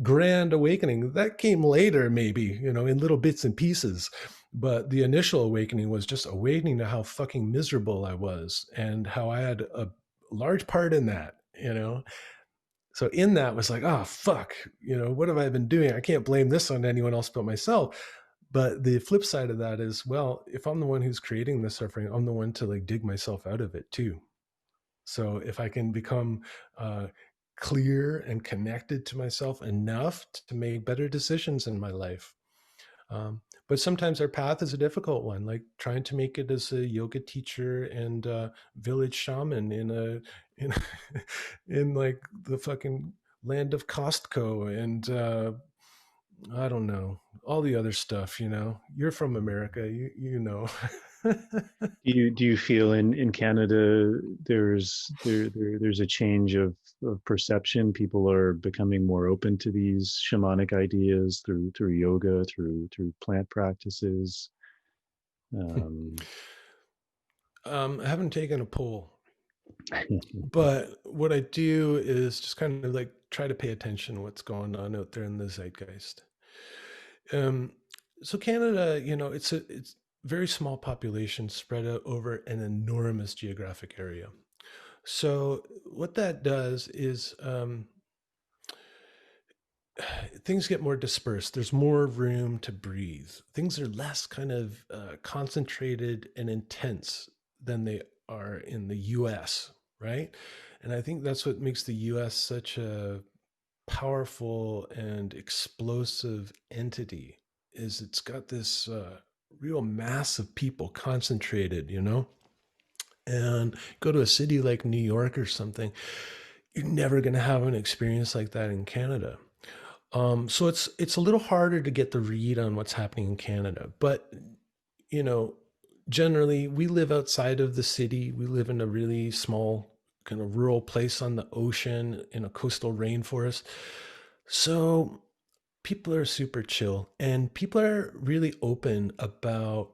[SPEAKER 3] grand awakening that came later, maybe, in little bits and pieces. But the initial awakening was just awakening to how fucking miserable I was and how I had a large part in that. So in that was like, oh, fuck, what have I been doing? I can't blame this on anyone else but myself. But the flip side of that is, well, if I'm the one who's creating the suffering, I'm the one to like dig myself out of it too. So if I can become clear and connected to myself enough to make better decisions in my life. But sometimes our path is a difficult one, like trying to make it as a yoga teacher and village shaman in in like the fucking land of Costco and I don't know, all the other stuff. You're from America, you know.
[SPEAKER 2] Do you feel in Canada there's a change of perception? People are becoming more open to these shamanic ideas through yoga, through plant practices. Um,
[SPEAKER 3] I haven't taken a poll, but what I do is just kind of like try to pay attention to what's going on out there in the zeitgeist. Um, so Canada, it's very small population spread out over an enormous geographic area. So what that does is things get more dispersed. There's more room to breathe. Things are less kind of concentrated and intense than they are in the US, right? And I think that's what makes the US such a powerful and explosive entity is it's got this real mass of people concentrated. And go to a city like New York or something, you're never going to have an experience like that in Canada. So it's a little harder to get the read on what's happening in Canada, but you know, generally we live outside of the city. We live in a really small kind of rural place on the ocean in a coastal rainforest. So people are super chill and people are really open about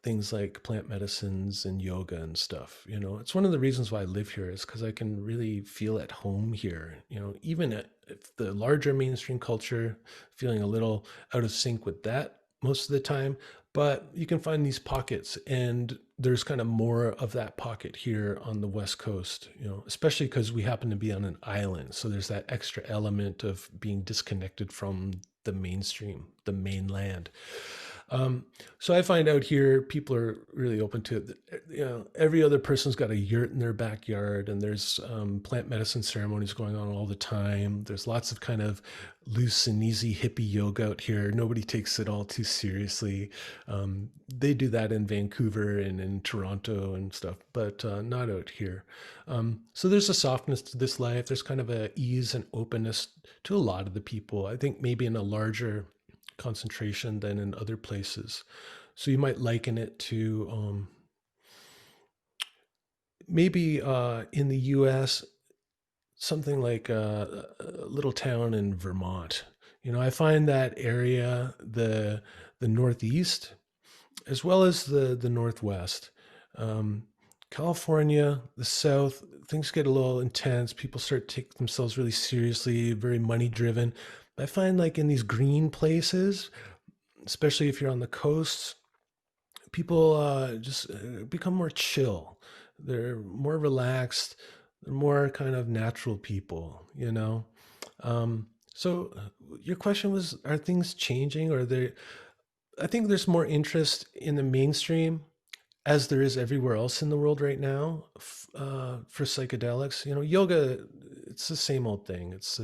[SPEAKER 3] things like plant medicines and yoga and stuff. It's one of the reasons why I live here is because I can really feel at home here. Even if the larger mainstream culture feeling a little out of sync with that most of the time, but you can find these pockets, and there's kind of more of that pocket here on the West Coast. Especially because we happen to be on an island, so there's that extra element of being disconnected from the mainstream, the mainland. So I find out here people are really open to it. Every other person's got a yurt in their backyard, and there's plant medicine ceremonies going on all the time. There's lots of kind of loose and easy hippie yoga out here. Nobody takes it all too seriously. They do that in Vancouver and in Toronto and stuff, but not out here. So there's a softness to this life. There's kind of a ease and openness to a lot of the people. I think maybe in a larger concentration than in other places. So you might liken it to maybe in the US, something like a little town in Vermont. I find that area, the Northeast, as well as the Northwest. California, the South, things get a little intense. People start to take themselves really seriously, very money driven. I find like in these green places, especially if you're on the coast, people just become more chill. They're more relaxed. They're more kind of natural people. So your question was, are things changing or they I think there's more interest in the mainstream as there is everywhere else in the world right now for psychedelics. Yoga, it's the same old thing. It's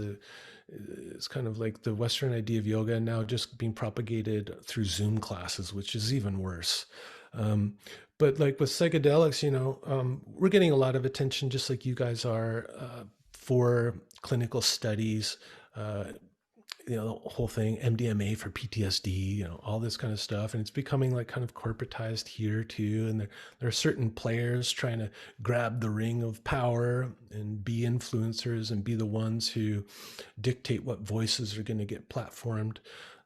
[SPEAKER 3] kind of like the Western idea of yoga now just being propagated through Zoom classes, which is even worse. Um, but like with psychedelics, we're getting a lot of attention, just like you guys are, for clinical studies. Uh, the whole thing, MDMA for PTSD, all this kind of stuff. And it's becoming like kind of corporatized here too. And there are certain players trying to grab the ring of power and be influencers and be the ones who dictate what voices are going to get platformed.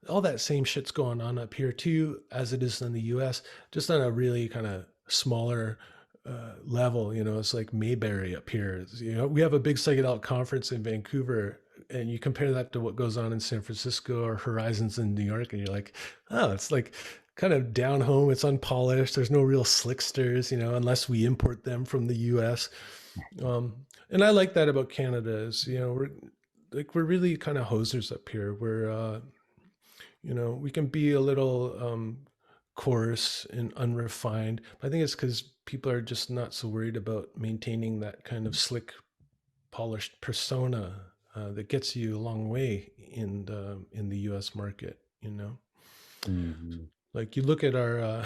[SPEAKER 3] All that same shit's going on up here too, as it is in the US, just on a really kind of smaller level. It's like Mayberry up here. We have a big psychedelic conference in Vancouver, and you compare that to what goes on in San Francisco or Horizons in New York, and you're like, oh, it's like kind of down home. It's unpolished. There's no real slicksters, unless we import them from the US. And I like that about Canada is, we're really kind of hosers up here. We can be a little coarse and unrefined. But I think it's because people are just not so worried about maintaining that kind of slick, polished persona that gets you a long way in the U.S. market.
[SPEAKER 2] Mm-hmm.
[SPEAKER 3] Like you look at our,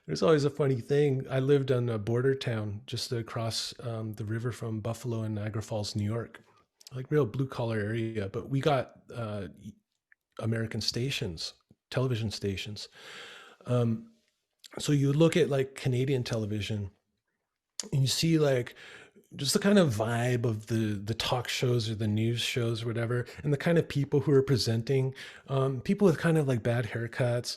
[SPEAKER 3] there's always a funny thing. I lived on a border town just across the river from Buffalo and Niagara Falls, New York, like real blue collar area. But we got American stations, television stations. So you look at like Canadian television and you see like just the kind of vibe of the talk shows or the news shows or whatever, and the kind of people who are presenting, people with kind of like bad haircuts.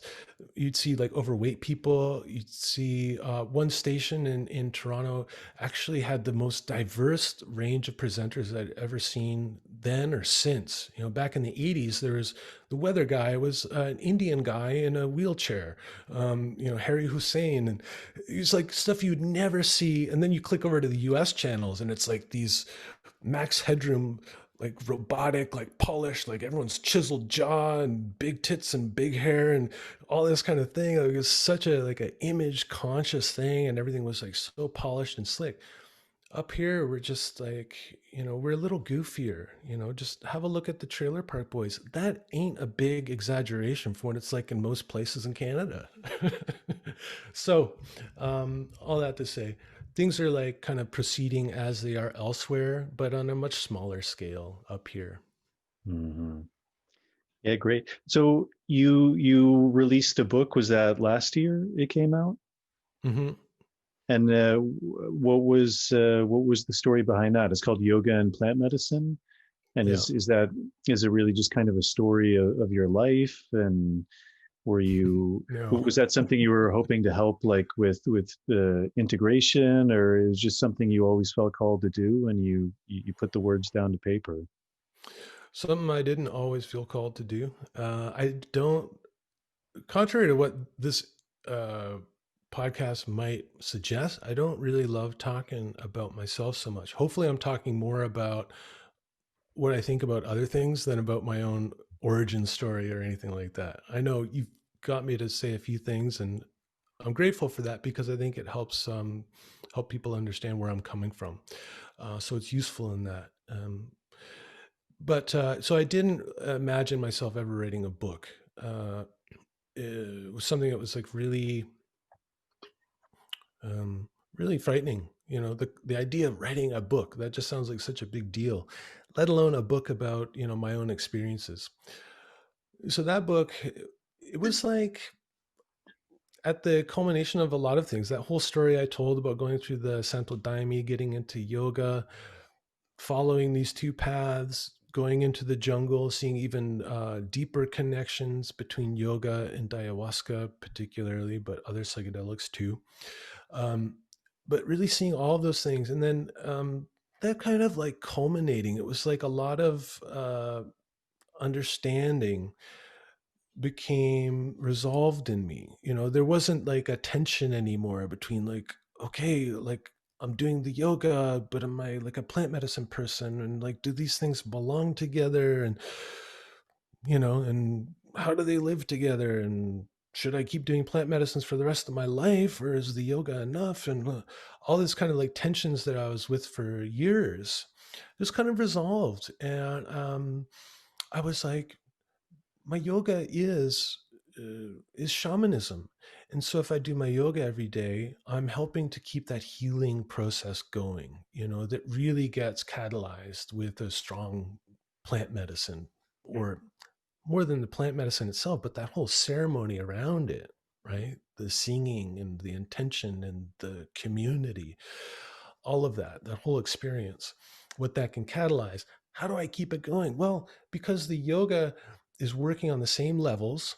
[SPEAKER 3] You'd see like overweight people. You'd see one station in Toronto actually had the most diverse range of presenters I'd ever seen then or since. Back in the 80s, there was the weather guy was an Indian guy in a wheelchair, Harry Hussein, and it's like stuff you'd never see. And then you click over to the US channels and it's like these Max Headroom, like robotic, like polished, like everyone's chiseled jaw and big tits and big hair and all this kind of thing. Like it's such a like an image conscious thing, and everything was like so polished and slick. Up here, we're just like, we're a little goofier. Just have a look at the Trailer Park Boys. That ain't a big exaggeration for what it's like in most places in Canada. So, all that to say, things are like kind of proceeding as they are elsewhere, but on a much smaller scale up here.
[SPEAKER 2] Mm-hmm. Yeah, great. So you released a book. Was that last year it came out?
[SPEAKER 3] Mm-hmm.
[SPEAKER 2] And what was the story behind that? It's called Yoga and Plant Medicine. And
[SPEAKER 3] Yeah.
[SPEAKER 2] is it really just kind of a story of your life? And
[SPEAKER 3] No.
[SPEAKER 2] was that something you were hoping to help like with the integration, or is it just something you always felt called to do and you put the words down to paper?
[SPEAKER 3] Something I didn't always feel called to do. I don't, contrary to what this podcast might suggest, I don't really love talking about myself so much. Hopefully, I'm talking more about what I think about other things than about my own origin story or anything like that. I know you've got me to say a few things, and I'm grateful for that because I think it helps help people understand where I'm coming from. So it's useful in that. But so I didn't imagine myself ever writing a book. It was something that was like really, really frightening. The idea of writing a book, that just sounds like such a big deal, let alone a book about, my own experiences. So that book, it was like at the culmination of a lot of things. That whole story I told about going through the Santo Daime, getting into yoga, following these two paths, going into the jungle, seeing even deeper connections between yoga and ayahuasca, particularly, but other psychedelics too. But really seeing all of those things. And then that kind of like culminating, it was like a lot of understanding became resolved in me. There wasn't like a tension anymore between like, okay, like I'm doing the yoga, but am I like a plant medicine person? And like, do these things belong together? And, and how do they live together? And should I keep doing plant medicines for the rest of my life, or is the yoga enough? And all this kind of like tensions that I was with for years just kind of resolved. And I was like, my yoga is shamanism. And so if I do my yoga every day, I'm helping to keep that healing process going, that really gets catalyzed with a strong plant medicine, or more than the plant medicine itself, but that whole ceremony around it, right? The singing and the intention and the community, all of that whole experience, what that can catalyze. How do I keep it going? Well, because the yoga is working on the same levels.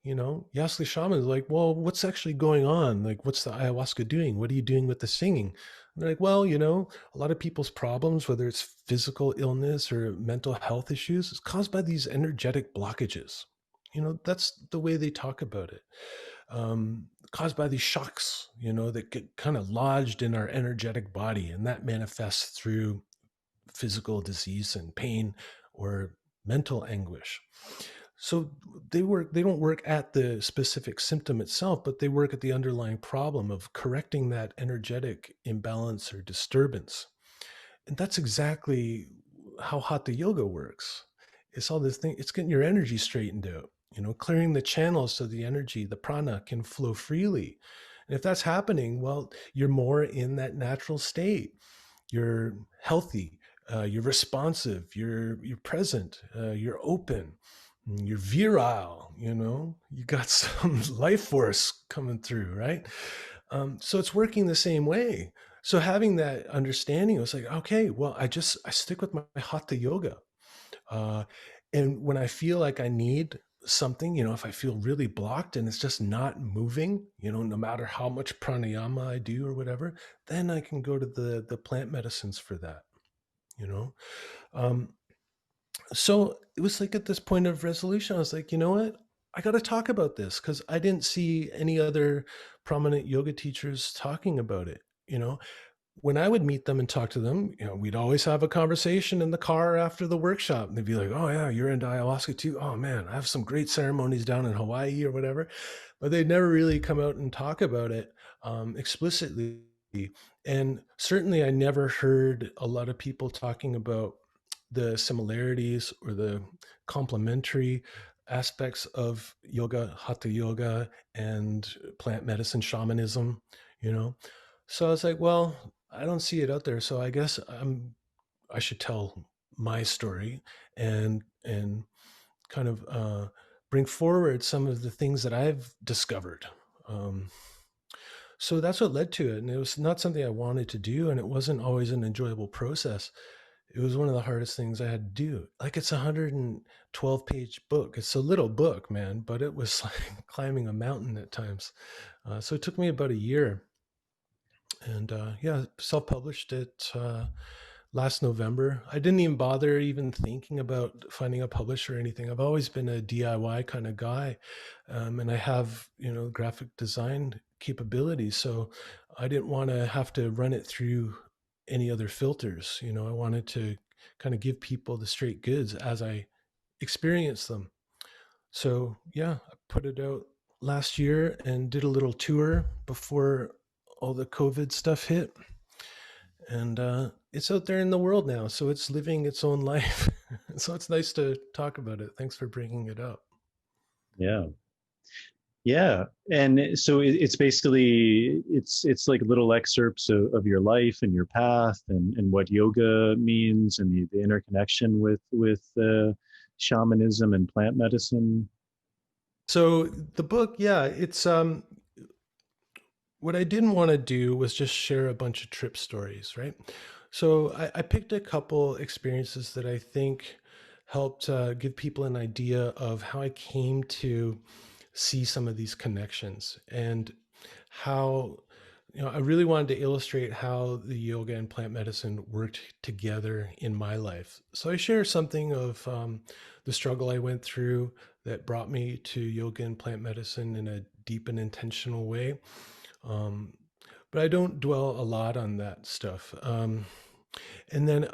[SPEAKER 3] Yasli shaman is like, well, what's actually going on? Like, what's the ayahuasca doing? What are you doing with the singing? And they're like, well, a lot of people's problems, whether it's physical illness or mental health issues, is caused by these energetic blockages. That's the way they talk about it. Caused by these shocks, that get kind of lodged in our energetic body, and that manifests through physical disease and pain or mental anguish. So they don't work at the specific symptom itself, but they work at the underlying problem of correcting that energetic imbalance or disturbance. And that's exactly how hatha yoga works. It's all this thing, it's getting your energy straightened out, clearing the channels so the energy, the prana, can flow freely. And if that's happening, well, you're more in that natural state. You're healthy, you're responsive, you're present, you're open, you're virile, you got some life force coming through, right? So it's working the same way. So having that understanding, I was like, okay, well, I stick with my hatha yoga. And when I feel like I need something, if I feel really blocked and it's just not moving, no matter how much pranayama I do or whatever, then I can go to the plant medicines for that, um, so it was like at this point of resolution, I was like, you know what? I got to talk about this, because I didn't see any other prominent yoga teachers talking about it. When I would meet them and talk to them, we'd always have a conversation in the car after the workshop. And they'd be like, oh, yeah, you're into ayahuasca too. Oh, man, I have some great ceremonies down in Hawaii or whatever. But they'd never really come out and talk about it explicitly. And certainly, I never heard a lot of people talking about the similarities or the complementary aspects of yoga, hatha yoga, and plant medicine, shamanism, you know? So I was like, well, I don't see it out there. So I guess I should tell my story and kind of bring forward some of the things that I've discovered. Um, so that's what led to it. And it was not something I wanted to do. And it wasn't always an enjoyable process. It was one of the hardest things I had to do. Like, it's a 112-page book. It's a little book, man, but it was like climbing a mountain at times. So it took me about a year. And yeah, self-published it last November. I didn't even bother even thinking about finding a publisher or anything. I've always been a DIY kind of guy. And I have, graphic design capabilities. So I didn't want to have to run it through any other filters. I wanted to kind of give people the straight goods as I experience them. So yeah, I put it out last year and did a little tour before all the COVID stuff hit. And it's out there in the world now. So it's living its own life. So it's nice to talk about it. Thanks for bringing it up.
[SPEAKER 2] Yeah. Yeah. And so it's basically, it's like little excerpts of your life and your path and what yoga means and the interconnection with shamanism and plant medicine.
[SPEAKER 3] So the book, yeah, it's what I didn't want to do was just share a bunch of trip stories, right? So I picked a couple experiences that I think helped give people an idea of how I came to see some of these connections, and how, I really wanted to illustrate how the yoga and plant medicine worked together in my life. So I share something of the struggle I went through that brought me to yoga and plant medicine in a deep and intentional way. Um, but I don't dwell a lot on that stuff. And then,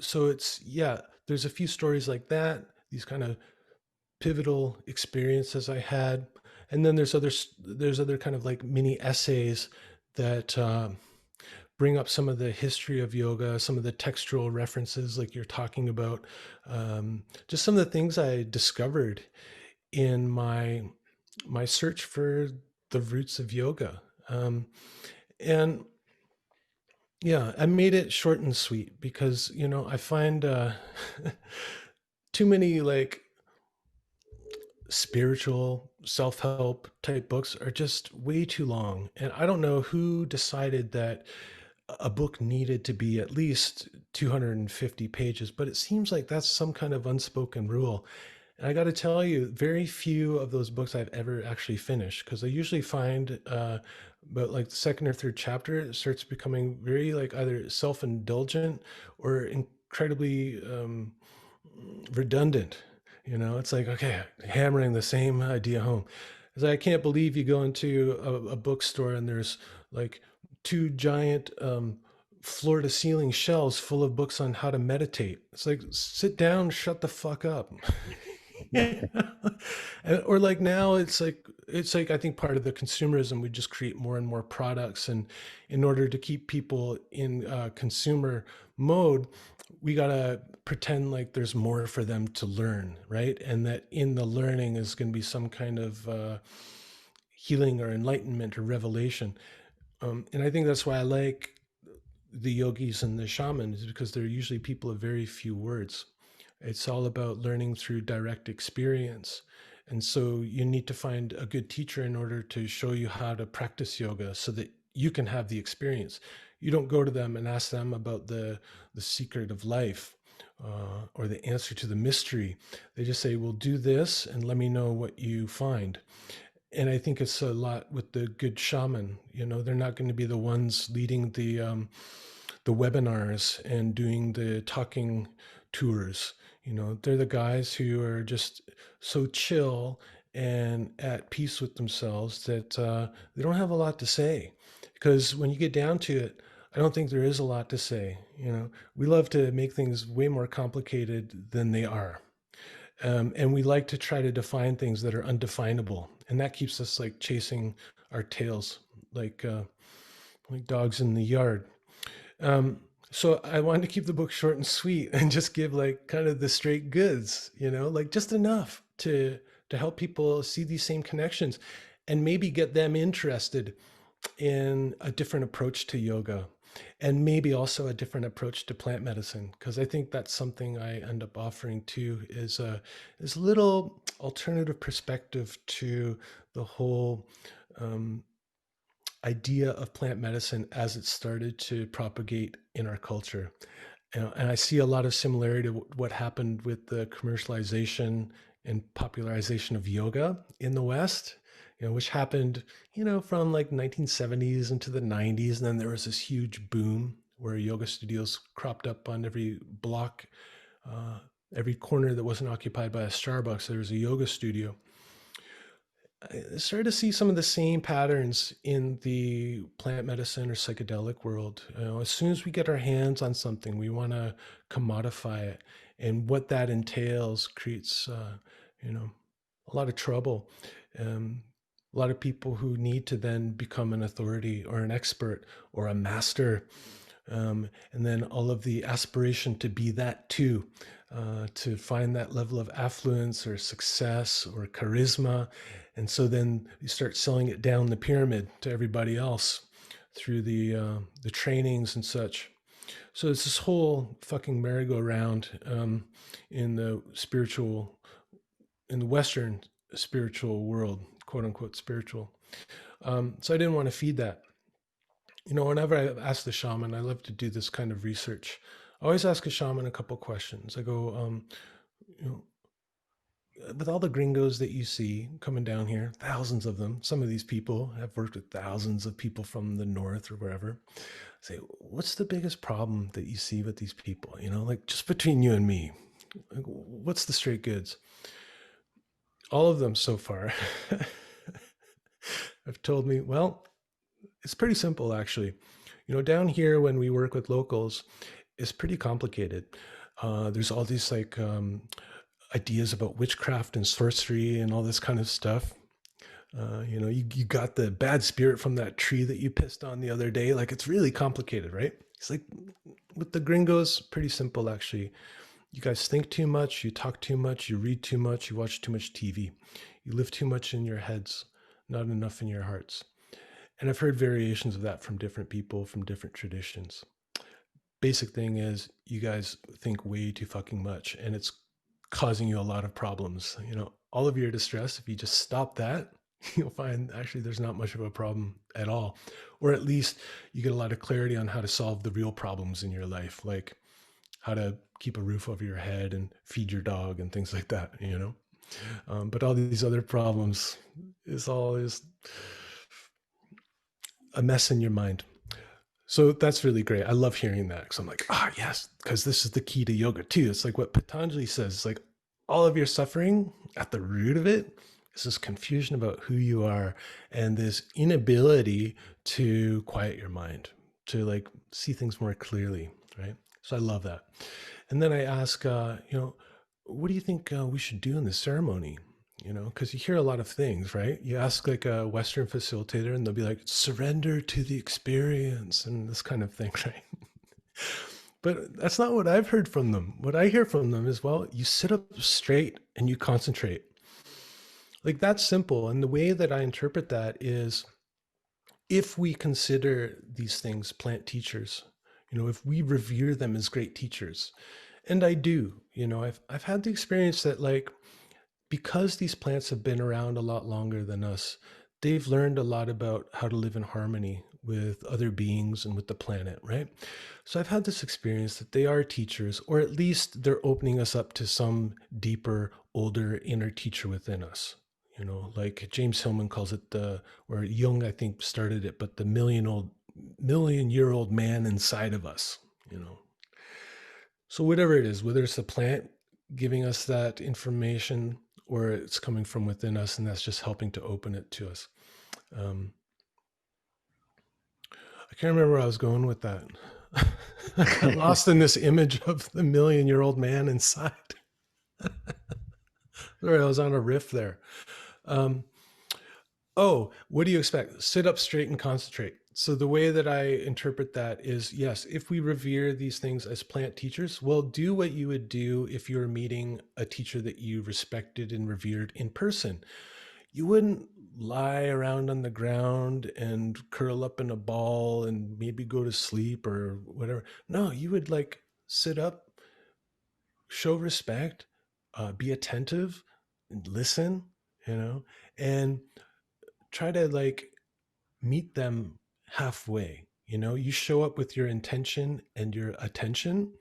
[SPEAKER 3] so yeah, there's a few stories like that, these kind of pivotal experiences I had. And then there's other kind of like mini essays that bring up some of the history of yoga, some of the textual references like you're talking about, just some of the things I discovered in my search for the roots of yoga. And yeah, I made it short and sweet because, I find too many like spiritual self-help type books are just way too long. And I don't know who decided that a book needed to be at least 250 pages, but it seems like that's some kind of unspoken rule. And I got to tell you, very few of those books I've ever actually finished, because I usually find about like the second or third chapter, it starts becoming very like either self-indulgent or incredibly redundant. It's like, okay, hammering the same idea home. It's like, I can't believe you go into a bookstore and there's like two giant floor to ceiling shelves full of books on how to meditate. It's like, sit down, shut the fuck up. Or like now it's like I think part of the consumerism, we just create more and more products, and in order to keep people in consumer mode, we got to pretend like there's more for them to learn, right? And that in the learning is going to be some kind of healing or enlightenment or revelation. And I think that's why I like the yogis and the shamans, because they're usually people of very few words. It's all about learning through direct experience. And so you need to find a good teacher in order to show you how to practice yoga so that you can have the experience. You don't go to them and ask them about the secret of life or the answer to the mystery. They just say, well, do this and let me know what you find. And I think it's a lot with the good shaman. They're not going to be the ones leading the webinars and doing the talking tours. They're the guys who are just so chill and at peace with themselves that they don't have a lot to say. Because when you get down to it, I don't think there is a lot to say. We love to make things way more complicated than they are. And we like to try to define things that are undefinable. And that keeps us like chasing our tails, like dogs in the yard. So I wanted to keep the book short and sweet and just give like kind of the straight goods, like just enough to help people see these same connections and maybe get them interested in a different approach to yoga, and maybe also a different approach to plant medicine, because I think that's something I end up offering too, is a little alternative perspective to the whole idea of plant medicine as it started to propagate in our culture. And I see a lot of similarity to what happened with the commercialization and popularization of yoga in the West, which happened, from like 1970s into the 90s. And then there was this huge boom where yoga studios cropped up on every block, every corner that wasn't occupied by a Starbucks, there was a yoga studio. I started to see some of the same patterns in the plant medicine or psychedelic world. As soon as we get our hands on something, we want to commodify it, and what that entails creates, a lot of trouble. A lot of people who need to then become an authority or an expert or a master, and then all of the aspiration to be that too, to find that level of affluence or success or charisma. And so then you start selling it down the pyramid to everybody else through the trainings and such. So it's this whole fucking merry-go-round in the Western spiritual world, quote unquote spiritual. So I didn't want to feed that. Whenever I ask the shaman, I love to do this kind of research. I always ask a shaman a couple questions. I go, with all the gringos that you see coming down here, thousands of them, some of these people have worked with thousands of people from the north or wherever. I say, what's the biggest problem that you see with these people? Like just between you and me, like, what's the straight goods? All of them so far have told me, well, it's pretty simple actually. Down here when we work with locals, it's pretty complicated. There's all these like ideas about witchcraft and sorcery and all this kind of stuff. You got the bad spirit from that tree that you pissed on the other day. Like, it's really complicated, right? It's like with the gringos, pretty simple, actually. You guys think too much, you talk too much, you read too much, you watch too much TV. You live too much in your heads, not enough in your hearts. And I've heard variations of that from different people, from different traditions. Basic thing is you guys think way too fucking much, and it's causing you a lot of problems. All of your distress, if you just stop that, you'll find actually there's not much of a problem at all. Or at least you get a lot of clarity on how to solve the real problems in your life, like how to keep a roof over your head and feed your dog and things like that, but all these other problems is a mess in your mind. So that's really great. I love hearing that, because I'm like, yes, because this is the key to yoga too. It's like what Patanjali says. It's like all of your suffering, at the root of it, is this confusion about who you are and this inability to quiet your mind, to like see things more clearly, right? So I love that. And then I ask, what do you think we should do in this ceremony? Because you hear a lot of things, right? You ask like a Western facilitator and they'll be like, surrender to the experience and this kind of thing, right? But that's not what I've heard from them. What I hear from them is, well, you sit up straight and you concentrate. Like, that's simple. And the way that I interpret that is, if we consider these things plant teachers, if we revere them as great teachers, and I do, I've had the experience that, like, because these plants have been around a lot longer than us, they've learned a lot about how to live in harmony with other beings and with the planet, right? So I've had this experience that they are teachers, or at least they're opening us up to some deeper, older inner teacher within us. Like James Hillman calls it or Jung, I think, started it, but the million-year-old man inside of us, So whatever it is, whether it's the plant giving us that information or it's coming from within us, and that's just helping to open it to us. I can't remember where I was going with that. I got lost in this image of the million-year-old man inside. Sorry, I was on a riff there. What do you expect? Sit up straight and concentrate. So the way that I interpret that is, yes, if we revere these things as plant teachers, well, do what you would do if you were meeting a teacher that you respected and revered in person. You wouldn't lie around on the ground and curl up in a ball and maybe go to sleep or whatever. No, you would like sit up, show respect, be attentive, and listen, and try to like meet them halfway. You show up with your intention and your attention,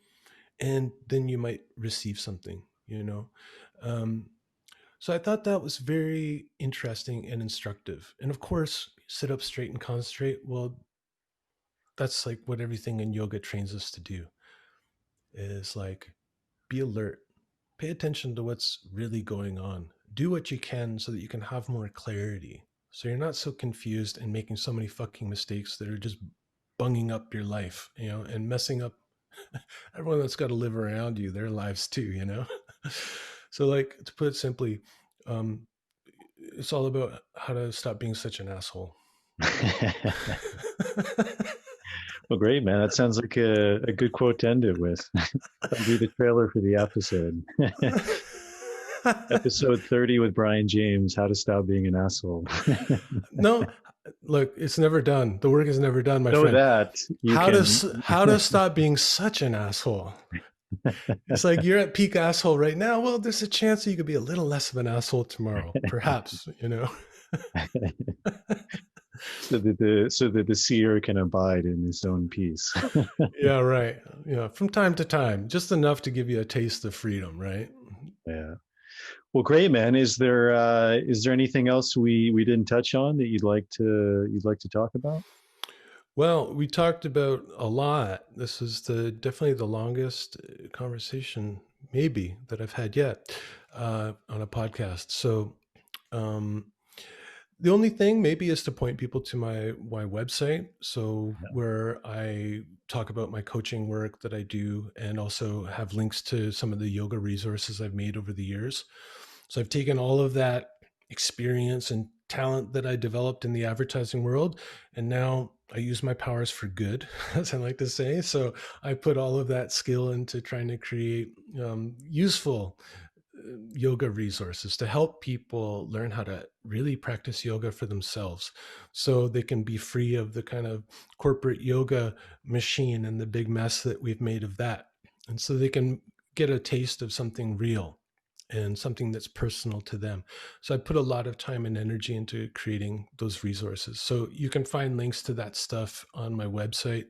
[SPEAKER 3] and then you might receive something. So I thought that was very interesting and instructive. And of course, sit up straight and concentrate. Well, that's like what everything in yoga trains us to do, is like be alert, pay attention to what's really going on, do what you can so that you can have more clarity. So you're not so confused and making so many fucking mistakes that are just bunging up your life, and messing up everyone that's got to live around you, their lives too, So like, to put it simply, it's all about how to stop being such an asshole.
[SPEAKER 2] Well, great, man. That sounds like a good quote to end it with. That'll be the trailer for the episode. Episode 30 with Brian James, how to stop being an asshole.
[SPEAKER 3] No, look, it's never done. The work is never done, my
[SPEAKER 2] know
[SPEAKER 3] friend.
[SPEAKER 2] That
[SPEAKER 3] How to stop being such an asshole. It's like, you're at peak asshole right now. Well, there's a chance that you could be a little less of an asshole tomorrow, perhaps,
[SPEAKER 2] so that the seer can abide in his own peace.
[SPEAKER 3] Yeah, right. From time to time, just enough to give you a taste of freedom, right?
[SPEAKER 2] Yeah. Well, great, man. Is there anything else we didn't touch on that you'd like to talk about?
[SPEAKER 3] Well, we talked about a lot. This is definitely the longest conversation maybe that I've had yet on a podcast. So the only thing maybe is to point people to my website. So where I talk about my coaching work that I do, and also have links to some of the yoga resources I've made over the years. So I've taken all of that experience and talent that I developed in the advertising world. And now I use my powers for good, as I like to say. So I put all of that skill into trying to create useful yoga resources to help people learn how to really practice yoga for themselves so they can be free of the kind of corporate yoga machine and the big mess that we've made of that. And so they can get a taste of something real and something that's personal to them. So I put a lot of time and energy into creating those resources. So you can find links to that stuff on my website.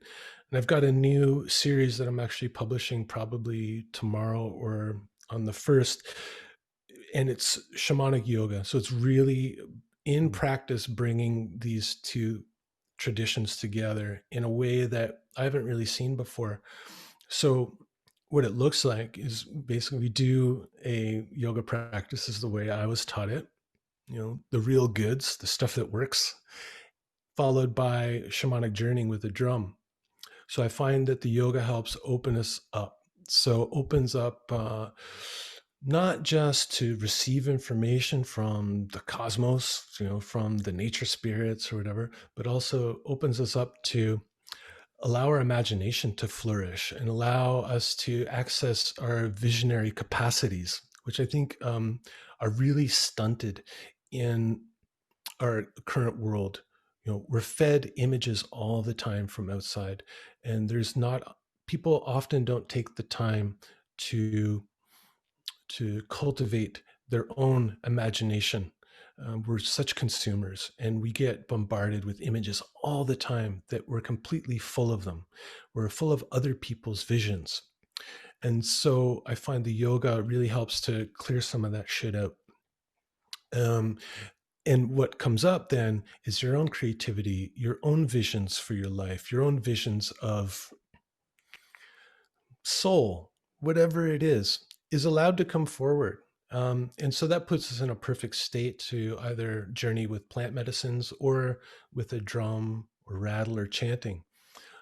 [SPEAKER 3] And I've got a new series that I'm actually publishing probably tomorrow or on the 1st, and it's shamanic yoga. So it's really in practice bringing these two traditions together in a way that I haven't really seen before. So what it looks like is basically we do a yoga practice is the way I was taught it, the real goods, the stuff that works, followed by shamanic journeying with a drum. So I find that the yoga helps open us up. So opens up not just to receive information from the cosmos, from the nature spirits or whatever, but also opens us up to allow our imagination to flourish and allow us to access our visionary capacities, which I think are really stunted in our current world. We're fed images all the time from outside, and people often don't take the time to cultivate their own imagination. We're such consumers, and we get bombarded with images all the time that we're completely full of them. We're full of other people's visions. And so I find the yoga really helps to clear some of that shit out. And what comes up then is your own creativity, your own visions for your life, your own visions of soul, whatever it is allowed to come forward. And so that puts us in a perfect state to either journey with plant medicines or with a drum or rattle or chanting.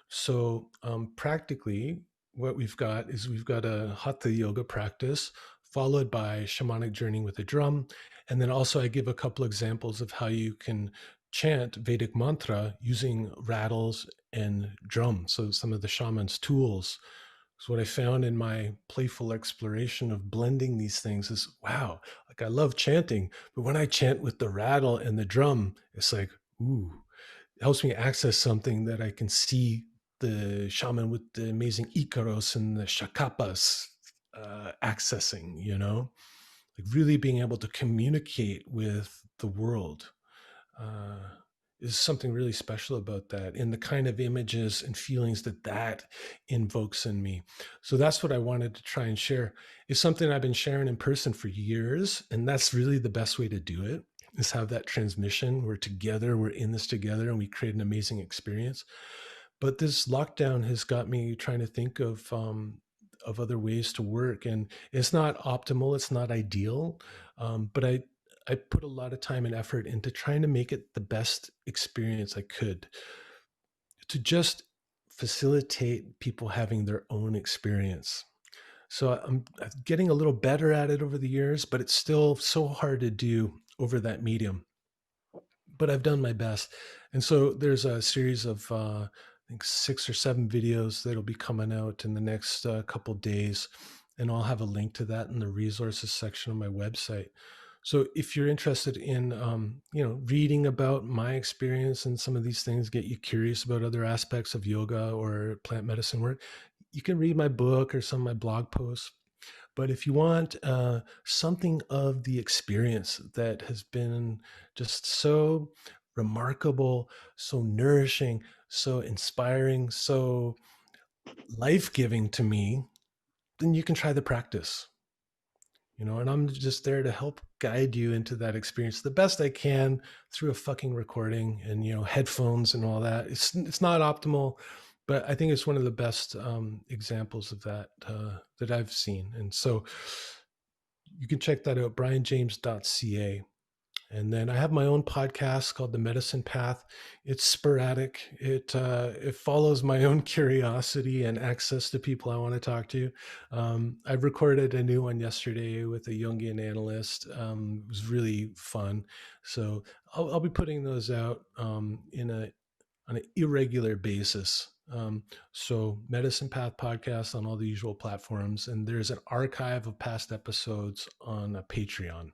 [SPEAKER 3] So practically, what we've got is we've got a hatha yoga practice followed by shamanic journeying with a drum. And then also I give a couple examples of how you can chant Vedic mantra using rattles and drum. So some of the shaman's tools. So what I found in my playful exploration of blending these things is, wow, like I love chanting, but when I chant with the rattle and the drum, it's like, ooh, it helps me access something that I can see the shaman with the amazing Ikaros and the Shakapas accessing, like really being able to communicate with the world. Is something really special about that and the kind of images and feelings that invokes in me. So that's what I wanted to try and share. It's something I've been sharing in person for years, and that's really the best way to do it, is have that transmission. We're together, we're in this together, and we create an amazing experience. But this lockdown has got me trying to think of other ways to work, and it's not optimal, it's not ideal, but I put a lot of time and effort into trying to make it the best experience I could to just facilitate people having their own experience. So I'm getting a little better at it over the years, but it's still so hard to do over that medium. But I've done my best. And so there's a series of, I think 6 or 7 videos that'll be coming out in the next couple days. And I'll have a link to that in the resources section of my website. So if you're interested in, reading about my experience and some of these things, get you curious about other aspects of yoga or plant medicine work, you can read my book or some of my blog posts. But if you want something of the experience that has been just so remarkable, so nourishing, so inspiring, so life-giving to me, then you can try the practice. And I'm just there to help guide you into that experience the best I can through a fucking recording and, headphones and all that. It's not optimal, but I think it's one of the best examples of that that I've seen. And so you can check that out, brianjames.ca. And then I have my own podcast called The Medicine Path. It's sporadic. It follows my own curiosity and access to people I want to talk to. I've recorded a new one yesterday with a Jungian analyst. It was really fun. So I'll be putting those out on an irregular basis. So Medicine Path podcast on all the usual platforms, and there's an archive of past episodes on a Patreon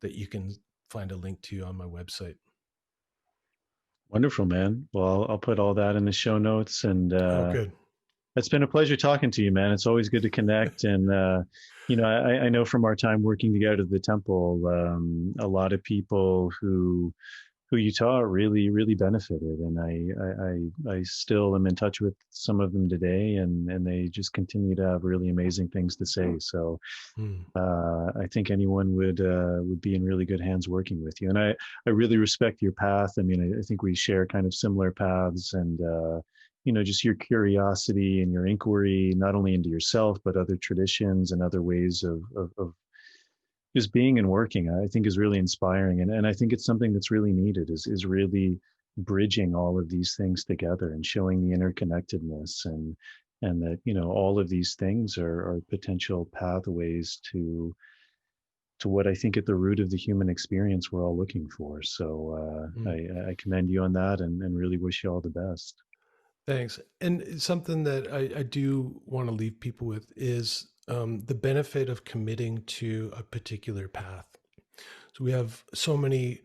[SPEAKER 3] that you can find a link to on my website.
[SPEAKER 2] Wonderful, man. Well, I'll put all that in the show notes, and
[SPEAKER 3] Oh, good.
[SPEAKER 2] it's been a pleasure talking to you, man. It's always good to connect. And, I know from our time working together at the temple, a lot of people who you taught really, really benefited. And I still am in touch with some of them today, and they just continue to have really amazing things to say. So I think anyone would be in really good hands working with you. And I really respect your path. I mean, I think we share kind of similar paths, and just your curiosity and your inquiry, not only into yourself, but other traditions and other ways of just being and working, I think is really inspiring. And I think it's something that's really needed, is really bridging all of these things together and showing the interconnectedness, and that, all of these things are potential pathways to what I think at the root of the human experience we're all looking for. So I commend you on that, and really wish you all the best.
[SPEAKER 3] Thanks. And something that I do want to leave people with is the benefit of committing to a particular path. So we have so many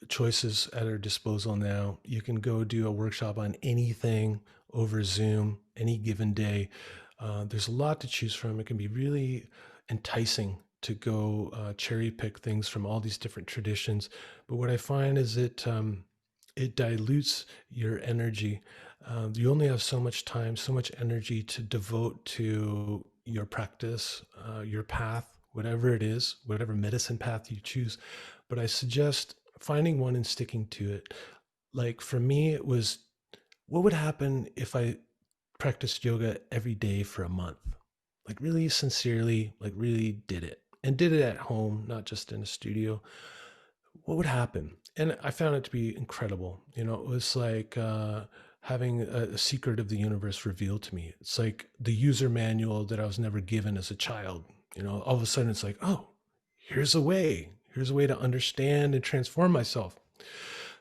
[SPEAKER 3] choices at our disposal now. You can go do a workshop on anything over Zoom any given day. There's a lot to choose from. It can be really enticing to go cherry pick things from all these different traditions. But what I find is it dilutes your energy. You only have so much time, so much energy to devote to your practice, your path, whatever it is, whatever medicine path you choose. But I suggest finding one and sticking to it. Like for me, it was, what would happen if I practiced yoga every day for a month? Like really sincerely, like really did it, and did it at home, not just in a studio. What would happen? And I found it to be incredible. It was like having a secret of the universe revealed to me. It's like the user manual that I was never given as a child. All of a sudden it's like, oh, here's a way. Here's a way to understand and transform myself.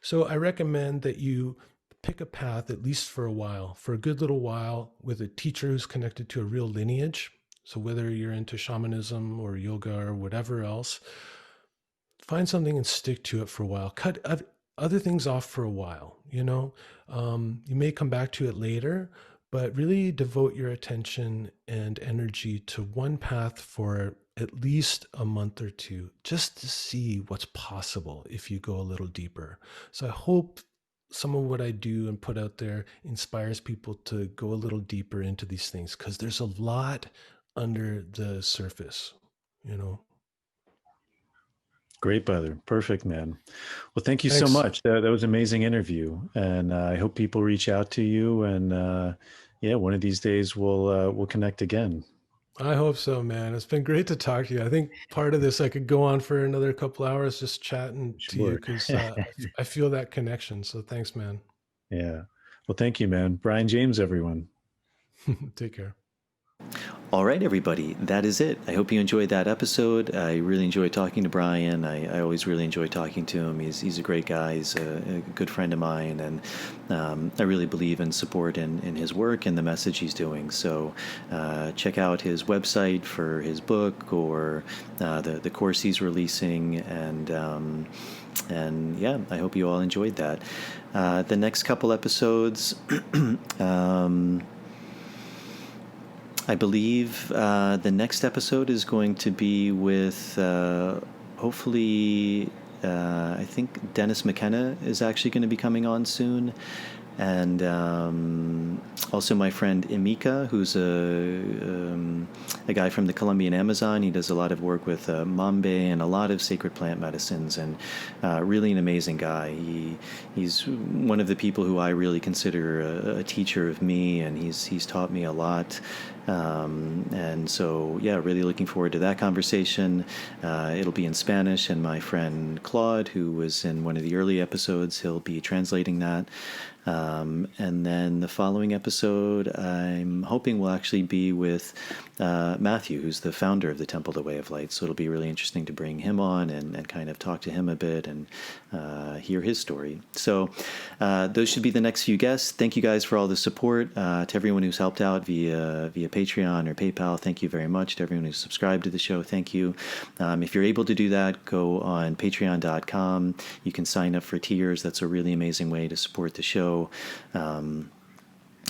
[SPEAKER 3] So I recommend that you pick a path, at least for a while, for a good little while, with a teacher who's connected to a real lineage. So whether you're into shamanism or yoga or whatever else, find something and stick to it for a while. Cut other things off for a while. You may come back to it later, but really devote your attention and energy to one path for at least a month or two, just to see what's possible if you go a little deeper. So I hope some of what I do and put out there inspires people to go a little deeper into these things, because there's a lot under the surface.
[SPEAKER 2] Great, brother. Perfect, man. Well, thank you so
[SPEAKER 3] Thanks.
[SPEAKER 2] much. That was an amazing interview, and I hope people reach out to you. And yeah, one of these days we'll connect again.
[SPEAKER 3] I hope so, man. It's been great to talk to you. I think part of this, I could go on for another couple hours just chatting to you,
[SPEAKER 2] Sure.
[SPEAKER 3] because I feel that connection. So thanks, man.
[SPEAKER 2] Yeah. Well, thank you, man. Brian James, everyone.
[SPEAKER 3] Take care.
[SPEAKER 1] All right, everybody, that is it. I hope you enjoyed that episode. I really enjoyed talking to Brian. I always really enjoy talking to him. He's a great guy. He's a good friend of mine, and I really believe and support in his work and the message he's doing. So check out his website for his book or the course he's releasing, and yeah, I hope you all enjoyed that. The next couple episodes, I believe the next episode is going to be with, hopefully, I think Dennis McKenna is actually going to be coming on soon. And also my friend Emika, who's a guy from the Colombian Amazon. He does a lot of work with mambe and a lot of sacred plant medicines, and really an amazing guy. He's one of the people who I really consider a teacher of me, and he's taught me a lot. And so, yeah, really looking forward to that conversation. It'll be in Spanish, and my friend Claude, who was in one of the early episodes, he'll be translating that. And then the following episode, I'm hoping will actually be with Matthew, who's the founder of the Temple of the Way of Light. So it'll be really interesting to bring him on and kind of talk to him a bit and hear his story. So those should be the next few guests. Thank you guys for all the support. To everyone who's helped out via Patreon or PayPal, thank you very much. To everyone who's subscribed to the show, thank you. If you're able to do that, go on patreon.com. You can sign up for tiers. That's a really amazing way to support the show.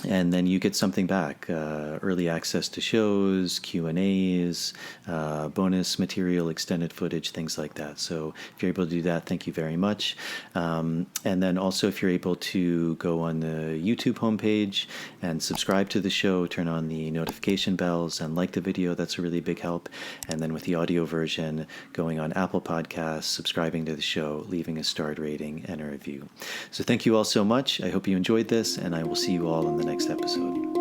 [SPEAKER 1] And then you get something back, early access to shows, Q&As, bonus material, extended footage, things like that. So if you're able to do that, thank you very much. And then also if you're able to go on the YouTube homepage and subscribe to the show, turn on the notification bells and like the video, that's a really big help. And then with the audio version, going on Apple Podcasts, subscribing to the show, leaving a starred rating and a review. So thank you all so much. I hope you enjoyed this, and I will see you all in the next episode.